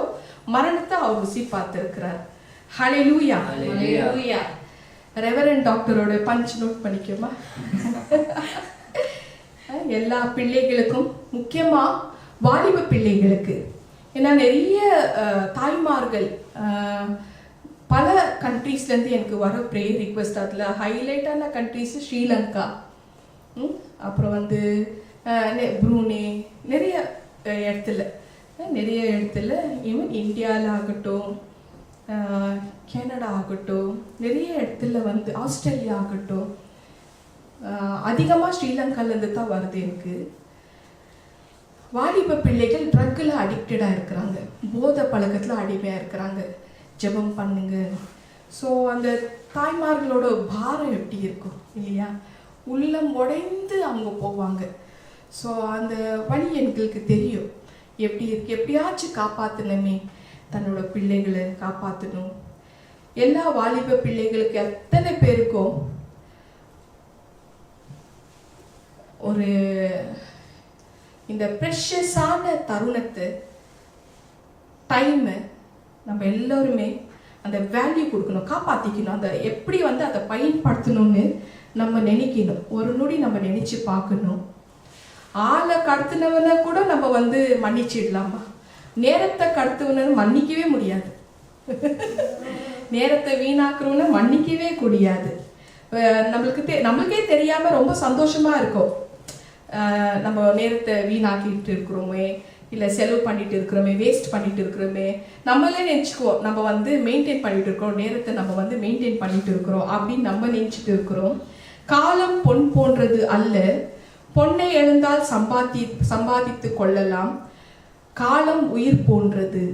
மரணத்தை அவர் ருசி பார்த்திருக்கிறார். ஹல்லேலூயா, ஹல்லேலூயா. ரெவரண்ட் டாக்டரோட பஞ்ச் நோட் பண்ணிக்கோமா? எல்லா பிள்ளைகளுக்கும், முக்கியமா வாலிப பிள்ளைகளுக்கு. ஏன்னா நிறைய தாய்மார்கள் பல கண்ட்ரீஸ்ல இருந்து எனக்கு வர ப்ரேயர் ரிக்வெஸ்ட். அதுல ஹைலைட்டான கண்ட்ரீஸ் ஸ்ரீலங்கா, அப்புறம் ப்ரூனே, நிறைய இடத்துல ஈவன் இந்தியாவில் ஆகட்டும், கனடா ஆகட்டும், நிறைய இடத்துல ஆஸ்திரேலியா ஆகட்டும், அதிகமாக ஸ்ரீலங்காலேருந்து தான் வருது எனக்கு. வாலிப பிள்ளைகள் ட்ரக்கில் அடிக்டடாக இருக்கிறாங்க, போதை பழக்கத்தில் அடிமையாக இருக்கிறாங்க. ஜெபம் பண்ணுங்க. ஸோ அந்த தாய்மார்களோட பாரம் எப்படி இருக்கும் இல்லையா? உள்ளம் உடைந்து அவங்க போவாங்க. ஸோ அந்த வழி எங்களுக்கு தெரியும் எப்படி இருக்கு. எப்படியாச்சும் காப்பாற்றணுமே, தன்னோட பிள்ளைகளை காப்பாற்றணும். எல்லா வாலிப பிள்ளைகளுக்கு எத்தனை பேருக்கும் ஒரு இந்த ப்ரெஷஸான தருணத்தை, டைமை நம்ம எல்லோருமே அந்த வேல்யூ கொடுக்கணும், காப்பாற்றிக்கணும். அந்த எப்படி அதை பயன்படுத்தணும்னு நம்ம நினைக்கணும். ஒரு நொடி நம்ம நினைச்சு பார்க்கணும். ஆளை கடத்தினவனை கூட நம்ம மன்னிச்சிடலாமா? நேரத்தை கடத்துவன மன்னிக்கவே முடியாது. நேரத்தை வீணாக்குறவன மன்னிக்கவே முடியாது. நம்மளுக்கே தெரியாம ரொம்ப சந்தோஷமா இருக்கும். நம்ம நேரத்தை வீணாக்கிட்டு இருக்கிறோமே, இல்லை செலவு பண்ணிட்டு இருக்கிறோமே, வேஸ்ட் பண்ணிட்டு இருக்கிறோமே, நம்மளே நினைச்சுக்குவோம் நம்ம மெயின்டைன் பண்ணிட்டு இருக்கிறோம், நேரத்தை நம்ம மெயின்டைன் பண்ணிட்டு இருக்கிறோம் அப்படின்னு நம்ம நினைச்சிட்டு இருக்கிறோம். காலம் பொன் போன்றது அல்ல, பொன்னை எழுந்தால் சம்பாதித்து கொள்ளலாம். காலம் உயிர் போன்றது,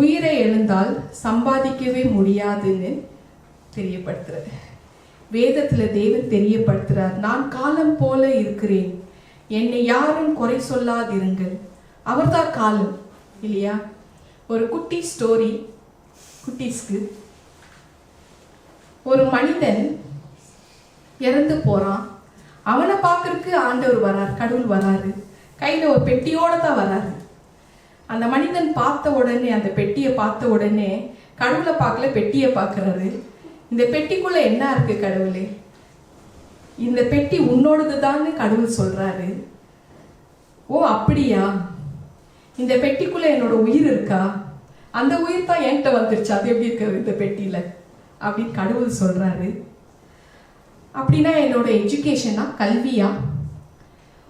உயிரை எழுந்தால் சம்பாதிக்கவே முடியாதுன்னு தெரியப்படுத்துறது. வேதத்துல தேவன் தெரியப்படுத்துறார், நான் காலம் போல இருக்கிறேன், என்னை யாரும் குறை சொல்லாதிருங்கள். அவர்தான் காலம் இல்லையா? ஒரு குட்டி ஸ்டோரி குட்டீஸ்க்கு. ஒரு மனிதன் இறந்து போறான். அவனை பார்க்கறதுக்கு ஆண்டவர் வராரு, கடவுள் வராரு, கையில ஒரு பெட்டியோட தான் வராரு. அந்த மனிதன் பார்த்த உடனே, அந்த பெட்டியை பார்த்த உடனே கடவுளை பார்க்கல, பெட்டியை பார்க்கறாரு. இந்த பெட்டிக்குள்ள என்ன இருக்கு கடவுளே? இந்த பெட்டி உன்னோடதுதான்னு கடவுள் சொல்றாரு. ஓ அப்படியா? இந்த பெட்டிக்குள்ள என்னோட உயிர் இருக்கா? அந்த உயிர் தான் என்கிட்ட வந்துருச்சு, அது எப்படி இருக்கு இந்த பெட்டியில அப்படின்னு கடவுள் சொல்றாரு. அப்படின்னா என்னோட எஜுகேஷனா, கல்வியா?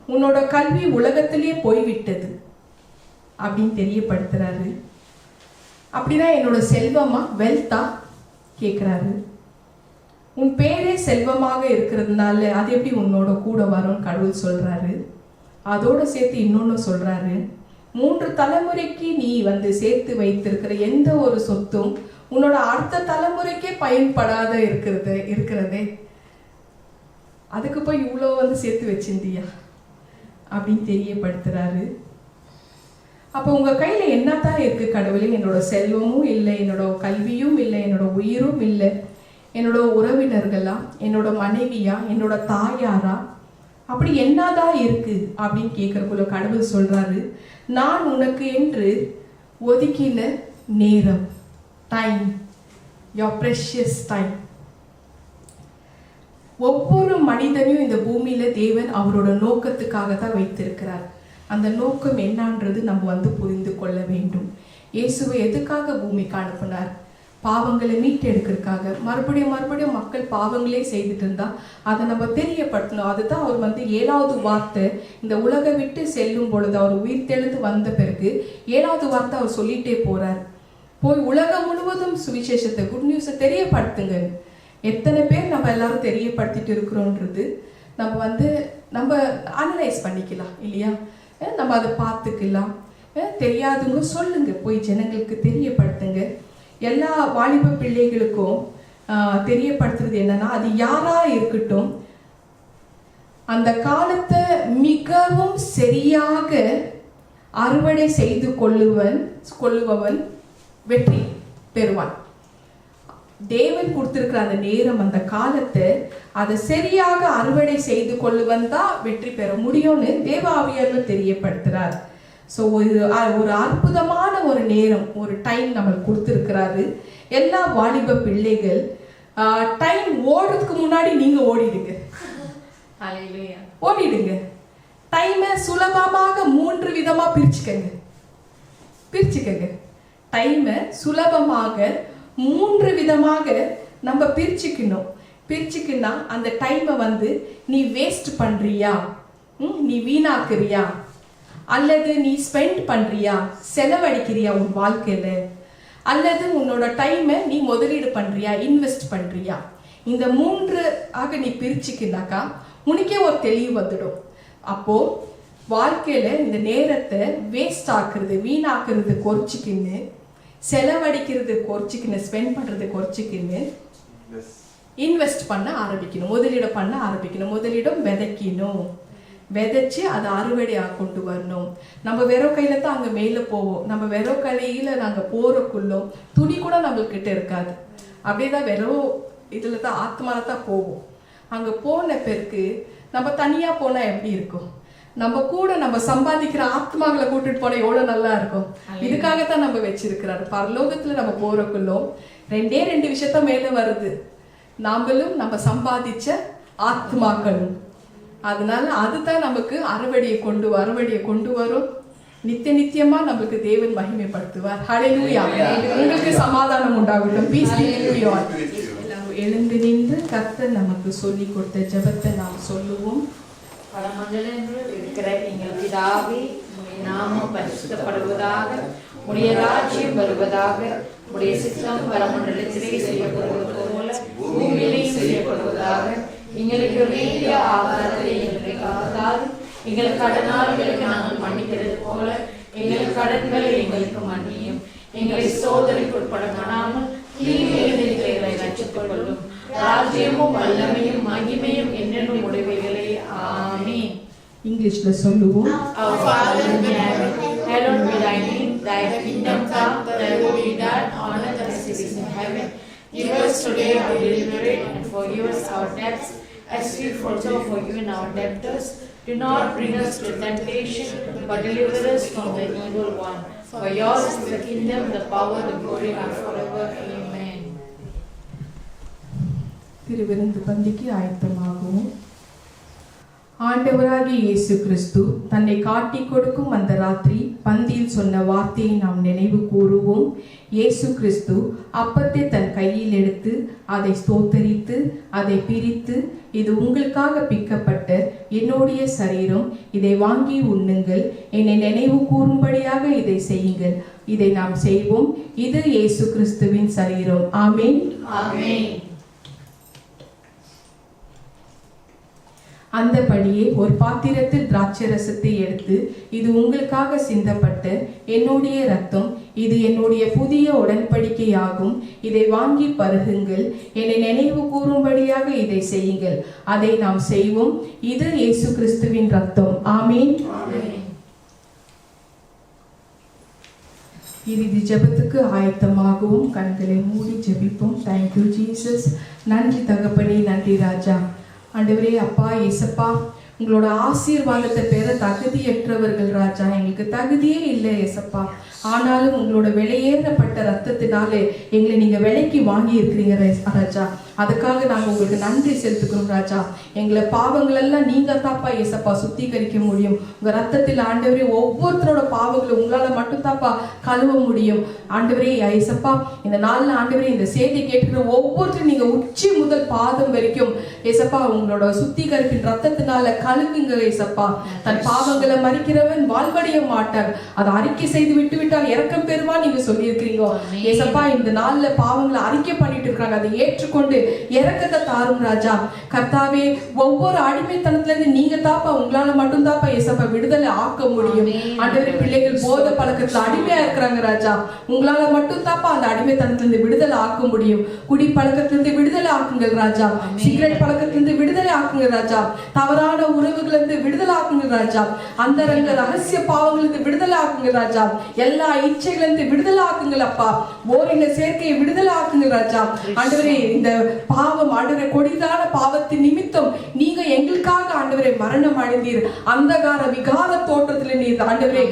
உன்னோட கல்வி உலகத்திலேயே போய்விட்டது அப்படின்னு தெரியப்படுத்துறாரு. அப்படின்னா என்னோட செல்வமா, வெல்த்தா கேட்கிறாரு. உன் பேரே செல்வமாக இருக்கிறதுனால அது எப்படி உன்னோட கூட வரும்னு கடவுள் சொல்றாரு. அதோட சேர்த்து இன்னொன்னு சொல்றாரு, 3 தலைமுறைக்கு நீ சேர்த்து வைத்திருக்கிற எந்த ஒரு சொத்தும் உன்னோட அடுத்த தலைமுறைக்கே பயன்படாத இருக்கிறதே, அதுக்கு போய் இவ்வளோ சேர்த்து வச்சிருந்தியா அப்படின்னு தெரியப்படுத்துறாரு. அப்போ உங்க கையில என்னதான் இருக்கு கடவுளே? என்னோட செல்வமும் இல்லை, என்னோட கல்வியும் இல்லை, என்னோட உயிரும் இல்லை, என்னோட உறவினர்களா, என்னோட மனைவியா, என்னோட தாயாரா, அப்படி என்னதான் இருக்கு அப்படின்னு கேட்கறக்குள்ள கடவுள் சொல்றாரு, நான் உனக்கு என்று ஒதுக்கின நேரம், டைம், your precious time. ஒவ்வொரு மனிதனையும் இந்த பூமியில தேவன் அவரோட நோக்கத்துக்காக தான் வைத்திருக்கிறார். அந்த நோக்கம் என்னன்றது நம்ம புரிந்து கொள்ள வேண்டும். இயேசுவை எதுக்காக பூமிக்கு அனுப்பினார்? பாவங்களை மீட்டெடுக்கிறதுக்காக. மறுபடியும் மக்கள் பாவங்களே செய்துட்டு இருந்தா அதை நம்ம தெரியப்படுத்தணும். அதுதான் அவர் 7வது வார்த்தை இந்த உலக விட்டு செல்லும் பொழுது, அவர் உயிர் தெழுந்து வந்த பிறகு 7வது வார்த்தை அவர் சொல்லிட்டே போறார், போய் உலகம் முழுவதும் சுவிசேஷத்தை, குட் நியூஸை தெரியப்படுத்துங்க. எத்தனை பேர் நம்ம எல்லாரும் தெரியப்படுத்திட்டு இருக்கிறோன்றது நம்ம அனலைஸ் பண்ணிக்கலாம் இல்லையா? நம்ம அதை பார்த்துக்கலாம். தெரியாதுங்க சொல்லுங்க, போய் ஜனங்களுக்கு தெரியப்படுத்துங்க. எல்லா வாலிப பிள்ளைகளுக்கும் தெரியப்படுத்துறது என்னன்னா, அது யாரா இருக்கட்டும், அந்த காலத்தை மிகவும் சரியாக அறுவடை செய்து கொள்ளுபவன் வெற்றி பெறுவான். தேவன் கொடுத்திருக்கிற அந்த நேரம், அந்த காலத்தை அதை சரியாக அறுவடை செய்து கொள்ளுவன் தான் வெற்றி பெற முடியும்னு தேவ ஆவியானவர் தெரியப்படுத்துறார். ஸோ ஒரு அற்புதமான ஒரு நேரம், ஒரு டைம் நம்மளுக்கு கொடுத்துருக்கிறாரு. எல்லா வாலிப பிள்ளைகள் டைம் ஓடுறதுக்கு முன்னாடி நீங்க ஓடிடுங்க. டைமை சுலபமாக 3 விதமா பிரிச்சுக்கங்க. டைமை சுலபமாக 3 விதமாக நம்ம பிரிச்சுக்கினா அந்த டைமை நீ வேஸ்ட் பண்றியா, நீ வீணாக்குறியா, அல்லது நீ ஸ்பெண்ட் பண்றியா, செலவழிக்கிறியா உன் வாழ்க்கையில, அல்லது உன்னோட டைமை நீ முதலீடு பண்றியா, இன்வெஸ்ட் பண்றியா. இந்த 3 ஆக நீ பிரிச்சுக்கினாக்கா உனக்கே ஒரு தெளிவு வந்துடும். அப்போ வாழ்க்கையில இந்த நேரத்தை வேஸ்ட் ஆக்குறது, வீணாக்குறது குறைச்சிக்கின்னு, செலவழிக்கிறது குறைச்சிக்கின்னு, ஸ்பெண்ட் பண்றது குறைச்சிக்கின்னு, இன்வெஸ்ட் பண்ண ஆரம்பிக்கணும், முதலீடு பண்ண ஆரம்பிக்கணும். முதலீடும் விதைச்சு அதை அறுவடையாக கொண்டு வரணும். நம்ம வெறும் கையில தான் அங்கே மேலே போவோம். நம்ம வெறும் கையில நாங்கள் போறக்குள்ளோம் துணி கூட நம்மள்கிட்ட இருக்காது. அப்படியேதான் வெறும் இதுல தான் ஆத்மால தான் போவோம். அங்கே போன பிறகு நம்ம தனியா போனா எப்படி இருக்கும்? நம்ம கூட நம்ம சம்பாதிக்கிற ஆத்மாக்களை கூட்டிட்டு போனா எவ்வளவு நல்லா இருக்கும். இதுக்காகத்தான் நம்ம வச்சிருக்கிறாரு. பரலோகத்துல நம்ம போறக்குள்ளோம் 2 விஷயத்த மேல வருது, நாமளும் நம்ம சம்பாதிச்ச ஆத்மாக்களும். அதனால அதுதான் நமக்கு அறுவடையை கொண்டு வரும். நித்தியமா நம்மளுக்கு தேவன் மகிமைப்படுத்துவார். ஹல்லேலூயா. உங்களுக்கு சமாதானம் உண்டாகட்டும். Peace be with you all. எழுந்து நின்று கர்த்தர் நமக்கு சொல்லி கொடுத்த ஜெபத்தை நாம் சொல்லுவோம். பரமண்டலத்தில் இருக்கிற எங்கள் பிதாவே, உம்முடைய நாமம் பரிசுத்தப்படுவதாக, உம்முடைய ராஜ்யம் வருவதாக, உம்முடைய சித்தம் பரமண்டலத்திலே செய்யப்படுவது போல பூமியிலேயும் செய்யப்படுவதாக. எங்களுக்கு வேண்டிய ஆகாரத்தை எங்களுக்கு ஆகாது, எங்கள் கடனாளிகளுக்கு நாங்கள் மன்னிக்கிறது போல எங்கள் கடன்களை எங்களுக்கு மன்னியும். எங்களை சோதனைக்கு உட்பட பண்ணாமல் தீமையிலிருந்து எங்களை ரட்சித்துக் கொள்ளும். ராஜ்யமும் வல்லமையும் மகிமையும் என்னென்னும் உடையவைகளே. ஆமென். இங்கிலீஷ்ல சொல்லுவோம். Our Father in heaven, hallowed be thy name. Thy kingdom come, thy will be done on earth as it is in heaven. Give us today our daily bread, and forgive us our debts as we also forgive our debtors. Do not bring us to temptation, but deliver us from the evil one. For yours is the kingdom, the power, the glory, and forever. Amen. திருவிருந்து பந்திக்கு ஆயத்தமாகவும். ஆண்டவராகிய இயேசு கிறிஸ்து தன்னை காட்டி கொடுக்கும் அந்த ராத்திரி பந்தியில் சொன்ன வார்த்தையை நாம் நினைவு கூறுவோம். இயேசு கிறிஸ்து அப்பத்தை தன் கையில் எடுத்து அதை ஸ்தோத்தரித்து அதை பிரித்து, இது உங்களுக்காக பிக்கப்பட்ட என்னுடைய சரீரம், இதை வாங்கி உண்ணுங்கள், என்னை நினைவு கூறும்படியாக இதை செய்யுங்கள். இதை நாம் செய்வோம். இது இயேசு கிறிஸ்துவின் சரீரம். ஆமென். ஆமென். அந்தபடியே ஒரு பாத்திரத்தில் திராட்சை ரசத்தை எடுத்து, இது உங்களுக்காக சிந்தப்பட்ட என்னுடைய இரத்தம், இது என்னுடைய புதிய உடன்படிக்கையாகும், இதை வாங்கி பருகுங்கள், என்னை நினைவு கூறும்படியாக இதை செய்யுங்கள். அதை நாம் செய்வோம். இது இயேசு கிறிஸ்துவின் இரத்தம். ஆமீன். இறுதி ஜெபத்துக்கு ஆயத்தமாகவும் கண்களை மூடி ஜெபிப்போம். Thank you Jesus. நன்றி தகப்பனே, நன்றி ராஜா. ஆண்டவரே, அப்பா இயேசப்பா, உங்களோட ஆசீர்வாதத்தை பெற தகுதியற்றவர்கள் ராஜா. எங்களுக்கு தகுதியே இல்லை இயேசப்பா. ஆனாலும் உங்களோட விலையேறப்பட்ட ரத்தத்தினாலே எங்களை நீங்க விலைக்கு வாங்கி இருக்கிறீங்க ராஜா. அதுக்காக நாங்கள் உங்களுக்கு நன்றி செலுத்துக்கிறோம் ராஜா. எங்களை பாவங்கள் எல்லாம் நீங்க தாப்பா இயேசப்பா சுத்திகரிக்க முடியும். உங்க ரத்தத்தில் ஆண்டவரே ஒவ்வொருத்தரோட பாவங்களை உங்களால மட்டும் தாப்பா கழுவ முடியும். ஆண்டவரே இயேசப்பா, இந்த நாள்ல ஆண்டவரே இந்த செய்தி கேட்கிற ஒவ்வொருத்தரும் நீங்க உச்சி முதல் பாதம் வரைக்கும் இயேசப்பா உங்களோட சுத்திகரிப்பின் ரத்தத்தினால கழுவுங்க இயேசப்பா. தன் பாவங்களை மறிக்கிறவன் வாழ்வடைய மாட்டார், அதை அறிக்கை செய்து விட்டு விட்டால் இறக்கம் பெறுவா நீங்க சொல்லி இருக்கிறீங்க இயேசப்பா. இந்த நாள்ல பாவங்களை அறிக்கை பண்ணிட்டு இருக்காங்க, அதை ஏற்றுக்கொண்டு இறக்கத்தை தாரும் ராஜா. கர்த்தாவே, ஒவ்வொரு அடிமைத்தனத்துல இருந்து நீங்க தாப்பா உங்களால மட்டும் தாப்பா இயேசப்பா விடுதலை ஆக்க முடியும். ஆண்டவரே, பிள்ளைகள் போதை பழக்கத்துல அடிமையா இருக்கிறாங்க ராஜா. உங்களால மட்டும் தாப்பா அந்த அடிமைத்தனத்துல இருந்து விடுதலை ஆக்க முடியும். குடி பழக்கத்திலிருந்து விடுதலை ஆக்குங்கள் ராஜா. சிகரெட் பழக்கத்திலிருந்து விடுதலை ஆக்குங்க ராஜா. தவறான உறவுகள் இருந்து விடுதலை ஆக்குங்க ராஜா. அந்தரங்க ரகசிய பாவங்களுக்கு விடுதலை ஆக்குங்க ராஜா. எல்லா இச்சைகளிலிருந்து விடுதலை ஆக்குங்கள் அப்பா. ஓரின சேர்க்கையை விடுதலை ஆக்குங்க ராஜா. ஆண்டவரே, இந்த பாவம் ஆண்டவரே கொடிதான பாவத்தின் நிமித்தம் நீங்க எங்களுக்காக ஆண்டவரே மரணம் அடைந்தீர். அந்தகார விகார தோற்றத்துல நீர் ஆண்டவரே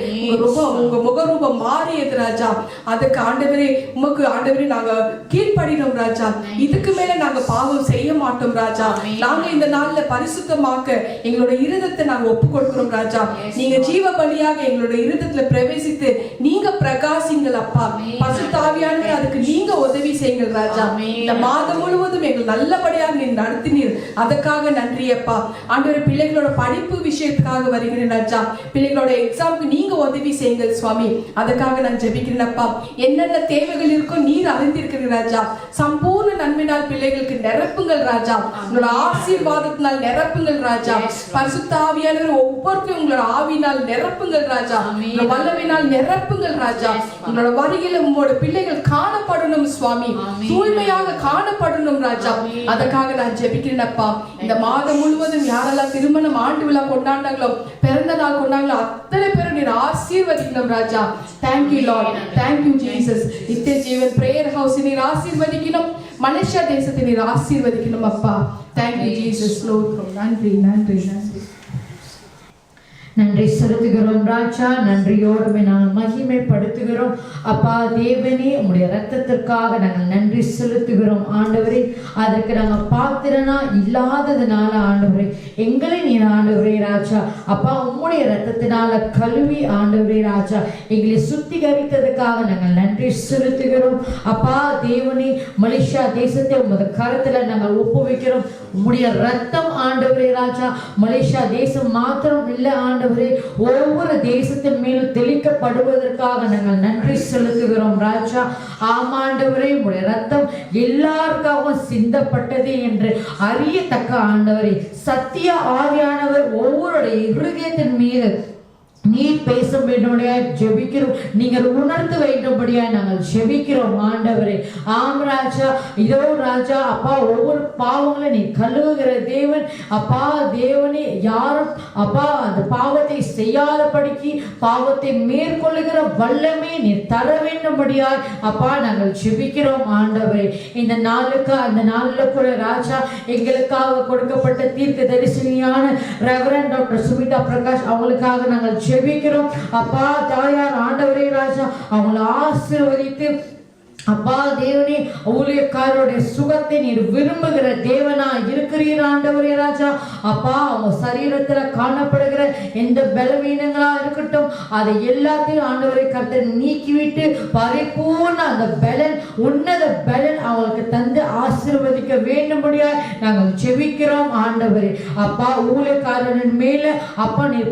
உங்க முகரூபம் மாறியது ராஜா. அதுக்கு ஆண்டவரே உமக்கு ஆண்டவரே நாங்க கீழ்ப்படினோம் ராஜா. இதுக்கு மேல நாங்க பாவம் செய்ய மாட்டோம் ராஜா. நாங்க இந்த நாள்ல பரிசுத்தமாக்க எங்களோட இருதயத்தை நாங்க ஒப்பு கொடுக்கிறோம் ராஜா. நீங்க ஜீவ பலியாக எங்களோட இருதயத்துல பிரவேசித்து நீங்க பிரகாசிங்கள் அப்பா. பரிசுத்த ஆவியானவரே, அதுக்கு நீங்க உதவி செய்யுங்கள் ராஜா. இந்த மாதம் முழுவதும் எங்கள் நல்லபடியாக நீ நடத்தினீர், அதுக்காக நன்றி அப்பா. ஆண்டவரே, பிள்ளைகளோட படிப்பு விஷயத்துக்காக வருகிறேன் ராஜா. பிள்ளைகளோட எக்ஸாமுக்கு நீங்க உதவி செய்யுங்கள் சுவாமி, அதுக்காக நான் ஜெபிக்கிறேன் அப்பா. என்னென்ன தேவைகள் இருக்கோ நீர் அறிந்திருக்கிறீங்க ராஜா. சம்பூர்ண நன்மையினால் பிள்ளைகளுக்கு நிரப்புங்கள் ராஜா. உங்களோட ஆசீர்வாதத்தினால் நிரப்புங்கள் ராஜா. பரிசுத்த ஆவியானவர் ஒவ்வொருத்தரும் உங்களோட ஆவியினால் நிரப்புங்கள் ராஜா. வல்லமையினால் நிரப்புங்கள் ராஜா. உங்களோட வருகையில உங்களோட பிள்ளைகள் காணப்படணும் சுவாமி, தூய்மையாக காணப்படணும் ராஜா. அதற்காக நான் ஜெபிக்கிறேன் அப்பா. இந்த மாதம் முழுவதும் யாரெல்லாம் திருமணம் ஆண்டு விழா கொண்டாண்டாங்களோ, பிறந்த நாள் கொண்டாங்களோ, அத்தனை பேரும் நீர் ஆசீர்வதிக்கணும் ராஜா. Thank you Lord, thank you Jesus. நித்திய ஜீவன் பிரேயர் ஹவுஸ் நீர் ஆசீர்வதிக்கணும், மலேசியா தேசத்தை நீர் ஆசீர்வதிக்கணும் அப்பா. Thank you Jesus. நன்றி நன்றி நன்றி நன்றி செலுத்துகிறோம் ராஜா. நன்றியோடு நாங்கள் மகிமைப்படுத்துகிறோம் அப்பா. தேவனே, உம்முடைய ரத்தத்திற்காக நாங்கள் நன்றி செலுத்துகிறோம் ஆண்டவரே. அதற்கு நாங்கள் பாத்திரனா இல்லாததுனால ஆண்டவரே எங்களை நீர் ஆண்டவரே ராஜா அப்பா உம்முடைய ரத்தத்தினால கழுவி ஆண்டவரே ராஜா எங்களை சுத்திகரித்ததுக்காக நாங்கள் நன்றி செலுத்துகிறோம் அப்பா. தேவனே, மலேசியா தேசத்தை உமது கரத்துல நாங்கள் ஒப்புவிக்கிறோம். உம்முடைய ரத்தம் ஆண்டவரே ராஜா மலேசியா தேசம் மாத்திரம் இல்லை ஆண்டவரே, ஒவ்வொரு தேசத்தின் மேலும் தெளிக்கப்படுவதற்காக நாங்கள் நன்றி செலுத்துகிறோம் ராஜா. ஆமாண்டவரே, உடைய ரத்தம் எல்லாருக்காகவும் சிந்தப்பட்டது என்று அறியத்தக்க ஆண்டவரே சத்திய ஆவியானவர் ஒவ்வொருடைய இருதயத்தின் மீது நீர் பேச வேண்டும்படியாய் ஜெபிக்கிறோம். நீங்கள் உணர்ந்து வேண்டும்படியாய் நாங்கள் ஜெபிக்கிறோம் ஆண்டவரே. ஆம் ராஜா, இதோ ராஜா அப்பா ஒவ்வொரு பாவங்களை நீ கழுவுகிற தேவன் அப்பா. தேவனே, யாரும் அப்பா அந்த பாவத்தை செய்யாதபடிக்கு பாவத்தை மேற்கொள்ளுகிற வல்லமை நீ தர வேண்டும்படியாய் அப்பா நாங்கள் ஜெபிக்கிறோம் ஆண்டவரே. இந்த நாளுக்கு அந்த நாளில் கூட ராஜா எங்களுக்காக கொடுக்கப்பட்ட தீர்க்க தரிசனியான ரெவரண்ட் டாக்டர் சுமிதா பிரகாஷ் அவங்களுக்காக நாங்கள் ஜெபிக்கிறோம் அப்பா. தாயார் ஆண்டவரே ராஜா அவங்களை ஆசீர்வதித்து அப்பா தேவனே ஊழியக்காரருடைய சுகத்தை நீர் விரும்புகிற தேவனா இருக்கிறீர் ஆண்டவரே ராஜா அப்பா. அவங்க சரீரத்துல காணப்படுகிற எந்த பலவீனங்களா இருக்கட்டும் அதை எல்லாத்தையும் ஆண்டவரை கர்த்தர் நீக்கிவிட்டு பரிபூர்ண அந்த பலன் உன்னத பலன் அவங்களுக்கு தந்து ஆசீர்வதிக்க வேண்டும்படியா நாங்கள் ஜெபிக்கிறோம் ஆண்டவரே அப்பா. ஊழியக்காரரின் மேல அப்பா நீர்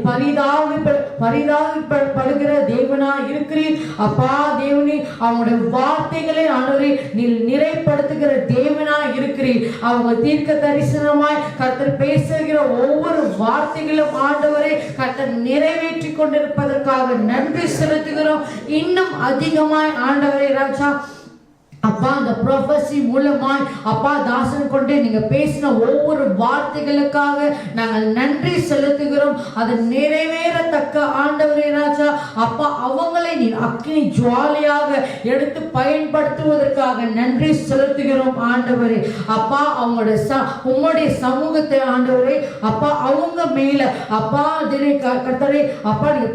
பரிதாபப்படுகிற தேவனா இருக்கிறீர் அப்பா. தேவனே, அவங்களுடைய வார்த்தை காரியங்களை ஆண்டவரே நீ நிறைப்படுத்துகிற தேவனா இருக்கிறீர். அவங்க தீர்க்க தரிசனமாய் கர்த்தர் பேசுகிற ஒவ்வொரு வார்த்தைகளும் ஆண்டவரே கர்த்தர் நிறைவேற்றி கொண்டிருப்பதற்காக நன்றி செலுத்துகிறோம். இன்னும் அதிகமாய் ஆண்டவரே ராஜா அப்பா அந்த ப்ரொஃபஸி மூலமாய் அப்பா தாசன் கொண்டு நீங்க பேசின ஒவ்வொரு வார்த்தைகளுக்காக நாங்கள் நன்றி செலுத்துகிறோம். அது நிறைவேறத்தக்க ஆண்டவரே ராஜா அப்பா அவங்களை நீ அக்னி ஜுவாலையாக எடுத்து பயன்படுத்துவதற்காக நன்றி செலுத்துகிறோம் ஆண்டவரே. அப்பா அவங்களுடைய உம்முடைய சமூகத்தை ஆண்டவரே அப்பா அவங்க மேல அப்பா கர்த்தரே அப்பா நீங்க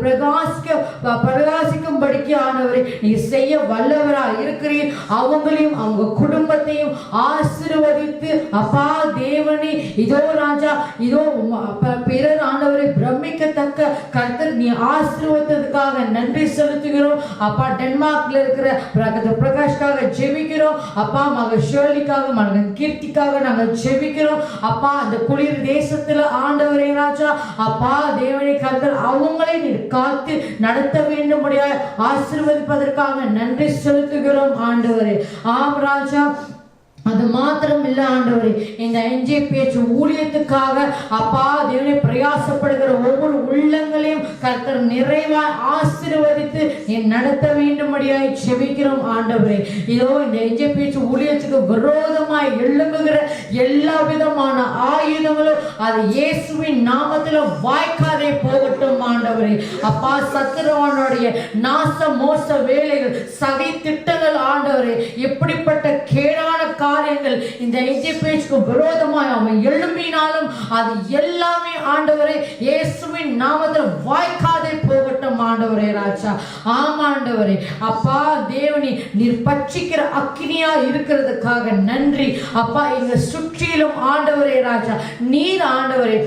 பிரகாசிக்கும்படிக்கு ஆண்டவரே நீ செய்ய வல்லவரா இருக்கிறீர். அவங்களையும் அவங்க குடும்பத்தையும் ஆசீர்வதித்து அப்பா தேவனே இதோ ராஜா இதோ பிறர் ஆண்டவரை பிரமிக்கத்தக்க கர்த்தர் நீ ஆசீர்வதித்ததுக்காக நன்றி செலுத்துகிறோம். அப்பா டென்மார்க்ல இருக்கிற பிரகாஷ்காக ஜெபிக்கிறோம். அப்பா மகன் ஷேர்லிக்காக மகன் கீர்த்திக்காக நாங்கள் ஜெபிக்கிறோம். அப்பா அந்த குளிர் தேசத்துல ஆண்டவரே ராஜா அப்பா தேவனே கர்த்தர் அவங்களை நீர் காத்து நடத்த வேண்டும்படியாக ஆசீர்வதிப்பதற்காக நன்றி செலுத்துகிறோம் ஆண்டவரே. ஆம் ராஜா அது மாத்திரம் இல்ல ஆண்டவரே இந்த NJPH ஊழியத்துக்காக அப்பா தேவனே பிரயாசப்படுகிற ஒவ்வொரு உள்ளங்களையும் கர்த்தர் நிறைவாய் ஆசீர்வதித்து நீ நடத்த வேண்டும்படியாய் ஜெபிக்கிறோம் ஆண்டவரே. இதோ இந்த NJPH ஊழியத்துக்கு விரோதமாய் எழும்புகிற எல்லா விதமான ஆயுதங்களும் அது இயேசுவின் நாமத்தில் வாய்க்காதே போகட்டும் ஆண்டவரே. அப்பா சத்துருவானுடைய நாச மோச வேலைகள் சதி திட்டங்கள் ஆண்டவரே எப்படிப்பட்ட கேடான காரியங்கள் இந்த NJPHக்கு விரோதமாய் அவன் எழும்பினாலும் அது எல்லாமே ஆண்டவரே இயேசுவின் நாமத்தில் வாய்க்காதே போகட்டும் ஆண்டவரே ராஜா. ஆமா ஆண்டவரே அப்பா தேவனி நீர் பட்சிக்கிற அக்கினியா இருக்கிறதுக்காக நன்றி. அப்பா எங்க சுற்றிலும் ஆண்டவரே ராஜா நீர் ஆண்டவரே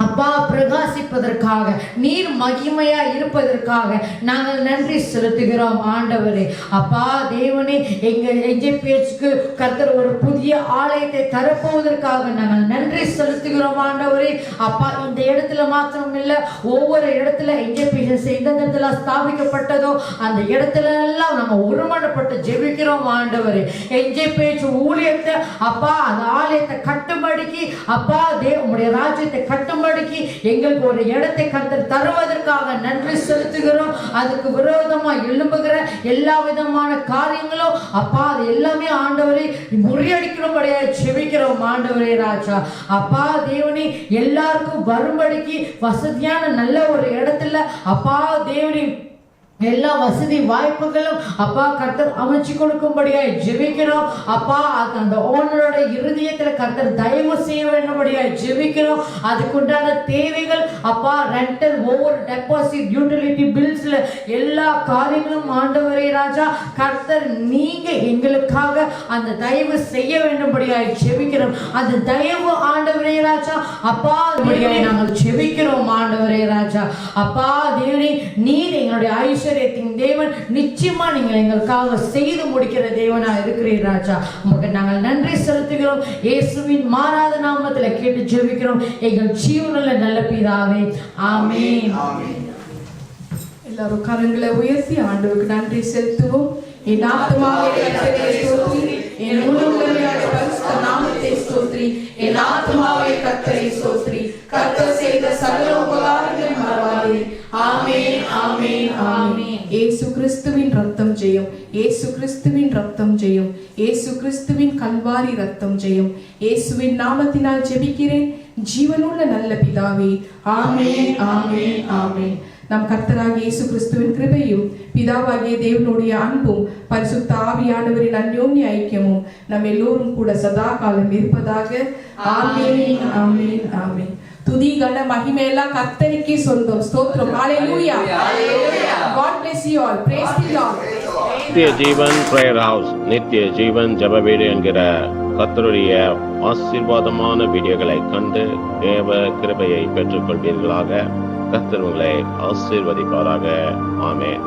அப்பா பிரகாசிப்பதற்காக நீர் மகிமையா இருப்பதற்காக நாங்கள் நன்றி செலுத்துகிறோம் ஆண்டவரே. அப்பா தேவனே எங்க NJPHக்கு கர்த்தர் ஒரு புதிய ஆலயத்தை தரப்போவதற்காக நாங்கள் நன்றி செலுத்துகிறோம் ஆண்டவரே. அப்பா இந்த இடத்துல மாத்திரம் இல்ல ஒவ்வொரு இடத்துல NJPH எந்த இடத்துல ஸ்தாபிக்கப்பட்டதோ அந்த இடத்துல எல்லாம் நாங்க ஒருமனப்பட்டு ஜெபிக்கிறோம் ஆண்டவரே. NJPH ஊழியத்தை அப்பா அந்த ஆலயத்தை கட்டும்படிக்கு அப்பா உம்முடைய ராஜ்யத்தை கட்டும்படிக்கு எங்களுக்கு ஒரு இடத்தை கர்த்தர் தருவதற்காக நன்றி செலுத்துகிறோம். அதுக்கு விரோதமா எழும்புகிற எல்லா விதமான காரியங்களும் அப்பா அது எல்லாமே ஆண்டவரே முறியடிக்கிறபடியா ஜெபிக்கிறோம் ஆண்டவரே ராஜா. அப்பா தேவனே எல்லாருக்கும் வரும்படிக்கு வசதியான நல்ல ஒரு இடத்துல அப்பா தேவனே எல்லா வசதி வாய்ப்புகளும் அப்பா கர்த்தர் அமைச்சு கொடுக்கும்படியாய் ஜெபிக்கிறோம். அப்பா அந்த ஓனரோட இருதயத்துல கர்த்தர் தயவு செய்ய வேண்டும்படியாய் ஜெபிக்கிறோம். அதுக்குண்டான தேவைகள் அப்பா ரெண்டல் ஒவ்வொரு டெபாசிட் யூட்டிலிட்டி பில்ஸ்ல எல்லா காரியங்களும் ஆண்டவரே ராஜா கர்த்தர் நீங்க எங்களுக்காக அந்த தயவு செய்ய வேண்டும்படியாய் ஜெபிக்கிறோம். அந்த தயவு ஆண்டவரே ராஜா அப்பா நாங்கள் ஜெபிக்கிறோம் ஆண்டவரே ராஜா. அப்பா தேவனே நீர் எங்களுடைய ஐஸ்வர்யத்தின் தேவன் நிச்சயமா நீங்கள் எங்களுக்காக செய்து முடிக்கிற தேவனா இருக்கிறீர் ராஜா. உங்களுக்கு நாங்கள் நன்றி செலுத்துகிறோம். இயேசுவின் மாறாத நாமத்தில் கேட்டு ஜெபிக்கிறோம் எங்கள் ஜீவனுள்ள நல்ல பிதாவே ஆமென். எல்லாரும் கரங்களை உயர்த்தி ஆண்டவருக்கு நன்றி செலுத்துவோம். என் ஆத்துமாவே கர்த்தரை ஸ்தோத்திரி, என் முழு உள்ளமையோட பரிசுத்த நாமத்தை ஸ்தோத்திரி. என் ஆத்துமாவே கர்த்தரை ஸ்தோத்திரி, கர்த்தர் செய்த சகல உபகாரங்களை மறவாதே. ஆமென் ஆமென் ஆமென். இயேசு கிறிஸ்துவின் ரத்தம் ஜெயம், இயேசு கிறிஸ்துவின் ரத்தம் ஜெயம், இயேசு கிறிஸ்துவின் கல்வாரி ரத்தம் ஜெயம். இயேசுவின் நாமத்தினால் ஜெபிக்கிறேன் ஜீவனுள்ள நல்ல பிதாவே ஆமென் ஆமென் ஆமென். நம் கர்த்தராகிய இயேசு கிறிஸ்துவின் கிருபையும் பிதாவாகிய தேவனுடைய அன்பும் பரிசுத்த ஆவியானவரின் அந்யோன்ய ஐக்கியமும் நம் எல்லோரும் கூட சதா காலம் இருப்பதாக. ஆமென் ஆமென் ஆமென். துதி கன மகிமை எல்லாம் கர்த்தருக்கே சொந்தம். ஸ்தோத்திரம். ஹalleluya. God bless you all. Praise the Lord. நித்திய ஜீவன் பிரேயர் ஹவுஸ், நித்திய ஜீவன் ஜெப வீடு என்கிற கர்த்தருடைய ஆசீர்வாதமான வீடியோகளை கண்டு தேவ கிருபையை பெற்றுக் கொள்வீர்களாக. கர்த்தர் உங்களை ஆசீர்வதிப்பாராக. ஆமென்.